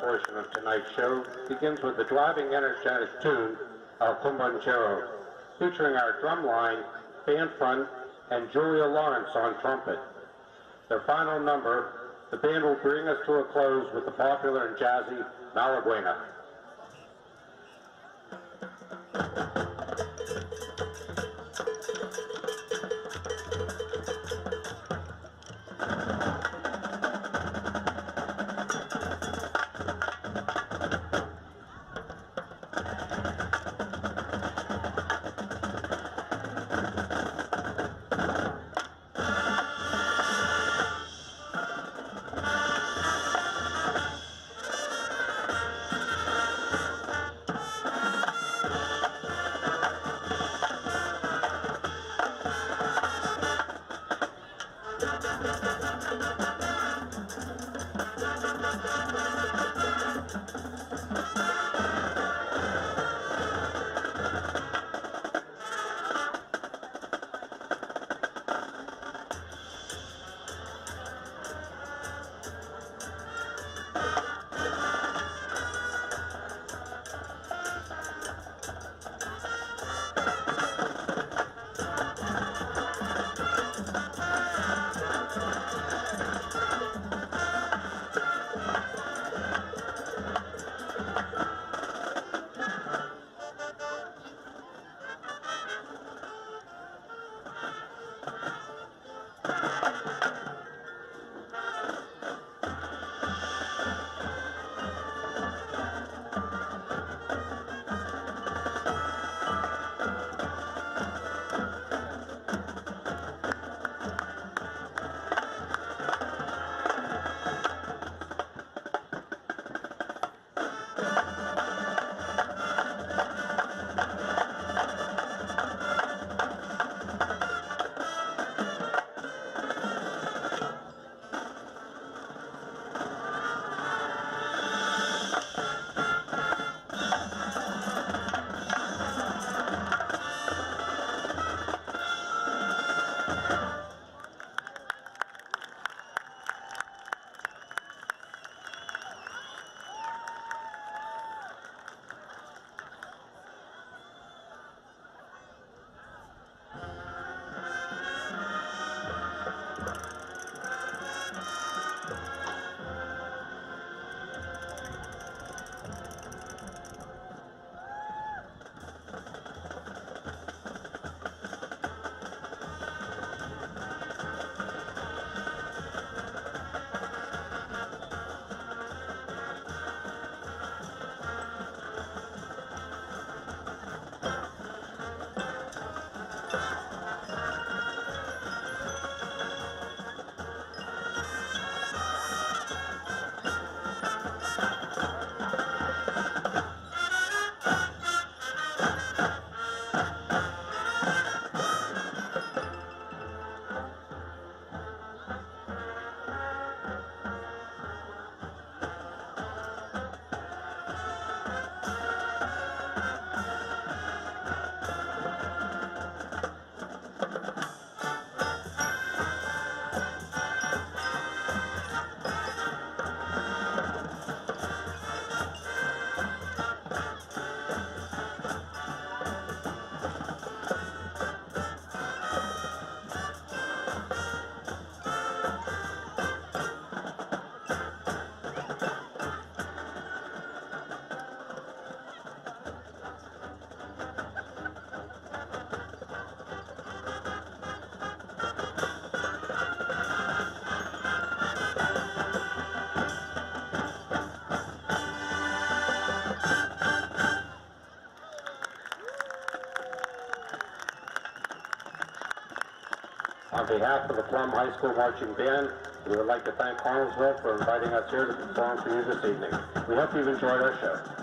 portion of tonight's show begins with the driving energetic tune El Cumbanchero, featuring our drum line, band front, and Julia Lawrence on trumpet. Their final number, the band will bring us to a close with the popular and jazzy Malaguena. On behalf of the Plum High School Marching Band, we would like to thank Connellsville for inviting us here to perform for you this evening. We hope you've enjoyed our show.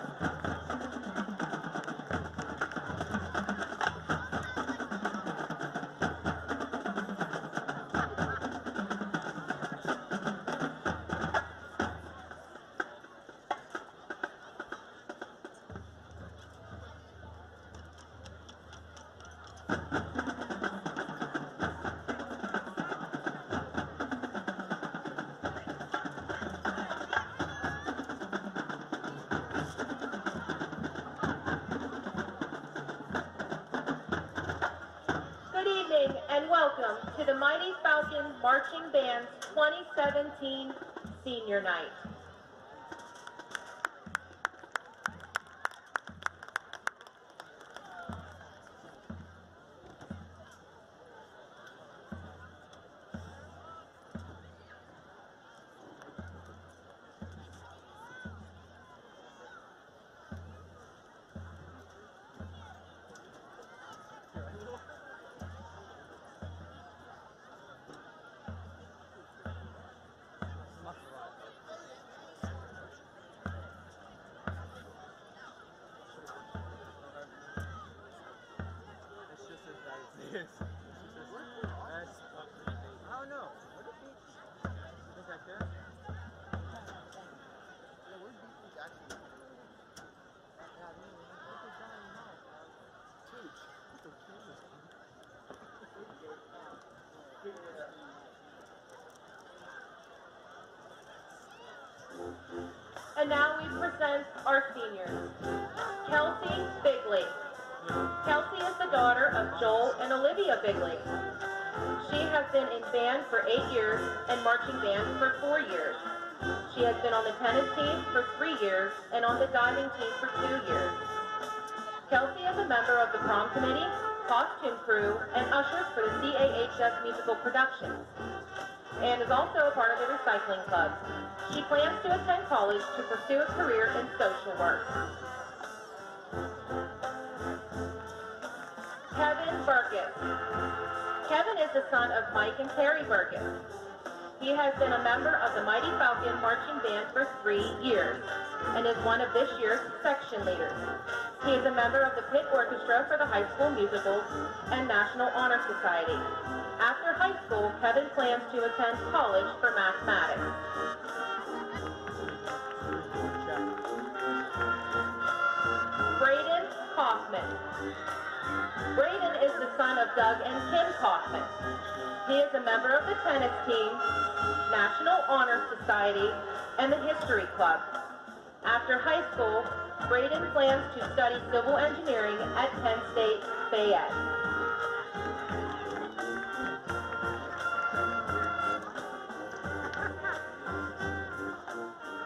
welcome to the Mighty Falcon Marching Band's 2017 Senior Night. And now we present our seniors. Kelsey Bigley. Kelsey is the daughter of Joel and Olivia Bigley. She has been in band for 8 years and marching band for 4 years. She has been on the tennis team for 3 years and on the diving team for 2 years. Kelsey is a member of the prom committee, costume crew, and ushers for the CAHS musical productions, and is also a part of the recycling club. She plans to attend college to pursue a career in social work. Kevin Burgess. Kevin is the son of Mike and Terry Burgess. He has been a member of the Mighty Falcon Marching Band for 3 years and is one of this year's section leaders. He is a member of the pit orchestra for the high school musicals and National Honor Society. After high school, Kevin plans to attend college for mathematics. Braden Kaufman. Braden is the son of Doug and Kim Kaufman. He is a member of the tennis team, National Honor Society, and the History Club. After high school, Braden plans to study civil engineering at Penn State Fayette.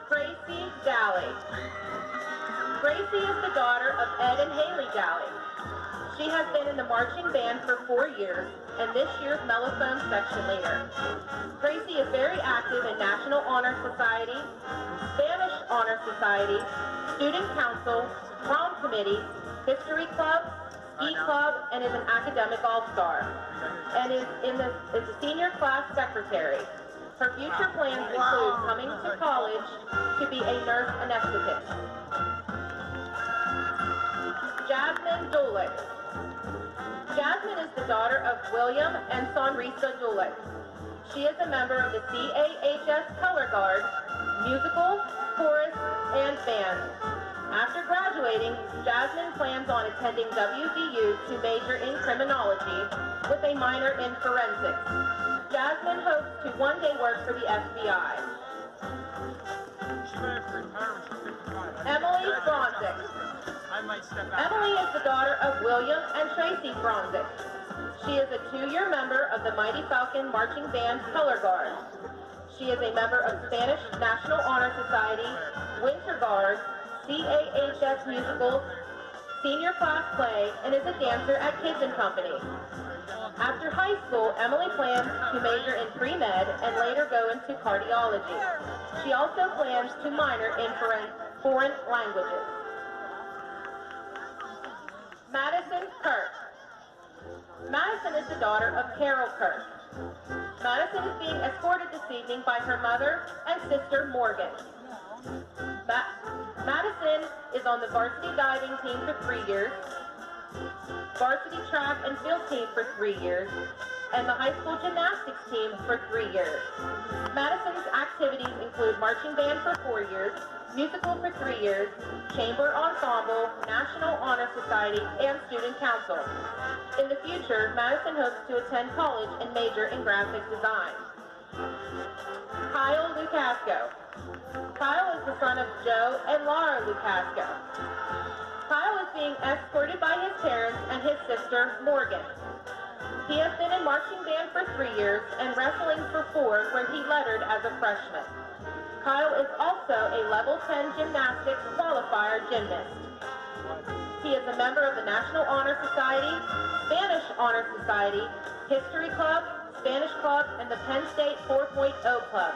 Gracie Dally. Gracie is the daughter of Ed and Haley Dally. She has been in the marching band for 4 years and this year's mellophone section leader. Gracie is very active in National Honor Society, Spanish Honor Society, Student Council, Prom Committee, History Club, Ski Club, and is an academic all-star, and is a senior class secretary. Her future plans include coming to college to be a nurse anesthetist. Jasmine Dulick. Jasmine is the daughter of William and Sonrisa Dulick. She is a member of the CAHS Color Guard, musical, chorus, and band. After graduating, Jasmine plans on attending WVU to major in criminology with a minor in forensics. Jasmine hopes to one day work for the FBI. Emily Bronzik. Emily is the daughter of William and Tracy Bronzik. She is a 2-year member of the Mighty Falcon Marching Band Color Guard. She is a member of Spanish National Honor Society, Winter Guard, CAHS Musicals, Senior Class Play, and is a dancer at Kids and Company. After high school, Emily plans to major in pre-med and later go into cardiology. She also plans to minor in foreign languages. Madison Kirk. Madison is the daughter of Carol Kirk. Madison is being escorted this evening by her mother and sister Morgan. Madison is on the varsity diving team for 3 years, varsity track and field team for 3 years, and the high school gymnastics team for 3 years. Madison's activities include marching band for 4 years, musical for 3 years, chamber ensemble, National Honor Society, and student council. In the future, Madison hopes to attend college and major in graphic design. Kyle Lucasco. Kyle is the son of Joe and Laura Lucasco. Kyle is being escorted by his parents and his sister, Morgan. He has been in marching band for 3 years and wrestling for 4, where he lettered as a freshman. Kyle is also a level 10 gymnastics qualifier gymnast. He is a member of the National Honor Society, Spanish Honor Society, History Club, Spanish Club, and the Penn State 4.0 Club.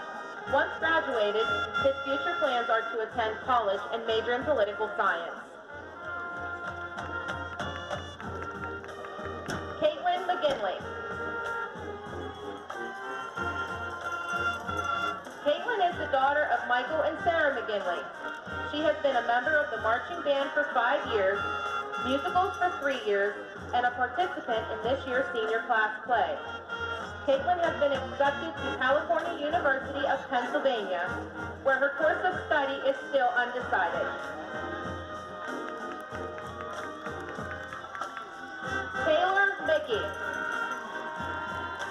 Once graduated, his future plans are to attend college and major in political science. Caitlin McGinley. Caitlin is the daughter of Michael and Sarah McGinley. She has been a member of the marching band for 5 years, musicals for 3 years, and a participant in this year's senior class play. Caitlin has been accepted to California University of Pennsylvania, where her course of study is still undecided. Taylor Mickey.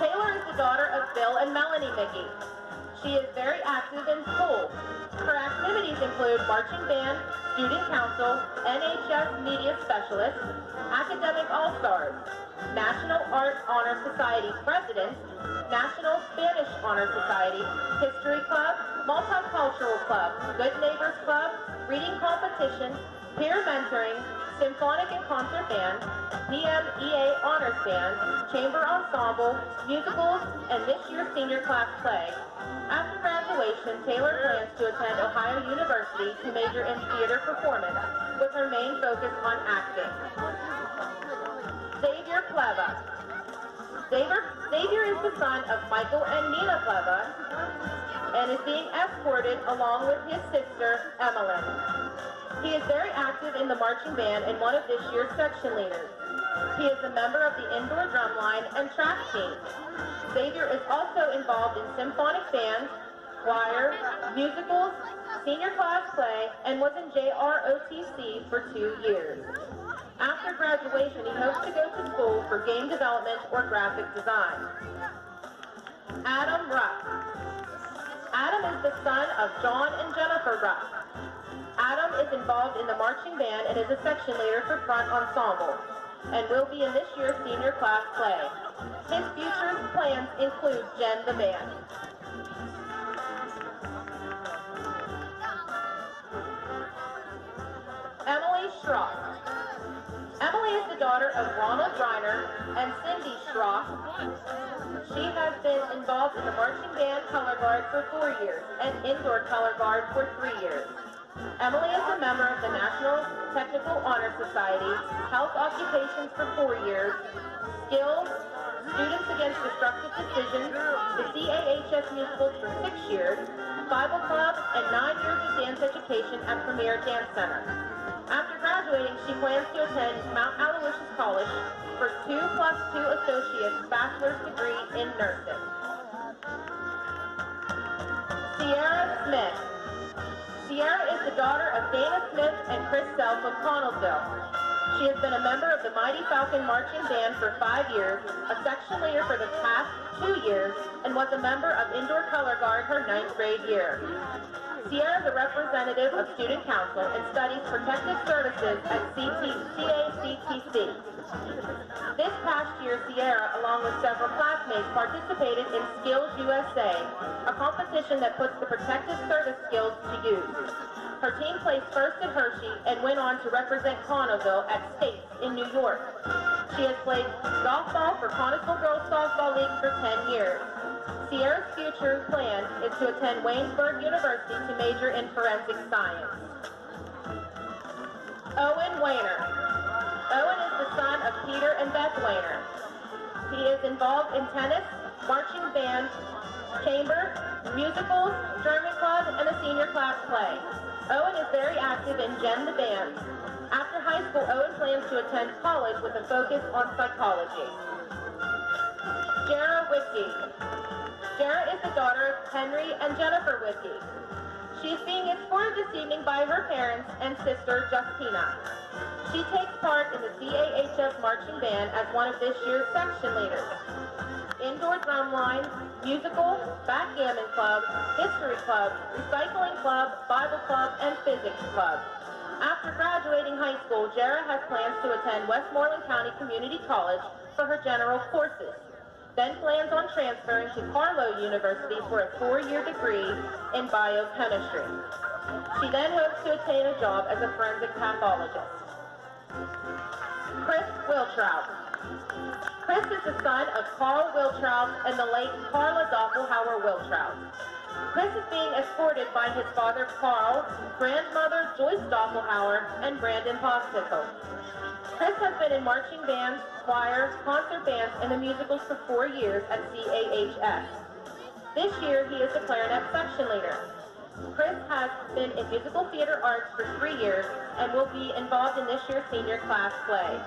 Taylor is the daughter of Bill and Melanie Mickey. She is very active in school. Her activities include marching band, student council, NHS media specialist, academic all-stars, National Art Honor Society president, National Spanish Honor Society, History Club, Multicultural Club, Good Neighbors Club, reading competition, peer mentoring, symphonic and concert band, PMEA honors band, chamber ensemble, musicals, and this year's senior class play. After graduation, Taylor plans to attend Ohio University to major in theater performance, with her main focus on acting. Xavier Pleva. Xavier is the son of Michael and Nina Pleva and is being escorted along with his sister, Emmeline. He is very active in the marching band and one of this year's section leaders. He is a member of the indoor drumline and track team. Xavier is also involved in symphonic band, choir, musicals, senior class play, and was in JROTC for 2 years. After graduation, he hopes to go to school for game development or graphic design. Adam Ruff. Adam is the son of John and Jennifer Ruff. Adam is involved in the marching band and is a section leader for front ensemble, and will be in this year's senior class play. His future plans include Jen the band. Emily Schrock. Emily is the daughter of Ronald Reiner and Cindy Schrock. She has been involved in the marching band color guard for 4 years and indoor color guard for 3 years. Emily is a member of the National Technical Honor Society, Health Occupations for 4 years, Skills, Students Against Destructive Decisions, the CAHS musicals for 6 years, Bible Club, and 9 years of dance education at Premier Dance Center. After graduating, she plans to attend Mount Aloysius College for 2+2 Associate's Bachelor's degree in nursing. Sierra Smith. Sierra is the daughter of Dana Smith and Chris Self of Connellsville. She has been a member of the Mighty Falcon Marching Band for 5 years, a section leader for the past 2 years, and was a member of Indoor Color Guard her 9th grade year. Sierra is a representative of Student Council and studies protective services at CACTC. This past year, Sierra, along with several classmates, participated in Skills USA, a competition that puts the protective service skills to use. Her team placed first at Hershey and went on to represent Connellsville at States in New York. She has played softball for Connellsville Girls Softball League for 10 years. Sierra's future plan is to attend Waynesburg University to major in forensic science. Owen Wayner. Owen is the son of Peter and Beth Wayner. He is involved in tennis, marching band, chamber, musicals, German club, and a senior class play. Owen is very active in Jen the band. After high school, Owen plans to attend college with a focus on psychology. Jara Whitkey. Jara is the daughter of Henry and Jennifer Whitkey. She is being escorted this evening by her parents and sister, Justina. She takes part in the CAHS marching band as one of this year's section leaders. Indoor drumline, musical, backgammon club, history club, recycling club, Bible club, and physics club. After graduating high school, Jara has plans to attend Westmoreland County Community College for her general courses, then plans on transferring to Carlow University for a 4-year degree in biochemistry. She then hopes to attain a job as a forensic pathologist. Chris Wiltrout. Chris is the son of Carl Wiltrout and the late Carla Doppelhauer Wiltrout. Chris is being escorted by his father Carl, grandmother Joyce Doppelhauer, and Brandon Hospital. Chris has been in marching bands, choir, concert bands, and the musicals for 4 years at CAHS. This year, he is the clarinet section leader. Chris has been in musical theater arts for 3 years and will be involved in this year's senior class play.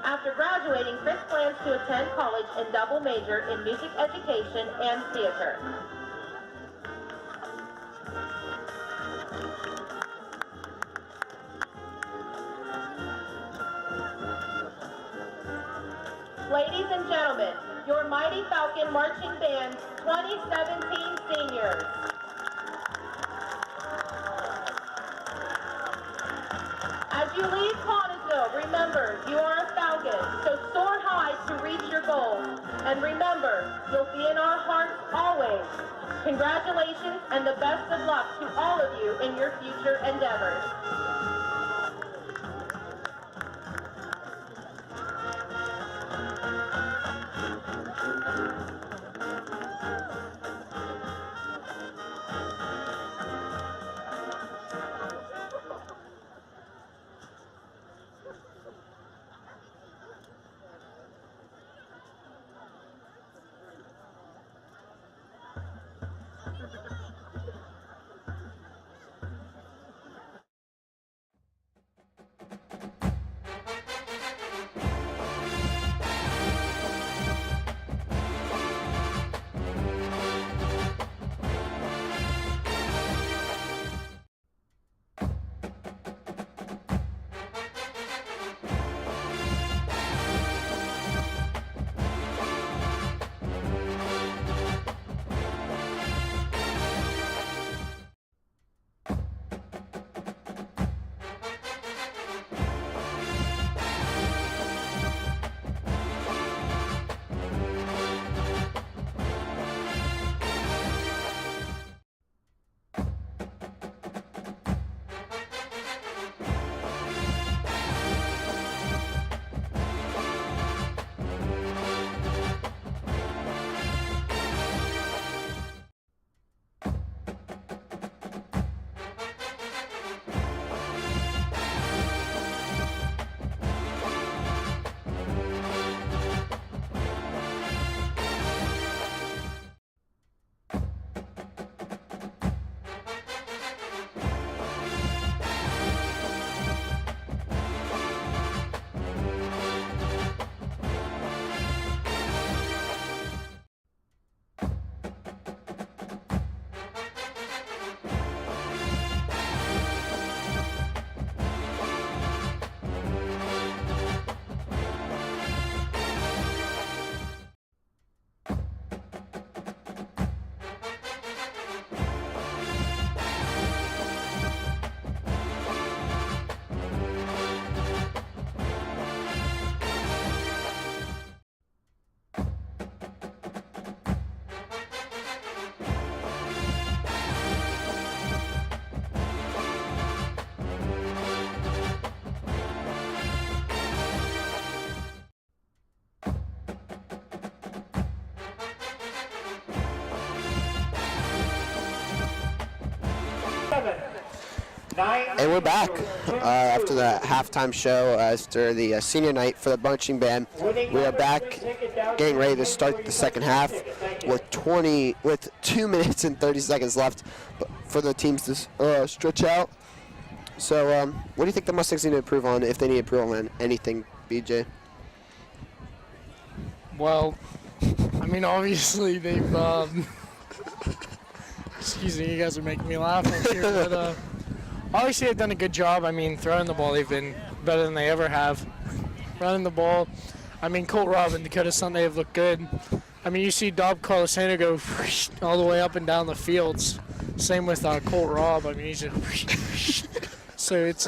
After graduating, Chris plans to attend college and double major in music education and theater. Ladies and gentlemen, your Mighty Falcon Marching Band 2017 seniors. As you leave Connellsville, remember, you are a Falcon, so soar high to reach your goals. And remember, you'll be in our hearts always. Congratulations and the best of luck to all of you in your future endeavors. And we're back after the halftime show, after the senior night for the marching band. We are back, getting ready to start the second half with 2 minutes and 30 seconds left for the teams to stretch out. So, what do you think the Mustangs need to improve on, if they need to improve on anything, BJ? Well, I mean, obviously they've. Excuse me, you guys are making me laugh up here, but obviously they've done a good job. I mean, throwing the ball, they've been better than they ever have. Running the ball, I mean, Colt Robb and Dakota Sunday have looked good. I mean, you see Dob Carlosano go all the way up and down the fields. Same with Colt Robb. I mean, he's just so it's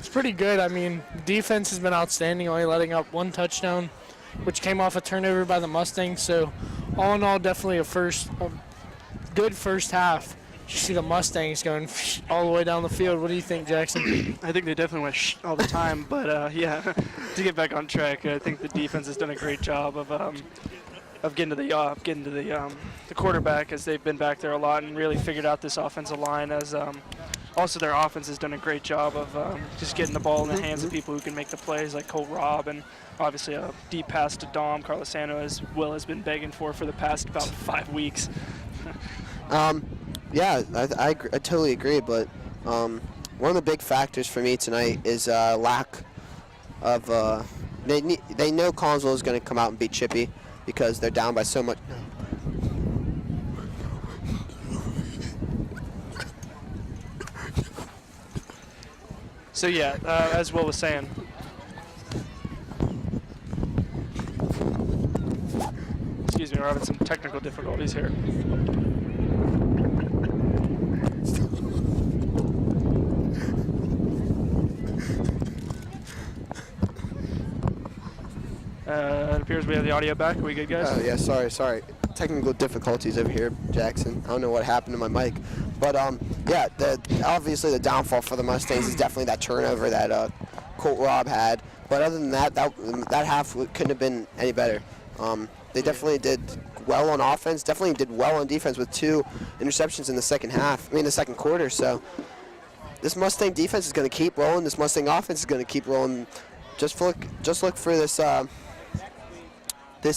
pretty good. I mean, defense has been outstanding, only letting up 1 touchdown which came off a turnover by the Mustangs. So all in all, definitely a good first half. You see the Mustangs going all the way down the field. What do you think, Jackson? I think they definitely went all the time, but yeah, to get back on track, I think the defense has done a great job of getting to the quarterback, as they've been back there a lot and really figured out this offensive line. As also their offense has done a great job of just getting the ball in the hands of people who can make the plays, like Cole Robb, and obviously a deep pass to Dom Carlosano, as Will has been begging for the past about 5 weeks. Yeah, I totally agree, but one of the big factors for me tonight is lack of they know Connellsville is going to come out and beat Chippy because they're down by so much. So yeah, as Will was saying, excuse me, we're having some technical difficulties here. It appears we have the audio back. Are we good, guys? Oh yeah, sorry. Technical difficulties over here, Jackson. I don't know what happened to my mic, but yeah, obviously the downfall for the Mustangs is definitely that turnover that Colt Robb had. But other than that, that half couldn't have been any better. They definitely did well on offense. Definitely did well on defense with 2 interceptions in the second half. I mean, the second quarter. So this Mustang defense is going to keep rolling. This Mustang offense is going to keep rolling. Just look for this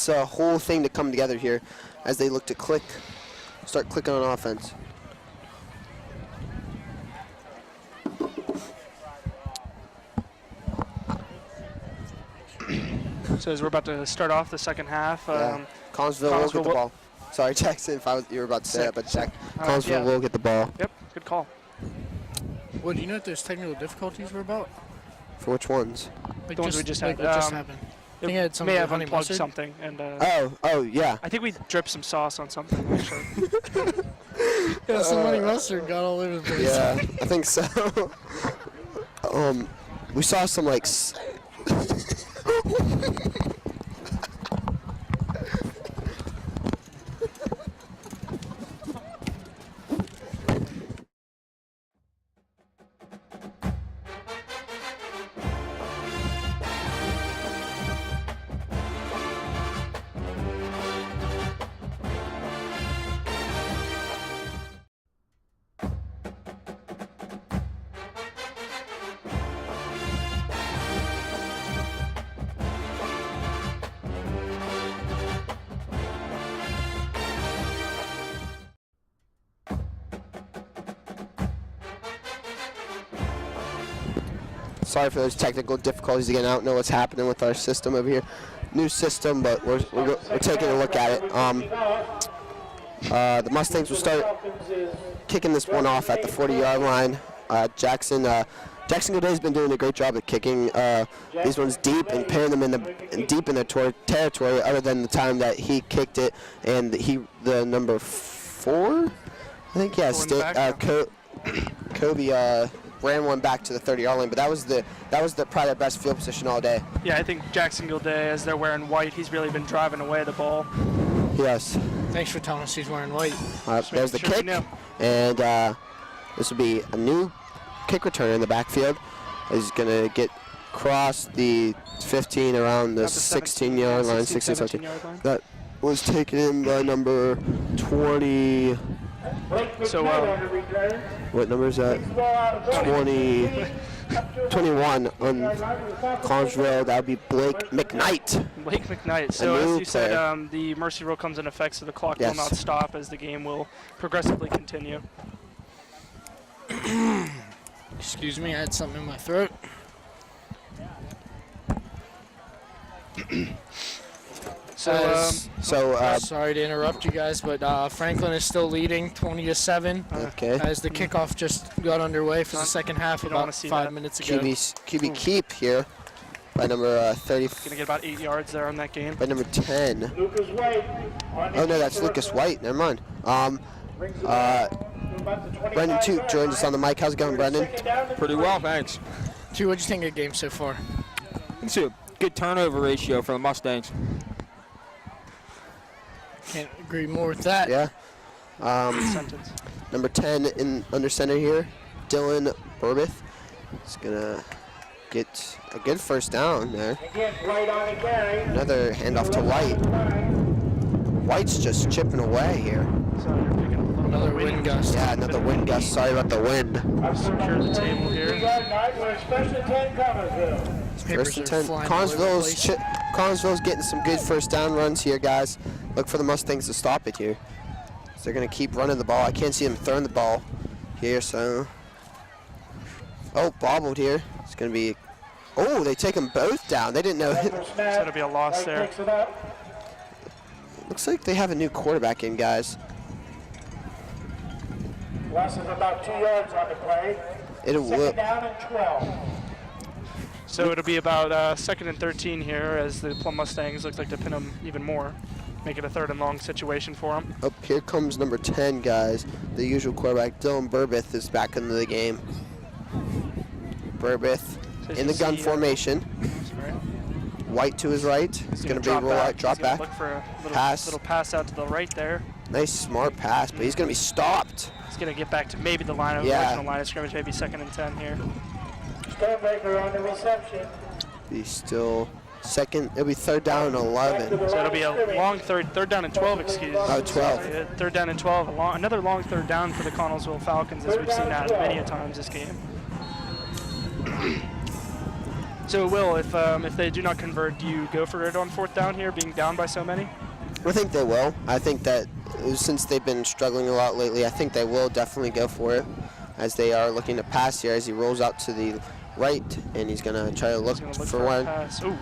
whole thing to come together here as they look to start clicking on offense. So as we're about to start off the second half, Connellsville will get the ball. Sorry, Jackson, you were about to say that, but Connellsville will get the ball. Yep, good call. Well, do you know what those technical difficulties were about? For which ones? Like The ones we just had. what just happened? I think it had May have honey unplugged mustard. something, and Oh, yeah. I think we dripped some sauce on something. Actually. Yeah, some honey mustard got all over the place. Yeah, I think so. We saw some Sorry for those technical difficulties again. I don't know what's happening with our system over here. New system, but we're taking a look at it. The Mustangs will start kicking this one off at the 40-yard line. Jackson Goday's been doing a great job at kicking these ones deep and pairing them deep in their territory. Other than the time that he kicked it, and the number 4, I think, yeah, Kobe ran one back to the 30-yard line, but that was probably their best field position all day. Yeah, I think Jackson Gilday, as they're wearing white, he's really been driving away the ball. Yes. Thanks for telling us he's wearing white. There's the kick, and this will be a new kick return in the backfield. He's going to get across the 15 around the 16-yard line, 16, 17. That was taken in by number 20. So, what number is that? 21 on Connellsville. That would be Blake McKnight. Blake McKnight. So as you said, the mercy rule comes in effect, so the clock will not stop as the game will progressively continue. Excuse me, I had something in my throat. Sorry to interrupt you guys, but Franklin is still leading 20-7. Okay. As the kickoff just got underway for the second half about 5 minutes ago. QB keep here by number 30. Going to get about 8 yards there on that game. By number 10. Lucas White. Oh no, that's Lucas White. Never mind. Brendan Toot joins us on the mic. How's it going, Brendan? Pretty well, thanks. What'd you think of the game so far? It's a good turnover ratio for the Mustangs. Can't agree more with that. Yeah. Sentence. Number 10 in under center here, Dylan Burbith. He's gonna get a good first down there. Again, White on the carry. Another handoff to White. White's just chipping away here. So you're picking a little Another bit of wind gust. Yeah, another wind gust. Sorry about the wind. Secure the table here. We're special 10 Connellsville. Papers First and are 10. flying all over the place. Connellsville's getting some good first down runs here, guys. Look for the Mustangs to stop it here. So they're going to keep running the ball. I can't see them throwing the ball here, so. Oh, bobbled here. It's going to be. Oh, they take them both down. They didn't know. So it'll be a loss there. Picks it up. Looks like they have a new quarterback in, guys. Loss of about 2 yards on the play. It'll Second look. down and 12. So it'll be about second and 13 here as the Plum Mustangs look like to pin them even more. Make it a 3rd and long situation for them. Up here comes number 10, guys. The usual quarterback, Dylan Burbith, is back into the game. Burbith So as in you the gun see, formation. Sorry. White to his right. It's going to be roll out, drop He's gonna back. Look for a Pass. little pass out to the right there. Nice, smart pass, but he's going to be stopped. He's going to get back to maybe the line of original line of scrimmage, maybe 2nd and 10 here. Stonebreaker on the reception. He's still second. It'll be 3rd down and 11. So it'll be a long third down and 12, excuse me. Oh, 12. 3rd down and 12, another long 3rd down for the Connellsville Falcons, as we've seen that many a times this game. So Will, if they do not convert, do you go for it on 4th down here, being down by so many? I think they will. I think that since they've been struggling a lot lately, I think they will definitely go for it, as they are looking to pass here as he rolls out to the right, and he's going to try to look for one.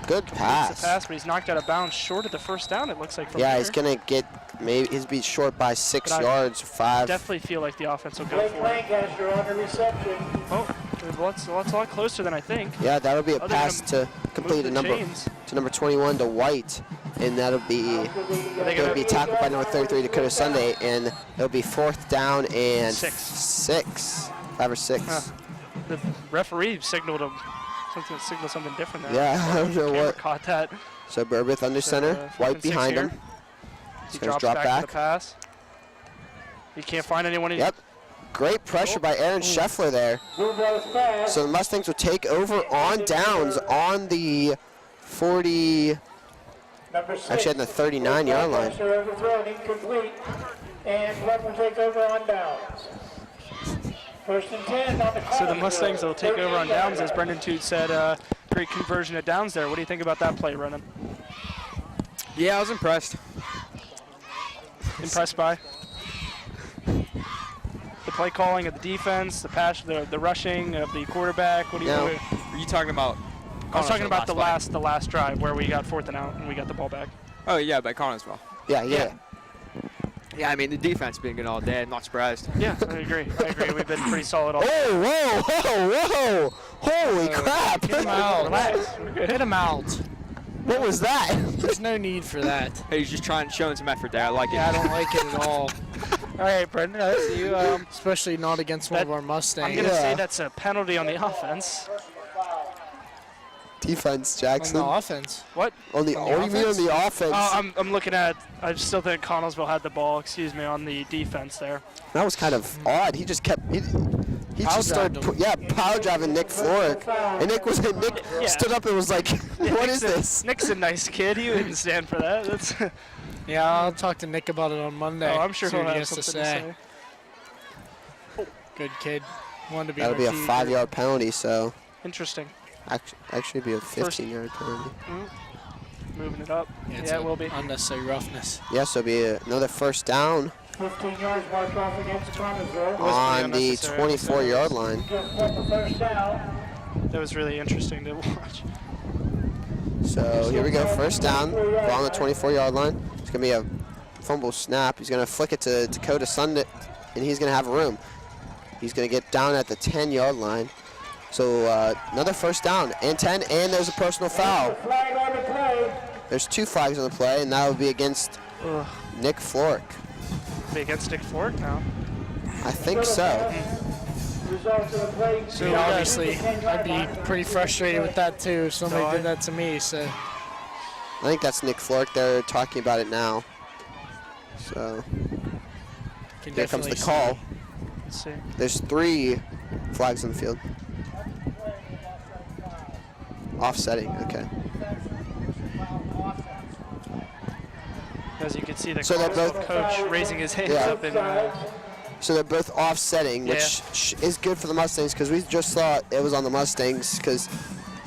Good pass. The pass, but he's knocked out of bounds short of the 1st down, it looks like. From Yeah, here. he's going to get, maybe he's beat short by 6 But I yards or 5. Definitely feel like the offense will go Blake for it. Lancaster on the reception. Oh, it's a lot closer than I think. Yeah, that'll be a Oh, they're pass to complete the a number chains. to number 21 to White, and that'll be it'll be tackled by number 33 Dakota Sunday, and it'll be 4th down and 6. 5 or 6. Huh. The referee signaled something different there. Yeah, I don't know Camera what. caught that. So Burbith under center, 4th White and 6 behind here. him. He's He going to drops drop back to back. the pass. He can't find anyone. Yep. Great pressure by Aaron Scheffler there. Move those fast. So the Mustangs will take over on downs on the 40, Number 6. actually on the 39-yard line. Lancaster overthrown, incomplete. And Plum will take over on downs. 1st and 10 on the clock. So the Mustangs will take over on downs, as Brendan Toot said. Great conversion of downs there. What do you think about that play, Brendan? Yeah, I was impressed. Impressed by the play calling of the defense, the pass, the rushing of the quarterback. What do you? No. Are you talking about? I was talking about the play? last drive where we got 4th and out and we got the ball back. Oh yeah, by Connellsville. Yeah. Yeah, I mean the defense been good all day. I'm not surprised. Yeah, I agree. We've been pretty solid all day. Oh, whoa. Holy crap. Hit him out. Relax. We're good. Hit him out. What was that? There's no need for that. Hey, he's just showing some effort there. I like it. Yeah, I don't like it at all. All right, Brendan, that's you. Especially not against one of our Mustangs. I'm going to say that's a penalty on the offense. Defense, On Jackson. the offense. What? What do you mean on the offense? I'm looking at, I still think Connellsville had the ball, on the defense there. That was kind of odd. He just kept. He Power just started. drived him. Power driving Nick Florick, and Nick Yeah. stood up and was like, "What is this?" Nick's a nice kid. He wouldn't stand for that. That's. Yeah, I'll talk to Nick about it on Monday. Oh, I'm sure See he'll what he have has something to say. Good kid. Wanted to be That'll on be our a team. 5-yard penalty. So Interesting. actually be a 15-yard penalty. Moving it up. It's Yeah, it will be. unnecessary roughness. Yes, it'll be another 1st down 15 yards marked off against Connellsville. on the unnecessary. 24-yard line. Give Plum a 1st down. That was really interesting to watch. So here we go, 1st down, ball on the 24-yard line. It's gonna be a fumble snap. He's gonna flick it to Dakota Sunday, and he's gonna have room. He's gonna get down at the 10-yard line. So another 1st down and 10, and there's a personal foul. Flag on the play. There's 2 flags on the play, and that would be against Nick Florick. Be against Nick Ford now. I think so. Results of the play. So Obviously, I'd be pretty frustrated with that too if somebody did that to me. So I think that's Nick Flork. They're talking about it now. So can here comes definitely the call. see. Let's see. There's 3 flags on the field. Offsetting, okay. As you can see, the So they're both- coach raising his hands Yeah. up in. So they're both offsetting, which is good for the Mustangs because we just thought it was on the Mustangs because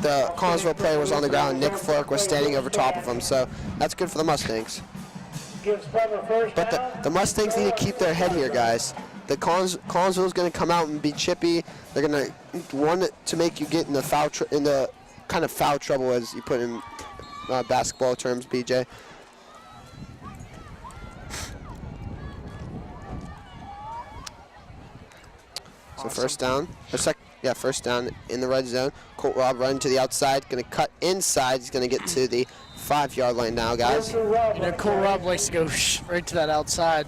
the Connellsville player was on the ground. Nick Flork was standing over top of him, so that's good for the Mustangs. Gives Plum a first But down. the Mustangs need to keep their head here, guys. The Connellsville is going to come out and be chippy. They're going to want to make you get in the kind of foul trouble, as you put in basketball terms, BJ. So first down, or first down in the red zone. Colt Robb running to the outside, going to cut inside. He's going to get to the 5-yard line now, guys. You know, Cole Robb likes to go right to that outside.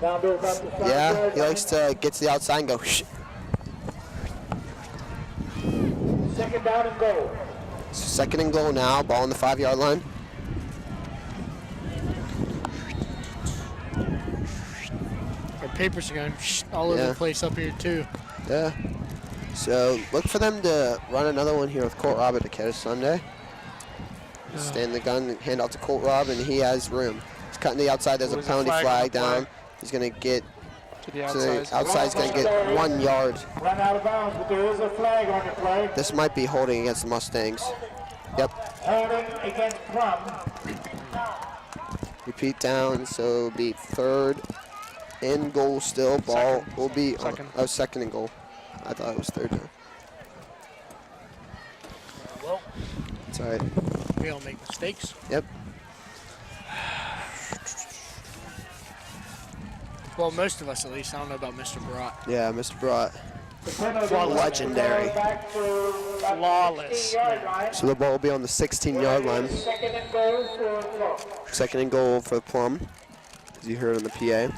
Down to about the 5 Yeah, yard he line. likes to get to the outside and go. Second down and goal. Second and goal now. Ball on the 5-yard line. Our papers are going all over the place up here too. Yeah. So look for them to run another one here with Colt Robb at Decatur Sunday. Stand the gun, hand out to Colt Robb, and he has room. He's cutting the outside. There's a penalty flag down. He's going to get To the to the outside. outside. He's going to get 1 yard. Run out of bounds, but there is a flag on the play. This might be holding against the Mustangs. Yep. Holding against Plum. Repeat down. So it'll be 3rd and goal still. Ball will be Second. second and goal. I thought it was 3rd down. Well, It's all right. we all make mistakes. Yep. Well, most of us at least. I don't know about Mr. Barat. Yeah, Mr. Brought. Legendary. Flawless. So the ball will be on the 16-yard line. Second and goal for Plum. Second and goal for Plum, as you heard on the PA.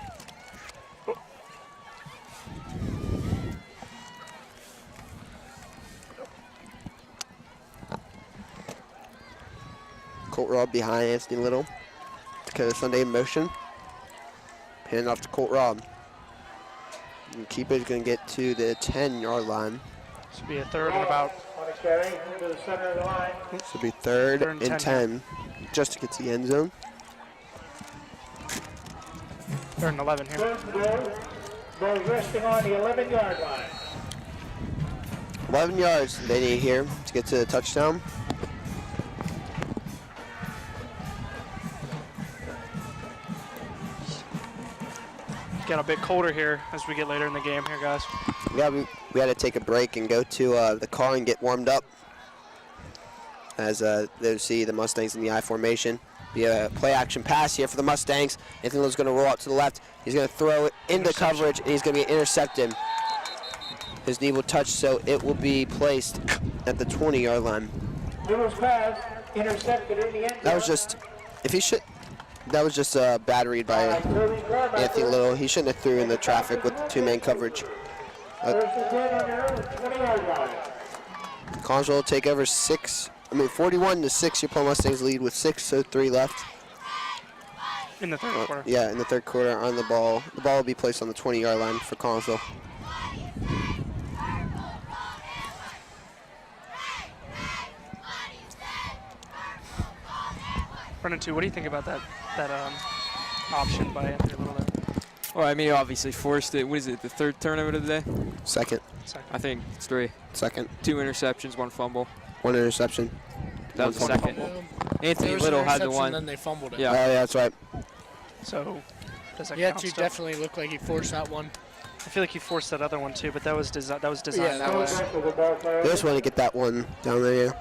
Colt Robb behind Anthony Little. Dakota Sunday in motion. Hand off to Colt Robb. And keeper's going to get to the 10-yard line. This will be a 3rd and about. On a carry into the center of the line. This will be 3rd Third and and 10, just to get to the end zone. 3rd and 11 here. Third and goal. Ball resting on the 11-yard line. 11 yards they need here to get to the touchdown. Getting a bit colder here as we get later in the game here, guys. Yeah, we had to take a break and go to the car and get warmed up. As they see the Mustangs in the I formation. Be a play action pass here for the Mustangs. Anthony Little's going to roll out to the left. He's going to throw it into coverage, and he's going to get intercepted. His knee will touch, so it will be placed at the 20-yard line. Little's pass intercepted in the end zone. That was just, that was just a bad read by Anthony Little. He shouldn't have threw in the traffic with the 2-man coverage. First and 10 on their own 20-yard line. Connellsville will take over 41-6. Your Plum Mustangs lead with 6:03 left. In the 3rd quarter. Yeah, in the 3rd quarter on the ball. The ball will be placed on the 20-yard line for Connellsville. Running 2, what do you think about that option by Anthony Little there? Well, I mean, obviously forced it. What is it, the 3rd turnover of the day? Second. I think it's 3. Second. 2 interceptions, 1 fumble. 1 interception. That was the One second. fumble. Anthony There was Little an had the interception, one. Then they fumbled it. Yeah. Oh, yeah, that's right. So, does that Yeah, count to still? definitely look like he forced that one. I feel like he forced that other one too, but that was designed Yeah, that way. They just want to get that one down there, yeah.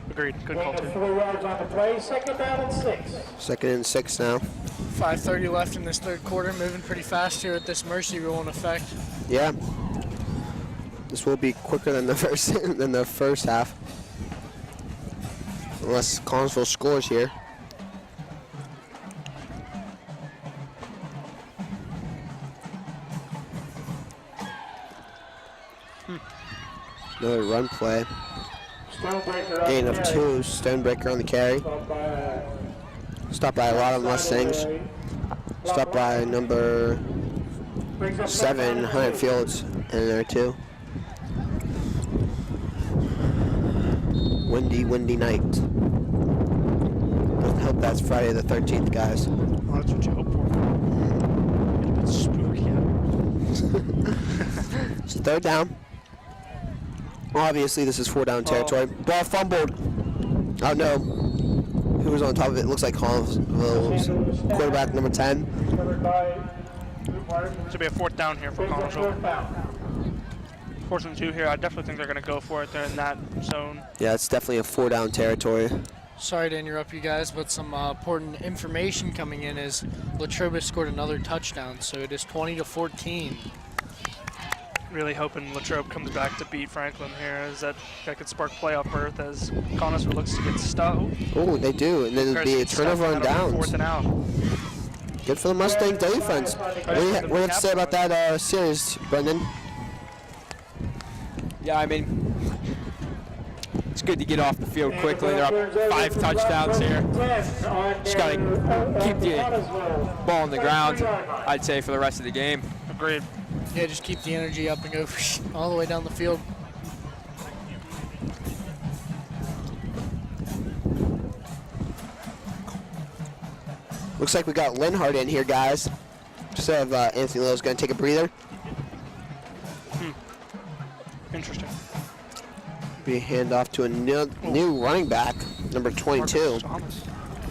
Agreed. Good call Gain of too. 4 yards on the play. Second down and 6. 2nd and 6 now. 5:30 left in this 3rd quarter. Moving pretty fast here with this mercy rule in effect. Yeah. This will be quicker than the first half. Unless Connellsville scores here. Another run play. Stonebreaker Gain on of the 2. Stonebreaker on the carry. Stopped by a lot of Mustangs. Stopped by number 7, Hunter Fields, in there too. Windy night. Let's hope that's Friday the 13th, guys. Well, that's what you hope for. Get a bit spooky. It's 3rd down. Obviously, this is 4-down territory. Ball fumbled. Oh no. Who was on top of it? It looks like Connellsville's quarterback, number 10. Covered by Luke Martin. Should be a 4th down here for Brings up Connellsville. 4th down. 4th and 2 here. I definitely think they're going to go for it. They're in that zone. Yeah, it's definitely a 4-down territory. Sorry to interrupt you guys, but some important information coming in is Latrobe scored another touchdown, so it is 20-14. Really hoping Latrobe comes back to beat Franklin here, as that could spark playoff berth as Connellsville looks to get stuck. Oh, they do, and then it'll be a turnover on downs. 4th and out. Good for the Mustang defense. What do you have to say about that series, Brendan? Yeah, I mean, it's good to get off the field quickly. They're up 5 touchdowns here. Just got to keep the ball on the ground, I'd say, for the rest of the game. Agreed. Yeah, just keep the energy up and go all the way down the field. Looks like we got Linhart in here, guys. So Anthony Lowe's going to take a breather. Interesting. Be a handoff to a new running back, number 22. Marcus Thomas.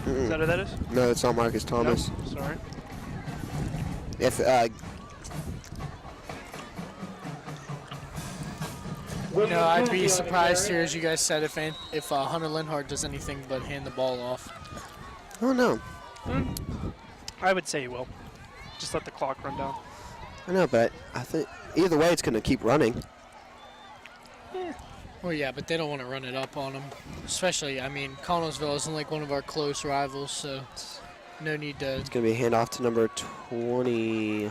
Is that who that is? No, it's not Marcus Thomas. Nope. Sorry. If You know, I'd be surprised here, as you guys said, if Hunter Linhart does anything but hand the ball off. oh no, I would say he will. Just let the clock run down. I know, but I think either way, it's going to keep running. Well, yeah, but they don't want to run it up on them. Especially, I mean, Connellsville isn't like one of our close rivals, so no need to. It's going to be a handoff to number 20.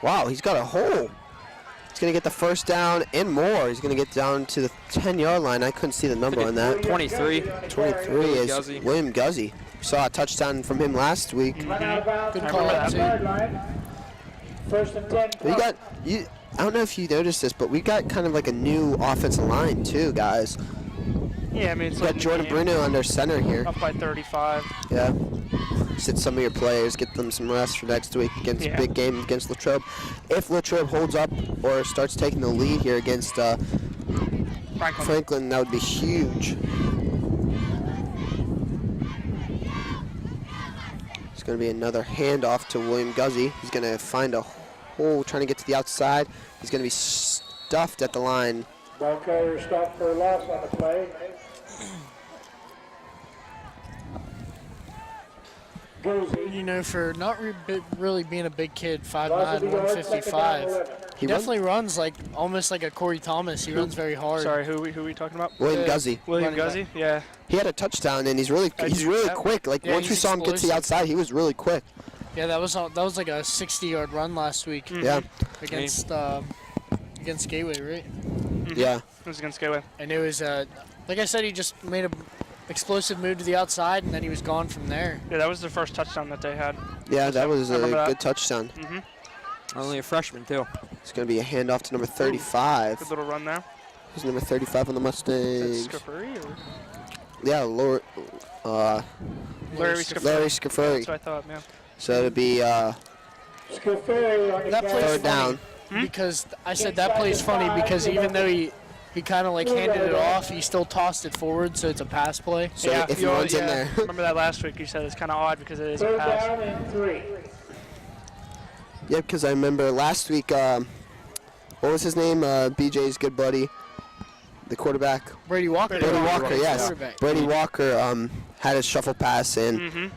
Wow, he's got a hole. He's going to get the 1st down and more. He's going to get down to the 10-yard line. I couldn't see the number on that. 23. 23 is Guzzi. William Guzzi. Saw a touchdown from him last week. Good I call remember out, that. too. 1st and 10. We got you. I don't know if you noticed this, but we got kind of like a new offensive line too, guys. Yeah, I mean, it's We got like Jordan Bruno under center here. up by 35. Yeah. Sit some of your players, get them some rest for next week against a big game against Latrobe. If Latrobe holds up or starts taking the lead here against Franklin, that would be huge. It's going to be another handoff to William Guzzi. He's going to find a hole trying to get to the outside. He's going to be stuffed at the line. Ball carrier stopped for a loss on the play. You know, for not really being a big kid, 5'9", 155, he definitely runs like almost like a Corey Thomas. He runs very hard. Sorry, who are we talking about? William Guzzi. William Guzzi? Yeah. He had a touchdown, and he's really quick. Like Yeah, once we he's saw him get to the explosive. outside, he was really quick. Yeah, that was like a 60-yard run last week Yeah, against Gateway, right? yeah. It was against Gateway. And it was like I said, he just made a explosive move to the outside, and then he was gone from there. Yeah, that was the first touchdown that they had. Yeah, that was I a remember that. good touchdown. Only a freshman, too. It's going to be a handoff to number 35. Good little run there. Who's number 35 on the Is Mustangs? that Scafuri or? Yeah, Larry Scafuri. Larry Scafuri. That's what I thought, man. So it'll be Scafuri on the That carry. plays 3rd down. Because I said that play's funny because even though he kind of like handed it off, he still tossed it forward, so it's a pass play. So yeah, if he runs in there. Remember that last week? You said it's kind of odd because it is a 3rd pass. down and 3. Yeah, because I remember last week, what was his name? BJ's good buddy, the quarterback. Brady Walker. Brady Walker, yes. Quarterback. Brady Walker had a shuffle pass, and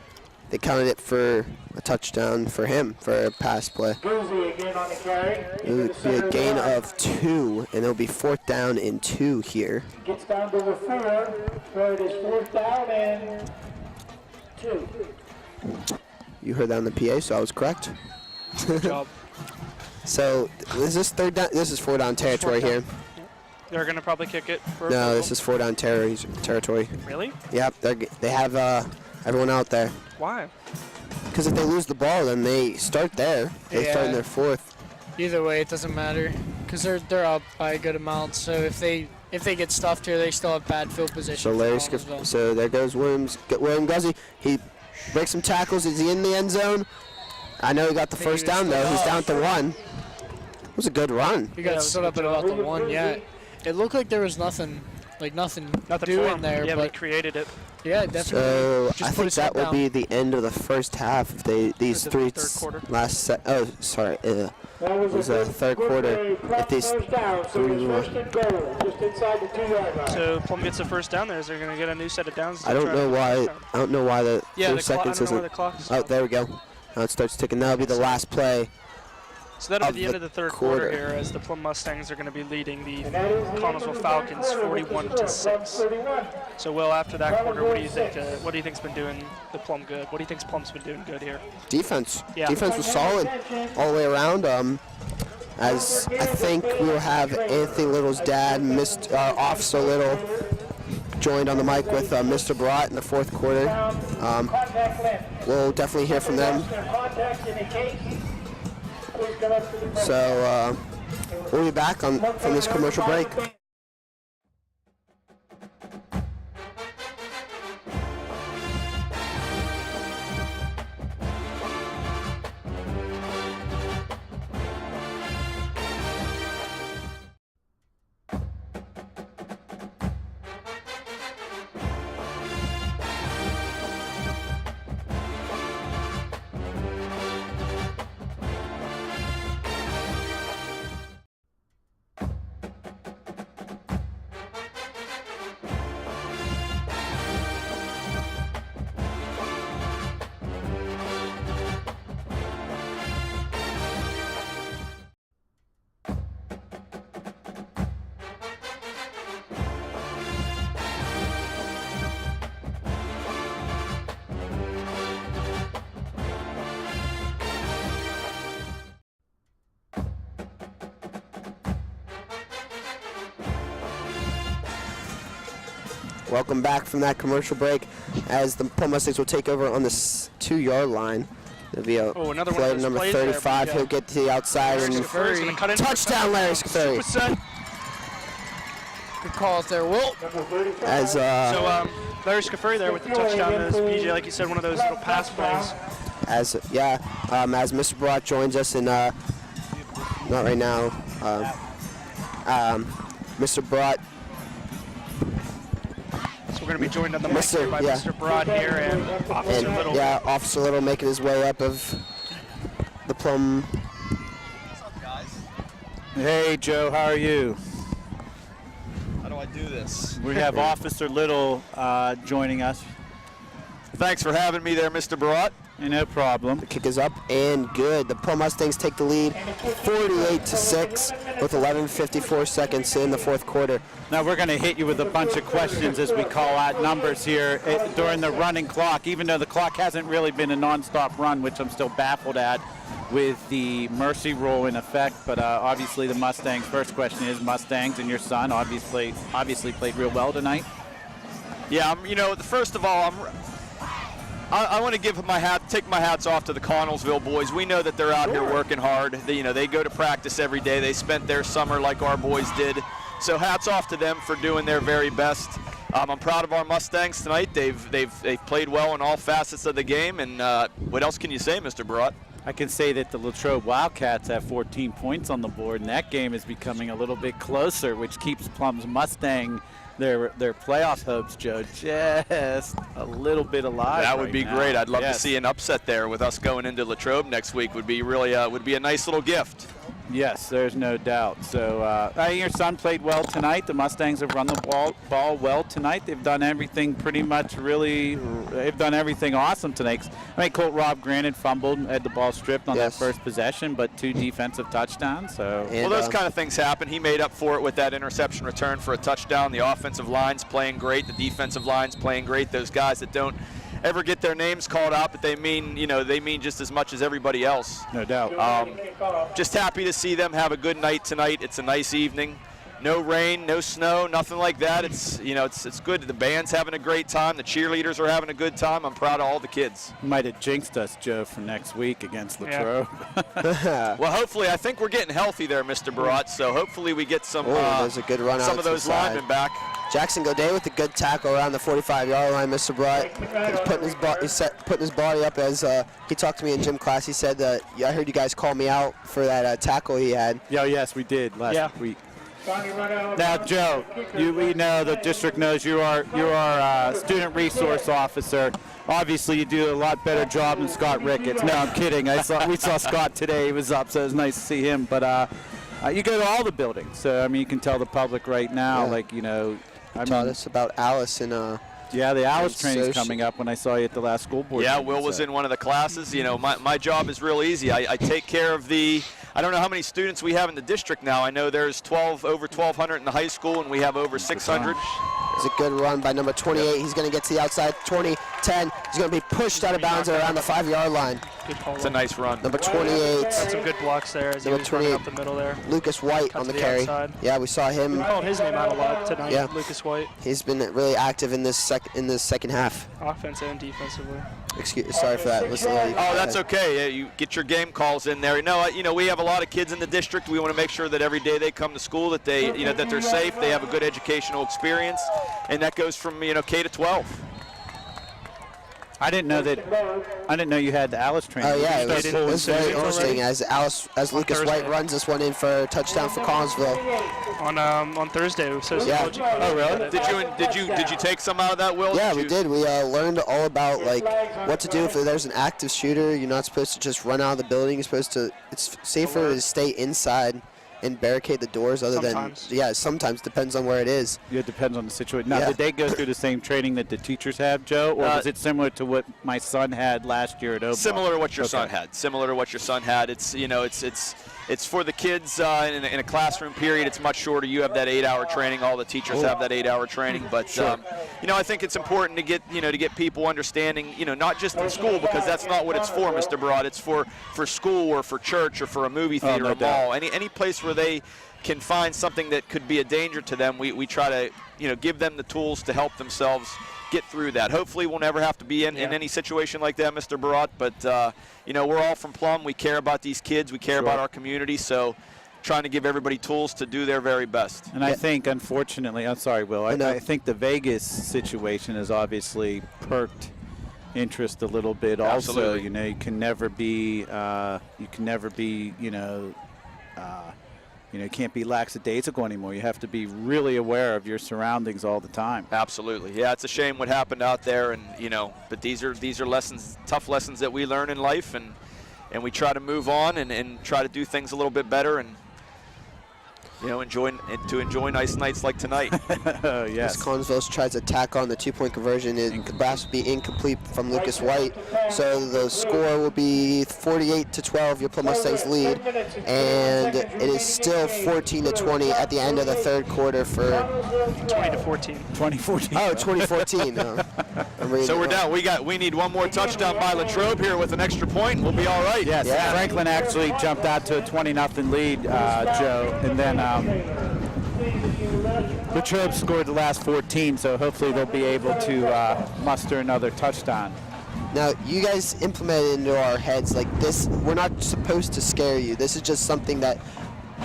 they counted it for a touchdown for him for a pass play. Guzzi again on the carry. It would be a gain of 2, and it'll be 4th down and 2 here. Gets down to the 4. So it is 4th down and 2. You heard that on the PA, so I was correct. Good job. So is this 3rd down? This is 4th down territory here. They're going to probably kick it for a No, field goal. this is 4-down territory. Really? Yep, they have everyone out there. Why? Because if they lose the ball, then they start there. They start in Yeah. their 4th. Either way, it doesn't matter because they're up by a good amount. So if they get stuffed here, they still have bad field position. So so there goes William Guzzi. He breaks some tackles. Is he in the end zone? I know he got the think he first was down still though. He's up. down to 1. It was a good run. He got stood up at about the 1. Yeah, it looked like there was nothing Nothing doing for him. there, Yeah, but we created it. yeah, definitely. So Just I put think his that head will down. be the end of the first half. If these the three third quarter. last set. Oh, sorry. It was a third quarter. If these First down, so it's first and goal, just inside the 2-yard line. So Plum gets the first down there. Is they're going to get a new set of downs? I don't know why. I don't know why the Yeah, 3 the clock. I seconds don't know isn't. where the clock is. Oh, there we go. Now it starts ticking. That'll be the last play. So that'll of be the end the of the third quarter quarter. here, as the Plum Mustangs are going to be leading the And that is the end of Connellsville the Falcons third quarter, which is 41-6. Plum 31. So Will, after that quarter, what do you think? 31-6. What do you think's been doing the Plum good? What do you think's Plum's been doing good here? Defense. Yeah. Defense was solid all the way around. As I think we will have Anthony Little's dad, Officer Little, joined on the mic with Mr. Brat in the 4th quarter. Contact left. We'll definitely hear from them. Contact in the case. Please come up to the bench. So we'll be back from this commercial break. Welcome back from that commercial break, as the Plum Mustangs will take over on the 2-yard line. There'll be a Another one play of those number plays there, 35. but, He'll get to the outside and Scafuri's going to cut in. touchdown, Larry Scafuri. Superset. Good call out there, Will. As So Larry Scafuri there with the touchdown. As BJ, like you said, one of those little pass plays. as Mr. Brock joins us in not right now. Mr. Brock. So we're going to be joined on the mic Mr. here by yeah. Mr. Broad here and Officer And Little. yeah, Officer Little making his way up of the Plum. Hey, Joe, how are you? How do I do this? We have Officer Little joining us. Thanks for having me there, Mr. Barat. No problem. The kick is up and good. The Plum Mustangs take the lead 48-6 with 11:54 seconds in the 4th quarter. Now we're going to hit you with a bunch of questions as we call out numbers here during the running clock, even though the clock hasn't really been a non-stop run, which I'm still baffled at with the mercy rule in effect. But obviously the Mustangs, first question is Mustangs, and your son obviously played real well tonight. Yeah, first of all, I want to take my hats off to the Connellsville boys. We know that they're out here working hard. They go to practice every day. They spent their summer like our boys did. So hats off to them for doing their very best. I'm proud of our Mustangs tonight. They've played well in all facets of the game. And what else can you say, Mr. Barat? I can say that the Latrobe Wildcats have 14 points on the board, and that game is becoming a little bit closer, which keeps Plum's Mustang their playoff hopes, Joe, just a little bit alive. That would be great. I'd love to Yes. see an upset there with us going into Latrobe next week. Would be really would be a nice little gift. Yes, there's no doubt. So your son played well tonight. The Mustangs have run the ball well tonight. They've done everything pretty much they've done everything awesome tonight. Colt Rob, granted, fumbled, had the ball stripped on that first possession, but 2 defensive touchdowns. So And, well, those kind of things happen. He made up for it with that interception return for a touchdown. The offensive line's playing great. The defensive line's playing great. Those guys that don't ever get their names called out, but they mean just as much as everybody else. no doubt. Just happy to see them have a good night tonight. It's a nice evening. No rain, no snow, nothing like that. It's it's good. The band's having a great time. The cheerleaders are having a good time. I'm proud of all the kids. Might have jinxed us, Joe, for next week against Latrobe. Well, hopefully, I think we're getting healthy there, Mr. Barat. So hopefully we get some there's a good run some out of to the those side. linemen back. Jackson Godet with a good tackle around the 45-yard line. Mr. Brott, he's putting his body up as he talked to me in gym class. He said that I heard you guys call me out for that tackle he had. Yeah, yes, we did last week. Now, Joe, we know the district knows you're our student resource officer. Obviously, you do a lot better job than Scott Ricketts. No, I'm kidding. We saw Scott today. He was up, so it was nice to see him. But you go to all the buildings, so I mean, you can tell the public right now, Taught us about Alice and yeah, the Alice training's coming up when I saw you at the last school board. Yeah, meeting, Will was in one of the classes. You know, my job is real easy. I take care of I don't know how many students we have in the district now. I know there's over 1,200 in the high school, and we have over 600. It's a good run by number 28. He's going to get to the outside. 20, 10. He's going to be pushed out of bounds around the 5-yard line. Good call. It's a nice run. Number 28. Had some good blocks there as he was running up the middle there. Lucas White Cut on the to the carry. outside. Yeah, we saw him. We called his name out a lot tonight, Yeah. Lucas White, He's been really active in this second half. offensive and defensively. Sorry for that. Oh, that's okay. Yeah, you get your game calls in there. We have a lot of kids in the district. We want to make sure that every day they come to school that that they're safe, they have a good educational experience, and that goes from K to 12. I didn't know you had the Alice training. Oh yeah, it was very interesting as Lucas White runs this one in for a touchdown for Connellsville. On Thursday, so Yeah. Oh really? Did you take some out of that, Will? Yeah, we did. We learned all about what to do if there's an active shooter. You're not supposed to just run out of the building. You're supposed to. It's safer to stay inside and barricade the doors. Sometimes depends on where it is. Yeah, it depends on the situation. Now, did they go through the same training that the teachers have, Joe, or was it similar to what my son had last year at Oakland? Similar to what your son had. Similar to what your son had. It's for the kids in a classroom period. It's much shorter. You have that 8-hour training. All the teachers have that 8-hour training. But I think it's important to get people understanding. Not just in school, because that's not what it's for, Mr. Broad. It's for school or for church or for a movie theater or mall. Any place where they can find something that could be a danger to them. We try to give them the tools to help themselves get through that. Hopefully we'll never have to be in any situation like that, Mr. Barat, but we're all from Plum. We care about these kids. We care about our community, so trying to give everybody tools to do their very best. And I think, unfortunately, I'm sorry, Will, I think the Vegas situation has obviously perked interest a little bit. Absolutely. Also, you can never be you can't be lackadaisical anymore. You have to be really aware of your surroundings all the time. Absolutely. Yeah, it's a shame what happened out there, and but these are lessons, tough lessons that we learn in life, and we try to move on and try to do things a little bit better, and enjoy nice nights like tonight. Yes. Connellsville tries to tack on the 2-point conversion. The pass will be incomplete from Lucas White. So the score will be 48-12, your Plum Mustangs lead. And it is still 14-20 at the end of the third quarter for 20-14. 2014. Oh, 2014. So we're down. We need one more touchdown by Latrobe here with an extra point. We'll be all right. Yes. Yeah. Franklin actually jumped out to a 20-0 lead, Joe, and then Latrobe scored the last 14, so hopefully they'll be able to muster another touchdown. Now, you guys implemented into our heads like this. We're not supposed to scare you. This is just something that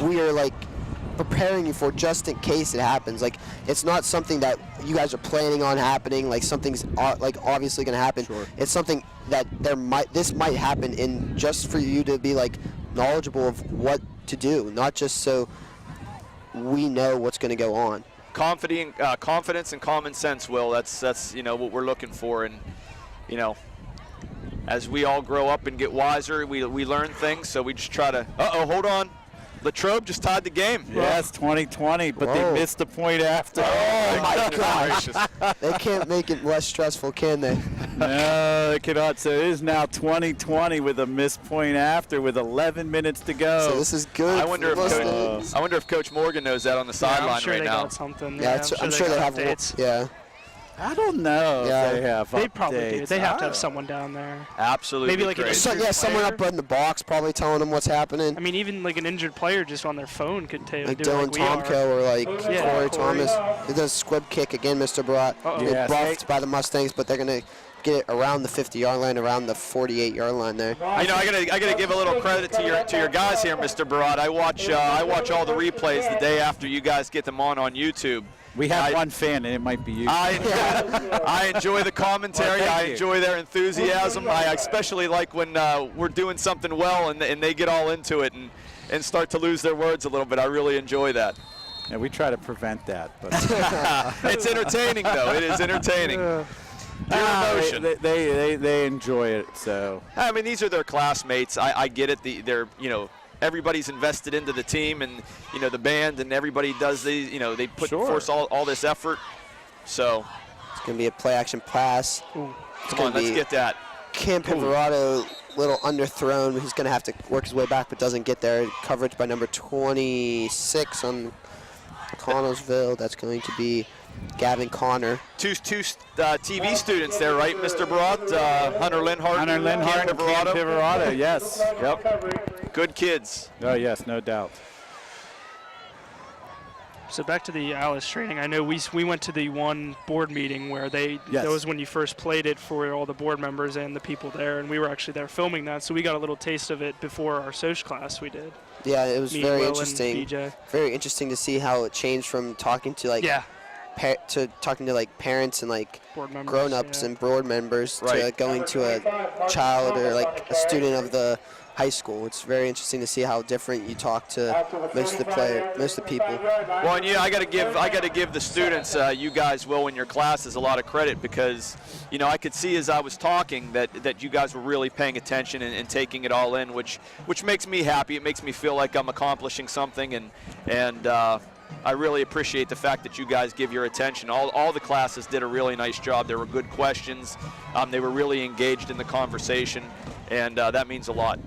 we are preparing you for just in case it happens. It's not something that you guys are planning on happening. Something's obviously going to happen. Sure. It's something that this might happen in just for you to be knowledgeable of what to do, not just so we know what's going to go on. Confidence and common sense, Will. That's what we're looking for, and as we all grow up and get wiser, we learn things. So we just try to. Hold on. Latrobe just tied the game. Yes, 2020, but they missed the point after. Oh my gosh! They can't make it less stressful, can they? No, they cannot. So it is now 2020 with a missed point after, with 11 minutes to go. So this is good. I wonder if Coach Morgan knows that on the sideline I'm sure right they now. Got something. Yeah, I'm sure they have. updates. Yeah. I don't know Yeah. if they have They probably do. updates. They have to I have someone down there. Absolutely. Maybe like an great. injured Someone player. up in the box probably telling them what's happening. I mean, even like an injured player just on their phone could Like do it Dylan like we are. Tomko or like Yeah. Corey Thomas. It does squib kick again, Mr. Barat. Uh-oh. Get Yes. buffed by the Mustangs, but they're going to get it around the 50-yard line, around the 48-yard line there. You know, I gotta give a little credit to your guys here, Mr. Barat. I watch all the replays the day after you guys get them on YouTube. We have one fan, and it might be you. I enjoy the commentary. Well, I thank you. enjoy their enthusiasm. I especially like when we're doing something well and they get all into it and start to lose their words a little bit. I really enjoy that. Yeah, we try to prevent that, but It's entertaining, though. It is entertaining. Pure emotion. they enjoy it. So I mean, these are their classmates. I get it. They're everybody's invested into the team, and the band, and everybody does these. They put forth all this effort. So It's going to be a play-action pass. come on, let's get that. Cam Piverotto, little underthrown. He's going to have to work his way back, but doesn't get there. Coverage by number 26 on Connellsville. That's going to be Gavin Connor. Two TV students there, right, Mr. Barat? Hunter Linhart. Hunter Linhart and Cam Piverotto, yes. Yep. Good kids. Oh, yes, no doubt. So back to the Alice training. I know we went to the one board meeting where that was when you first played it for all the board members and the people there, and we were actually there filming that, so we got a little taste of it before our social class we did. Yeah, it was Me, very Will, and interesting. BJ. Very interesting to see how it changed from talking to like to talking to like parents and like Board members, grown-ups yeah. and board members to Right. going to a child or like a student of the high school. It's very interesting to see how different you talk to most of the people. Well, and I got to give the students, you guys, Will, in your classes, a lot of credit because, I could see as I was talking that you guys were really paying attention and taking it all in, which makes me happy. It makes me feel like I'm accomplishing something, and I really appreciate the fact that you guys give your attention. All the classes did a really nice job. There were good questions. They were really engaged in the conversation, and that means a lot.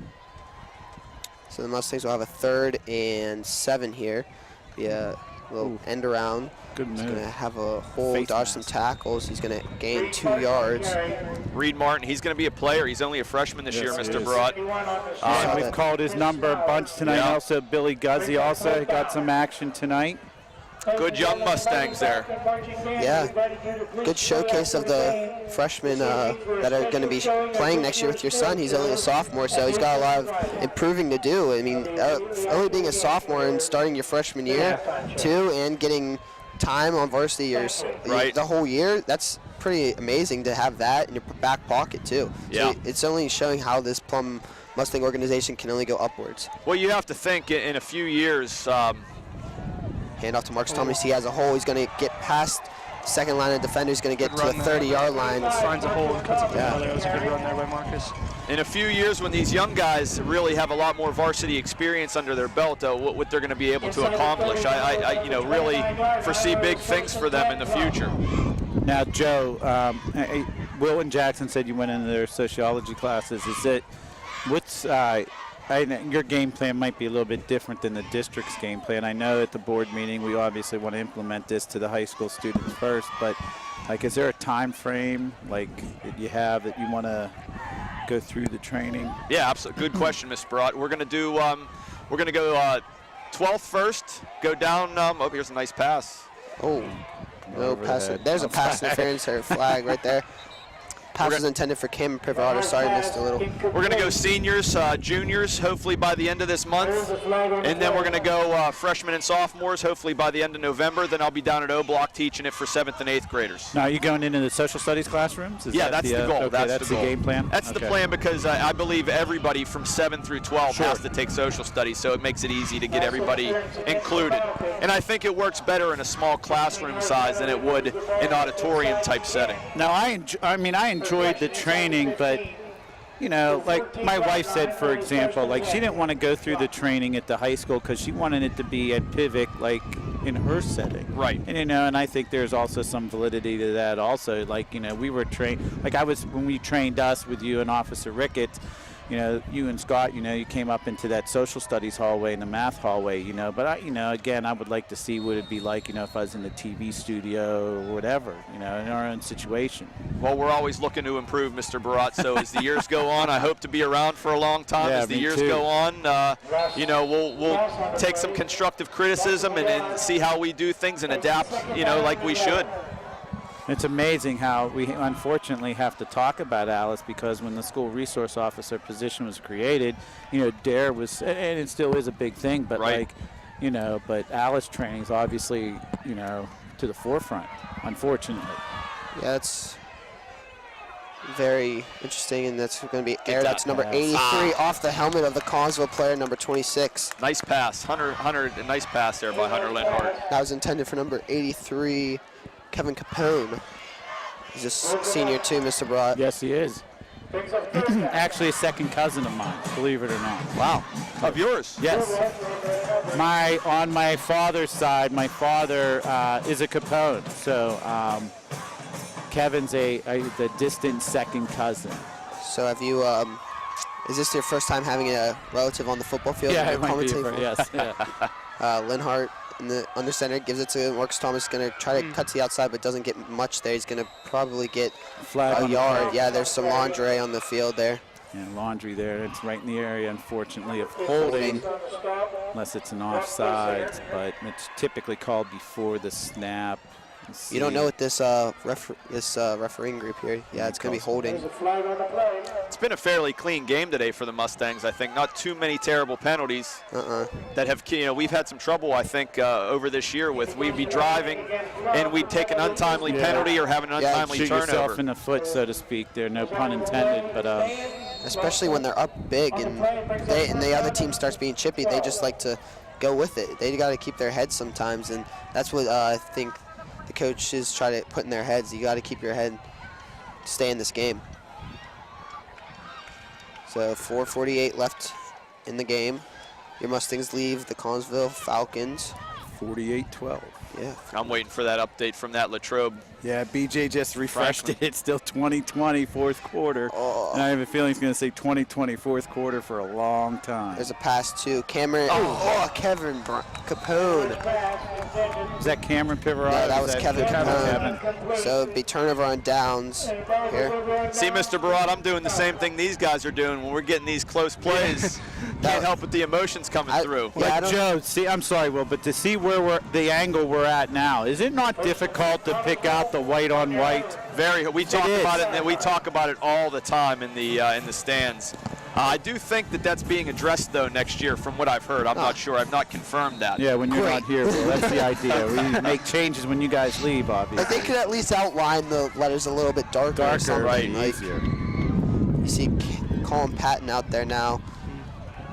So the Mustangs will have a 3rd and 7 here. Be a little end around. Good He's move. going to have a hole, Face dodge mask. some tackles. He's going to gain 2 yards. Reed Martin, he's going to be a player. He's only a freshman this year, Yes, he Mr. is. Barat. And we've called his number a bunch tonight. Yeah. Also, Billy Guzzi also got some action tonight. Good young Mustangs there. Yeah, good showcase of the freshmen that are going to be playing next year with your son. He's only a sophomore, so he's got a lot of improving to do. I mean, only being a sophomore and starting your freshman year, too, and getting time on varsity years Right. the whole year, that's pretty amazing to have that in your back pocket, too. Yeah. So it's only showing how this Plum Mustang organization can only go upwards. Well, you have to think in a few years, Hand off to Marcus Thomas. He has a hole. He's going to get past the second line of defenders. He's going to get to a 30-yard line. Finds a hole and cuts it Yeah. down. That was a good run there by Marcus. in a few years when these young guys really have a lot more varsity experience under their belt, what they're going to be able to accomplish. I really foresee big things for them in the future. Now, Joe, Will and Jackson said you went into their sociology classes. Your game plan might be a little bit different than the district's game plan. I know at the board meeting we obviously want to implement this to the high school students first, but is there a time frame that you have that you want to go through the training? Yeah, absolutely. Good question, Ms. Barat. We're going to do. We're going to go 12th first. Go down. Here's a nice pass. Oh, no pass. There's a pass interference or flag right there. Pass was intended for Cam Privato. Sorry, missed a little. We're going to go seniors, juniors, hopefully by the end of this month. And then we're going to go freshmen and sophomores, hopefully by the end of November. Then I'll be down at O Block teaching it for 7th and 8th graders. Now, are you going into the social studies classrooms? Yeah, that's the goal. Okay, that's the goal. game plan? That's the plan because I believe everybody from 7 through 12 has to take social studies, so it makes it easy to get everybody included. And I think it works better in a small classroom size than it would in auditorium-type setting. Now, I enjoyed the training, but like my wife said, for example, she didn't want to go through the training at the high school because she wanted it to be at Pivot, in her setting. Right. And and I think there's also some validity to that. Also, we were trained. When we trained us with you and Officer Ricketts, you know, you and Scott, you know, you came up into that social studies hallway and the math hallway, you know, but I, you know, again, I would like to see what it'd be like, you know, if I was in the TV studio or whatever, you know, in our own situation. Well, we're always looking to improve, Mr. Barat. So as the years go on, I hope to be around for a long time. Yeah, as the me years too. go on, you know, we'll take some constructive criticism and see how we do things and adapt, you know, like we should. It's amazing how we unfortunately have to talk about Alice, because when the school resource officer position was created, you know, DARE was, and it still is a big thing, but Right. like, you know, but Alice training is obviously, you know, to the forefront, unfortunately. Yeah, it's very interesting, and that's going to be aired. That's number 83 off the helmet of the Connellsville player, number 26. Nice pass, Hunter, nice pass there by Hunter Linhart. That was intended for number 83, Kevin Capone. He's a senior too, Mr. Barat. Yes, he is. Actually, a second cousin of mine, believe it or not. Wow. Of yours? Yes. On my father's side, my father is a Capone, so Kevin's the distant second cousin. So have you, is this your first time having a relative on the football field? Yeah, You're it might be. commentating for? Yes. Yeah. Linhart in the under center gives it to Marcus Thomas. Going to try to cut to the outside, but doesn't get much there. He's going to probably get Flag a on the yard. play. Yeah, there's some lingerie on the field there. Yeah, laundry there. It's right in the area, unfortunately, of holding, unless it's an offside, but it's typically called before the snap. You don't know what this refereeing group here. Yeah, it's going to be holding. It's been a fairly clean game today for the Mustangs, I think. Not too many terrible penalties that have, you know, we've had some trouble, I think, over this year with we'd be driving and we'd take an untimely penalty or have an untimely shoot turnover. yourself in the foot, so to speak. There, no pun intended, but especially when they're up big and the other team starts being chippy, they just like to go with it. They got to keep their heads sometimes, and that's what I think the coaches try to put in their heads. You got to keep your head, stay in this game. So 4:48 left in the game. Your Mustangs leave the Connellsville Falcons. 48-12. Yeah. I'm waiting for that update from that Latrobe. Yeah, BJ just refreshed Freshman. it. It's still 2020 fourth quarter. Oh. And I have a feeling he's going to say 2020 fourth quarter for a long time. There's a pass to Cameron. Kevin Capone. Is that Cameron Pivarot? No, that was Kevin Capone. So it'd be turnover on downs here. See, Mr. Barat, I'm doing the same thing these guys are doing when we're getting these close plays. Can't help with the emotions coming through. But Joe, see, I'm sorry, Will, but to see where the angle we're at now, is it not difficult to pick out the white on white? Very. We talk about it. And we talk about it all the time in the stands. I do think that that's being addressed though next year, from what I've heard. I'm not sure. I've not confirmed that. Yeah, when you're not here, Will, that's the idea. We make changes when you guys leave, obviously. But they could at least outline the letters a little bit darker or something. right, Like, easier. you see Colin Patton out there now.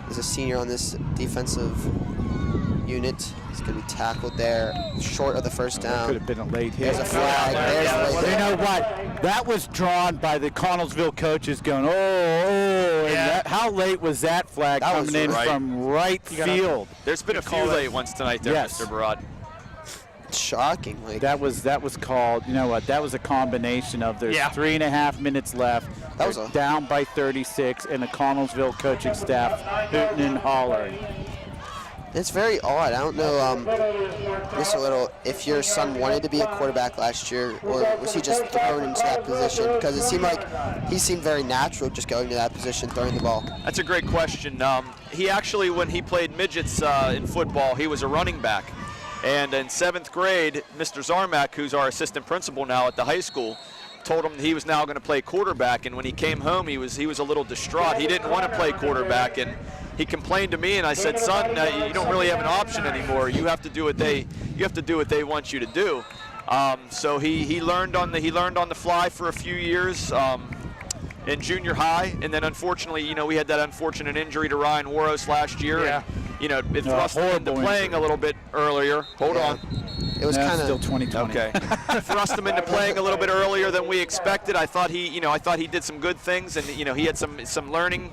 He's a senior on this defensive unit. He's going to be tackled there, short of the first down. Could have been a late hit. There's a flag. There's a late hit. You know what? That was drawn by the Connellsville coaches going, and how late was that flag That was coming in right. from right field? There's been a few late ones tonight there, Yes. Mr. Barat. It's shocking. Like, That was called, you know what, that was a combination of there's 3.5 minutes left, That was they're a- down by 36, and the Connellsville coaching staff hooting and hollering. it's very odd. I don't know, Mr. Little, if your son wanted to be a quarterback last year, or was he just thrown into that position? Because it seemed like he seemed very natural just going to that position, throwing the ball. That's a great question. He actually, when he played midgets in football, he was a running back. And in 7th grade, Mr. Zarmak, who's our assistant principal now at the high school, told him he was now going to play quarterback. And when he came home, he was a little distraught. He didn't want to play quarterback, and he complained to me. And I said, "Son, you don't really have an option anymore. You have to do what they want you to do." So he learned on the fly for a few years. In junior high, and then unfortunately, you know, we had that unfortunate injury to Ryan Waros last year. Yeah. And, you know, it thrust him into playing a little bit earlier. Hold on. It was kind Still of 2020. Okay. Thrust him into playing a little bit earlier than we expected. I thought he did some good things, and you know, he had some learning,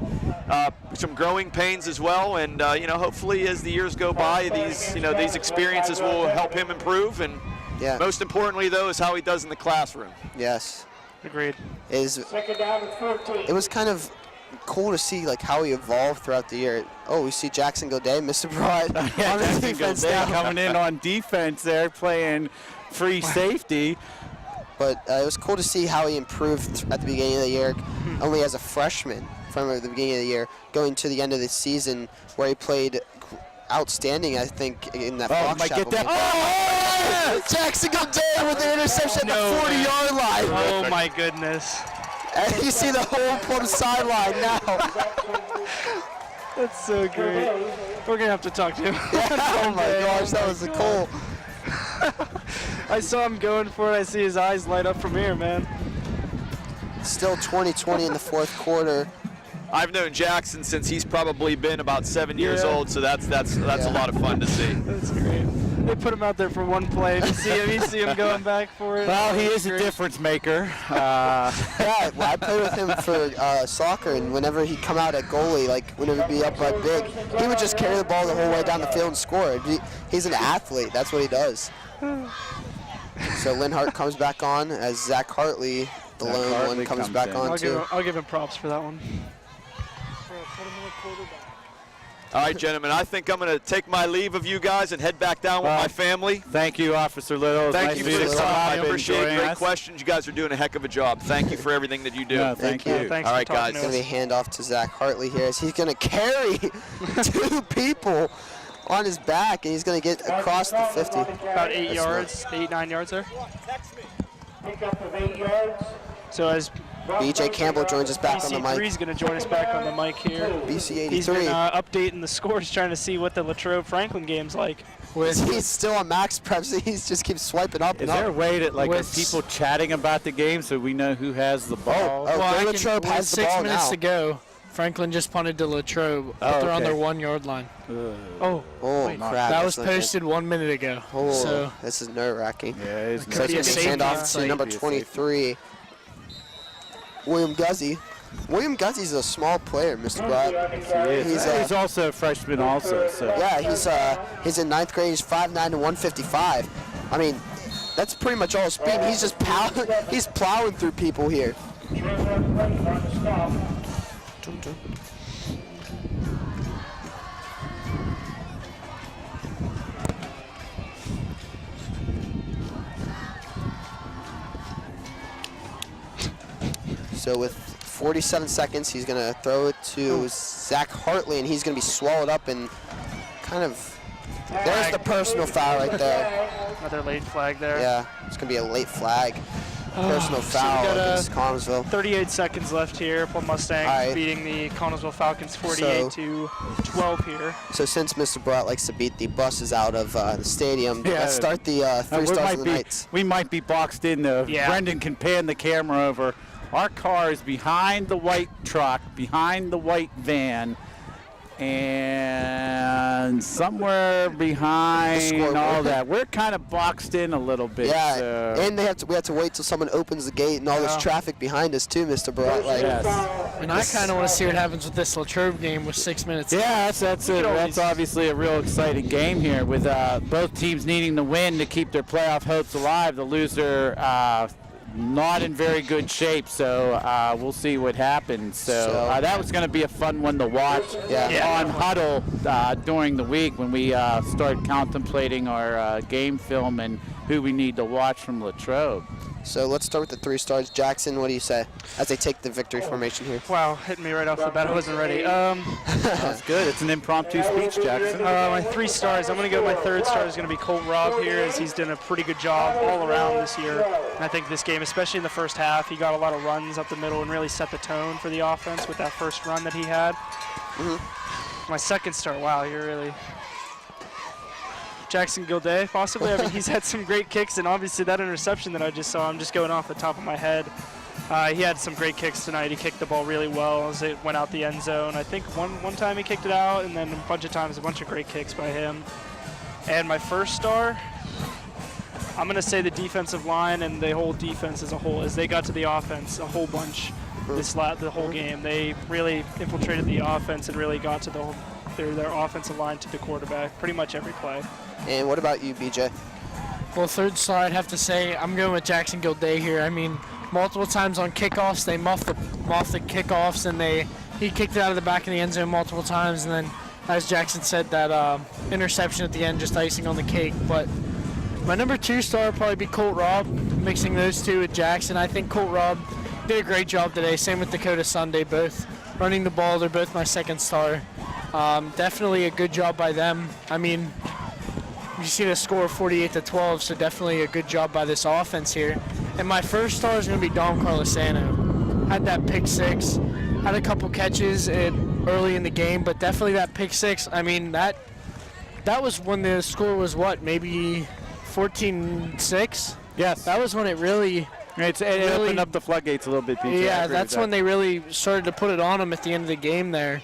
some growing pains as well. And you know, hopefully as the years go by, these experiences will help him improve. And most importantly, though, is how he does in the classroom. Yes. Agreed. It was kind of cool to see like how he evolved throughout the year. Oh, we see Jackson Godet, Mr. Broad, on the defense now. Coming in on defense there, playing free safety. But it was cool to see how he improved at the beginning of the year, only as a freshman from the beginning of the year, going to the end of the season where he played outstanding, I think, in that Fox might get that. Oh! Jackson Godet with the interception at the 40-yard line. Oh my goodness. And you see the whole Plum sideline now. That's so great. We're going to have to talk to him. Oh my gosh, that was cool. I saw him going for it. I see his eyes light up from here, man. Still 20-20 in the fourth quarter. I've known Jackson since he's probably been about 7 years old, so that's a lot of fun to see. That's great. They put him out there for one play. You see him going back for it. Well, he is a difference maker. Yeah, well, I played with him for soccer, and whenever he'd come out at goalie, like whenever he'd be up by big, he would just carry the ball the whole way down the field and score. He's an athlete. That's what he does. So Linhart comes back on as Zach Hartley, the lone one, comes back on too. I'll give him props for that one. All right, gentlemen, I think I'm going to take my leave of you guys and head back down with my family. Thank you, Officer Little. Thank you for the time. I appreciate enjoying great us. questions. You guys are doing a heck of a job. Thank you for everything that you do. No, thank you. Thanks All right, for talking guys. to It's going us. to be a handoff to Zach Hartley here as he's going to carry 2 people on his back, and he's going to get across the 50. About 8 yards, 9 yards there. Pickup of 8 yards. So as BJ Campbell joins us back on the BC3 mic. is going to join us back on the mic here. BC83. He's been updating the scores, trying to see what the Latrobe Franklin game's like. He's still on max prep, so he just keeps swiping up Is and there a up. way that, like, are With- people chatting about the game so we know who has the ball? Oh, Well, Latrobe has the 6 ball minutes now. to go. Franklin just punted to Latrobe, but Oh, they're on okay. their 1 yard line. Oh, Oh, wait. crap. That that's was not good. posted 1 minute ago. Oh, So this is nerve-wracking. Yeah, it is. So Could it's be a going to safety hand off on to site. number Could be a 23, William Guzzi. William Guzzi's a small player, Mr. Broad. He's also a freshman also. So. Yeah, he's in 9th grade. He's 5'9" and 155. I mean, that's pretty much all his speed. He's just he's plowing through people here. So with 47 seconds, he's going to throw it to Zach Hartley, and he's going to be swallowed up and kind of... There's the personal foul right there. Another late flag there. Yeah, it's going to be a late flag. Personal so foul we got against Connellsville. 38 seconds left here. Plum Mustangs All right. beating the Connellsville Falcons 48-12 here. So since Mr. Brat likes to beat the buses out of the stadium, Yeah. let's start the 3 stars of the Knights. We might be boxed in though. Yeah. Brendan can pan the camera over. Our car is behind the white truck, behind the white van, and somewhere behind scoreboard. all that. We're kind of boxed in a little bit. Yeah, so. and we have to wait till someone opens the gate and all this traffic behind us too, Mr. Brat. Like, Yes. And I kind of want to see what happens with this Latrobe game with 6 minutes. Yeah, that's obviously a real exciting game here with both teams needing to win to keep their playoff hopes alive. The loser not in very good shape, so we'll see what happens. So that was going to be a fun one to watch on Huddle during the week when we start contemplating our game film and who we need to watch from Latrobe. So let's start with the 3 stars. Jackson, what do you say as they take the victory formation here? Wow, hitting me right off the bat. I wasn't ready. That's good. It's an impromptu speech, Jackson. My 3 stars. I'm going to go. My 3rd star is going to be Colt Robb here, as he's done a pretty good job all around this year. And I think this game, especially in the first half, he got a lot of runs up the middle and really set the tone for the offense with that first run that he had. My 2nd star. Wow, you're really. Jackson Gilday, possibly. I mean, he's had some great kicks, and obviously that interception that I just saw, I'm just going off the top of my head. He had some great kicks tonight. He kicked the ball really well as it went out the end zone. I think one time he kicked it out, and then a bunch of times a bunch of great kicks by him. And my 1st star, I'm going to say the defensive line and the whole defense as a whole, as they got to the offense a whole bunch the whole game. They really infiltrated the offense and really got to their offensive line to the quarterback pretty much every play. And what about you, BJ? Well, 3rd star, I'd have to say I'm going with Jackson Gilday here. I mean, multiple times on kickoffs. They muffed the kickoffs, and he kicked it out of the back of the end zone multiple times. And then, as Jackson said, that interception at the end, just icing on the cake. But my number 2 star would probably be Colt Robb, mixing those two with Jackson. I think Colt Robb did a great job today. Same with Dakota Sunday, both running the ball. They're both my 2nd star. Definitely a good job by them. I mean, you see the score 48-12, so definitely a good job by this offense here. And my 1st star is going to be Dom Carlesano. Had that pick 6, had a couple catches early in the game, but definitely that pick 6. I mean, that was when the score was what, maybe 14-6? Yes. That was when it really opened up the floodgates a little bit, PJ. Yeah, that's when they really started to put it on them at the end of the game there.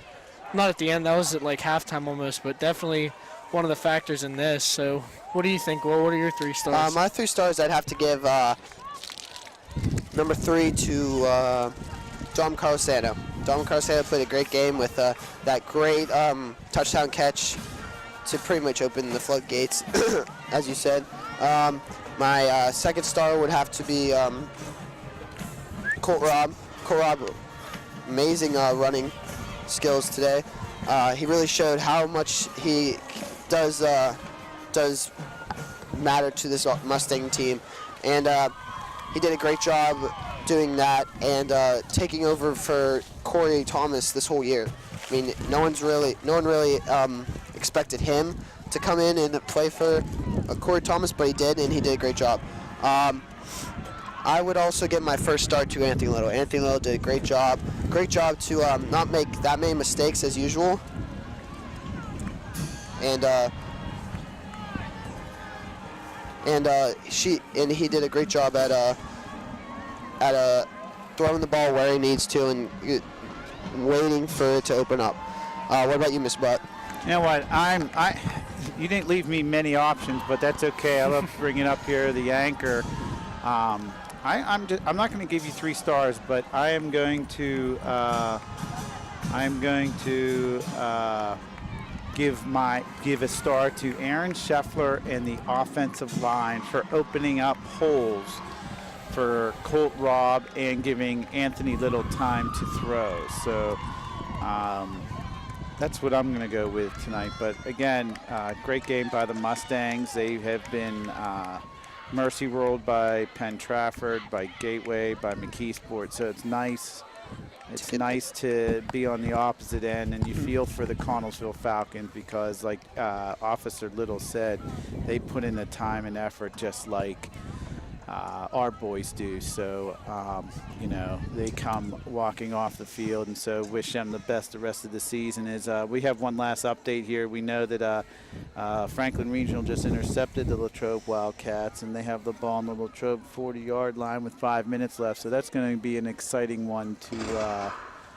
Not at the end, that was at like halftime almost, but definitely one of the factors in this. So what do you think, Will? What are your 3 stars? My 3 stars, I'd have to give number 3 to Dom Carlesano. Dom Carlesano played a great game with that great touchdown catch to pretty much open the floodgates, as you said. My 2nd star would have to be Colt Robb. Colt Robb, amazing running skills today. He really showed how much he does matter to this Mustang team, and he did a great job doing that and taking over for Corey Thomas this whole year. I mean, no one really expected him to come in and play for Corey Thomas, but he did, and he did a great job. I would also give my 1st star to Anthony Little. Anthony Little did a great job. Great job to not make that many mistakes as usual. And he did a great job at throwing the ball where he needs to and waiting for it to open up. What about you, Miss Butt? You know what? You didn't leave me many options, but that's okay. I love bringing up here the anchor. I'm not going to give you 3 stars, but I am going to give a star to Aaron Scheffler and the offensive line for opening up holes for Colt Robb and giving Anthony Little time to throw. So that's what I'm going to go with tonight. But again, great game by the Mustangs. They have been mercy rolled by Penn Trafford, by Gateway, by McKeesport. So it's nice. It's nice to be on the opposite end, and you feel for the Connellsville Falcons because, like Officer Little said, they put in the time and effort just like our boys do. So, you know, they come walking off the field, and so wish them the best the rest of the season. We have one last update here. We know that Franklin Regional just intercepted the Latrobe Wildcats, and they have the ball on the Latrobe 40-yard line with 5 minutes left. So that's going to be an exciting one to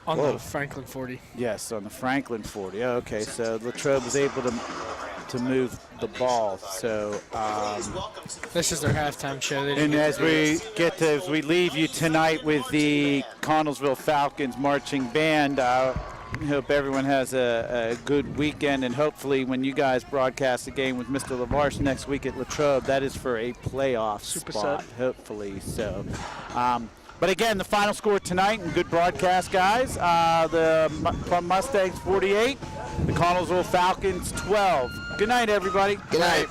on the Franklin 40. Yes, on the Franklin 40. Okay, so Latrobe was able to move the ball. So this is their halftime show. And as we leave you tonight with the Connellsville Falcons marching band, I hope everyone has a good weekend, and hopefully when you guys broadcast the game with Mr. LaVarche next week at Latrobe, that is for a playoff spot, hopefully. So but again, the final score tonight, and good broadcast, guys. The Plum Mustangs 48, the Connellsville Falcons 12. Good night, everybody. Good night.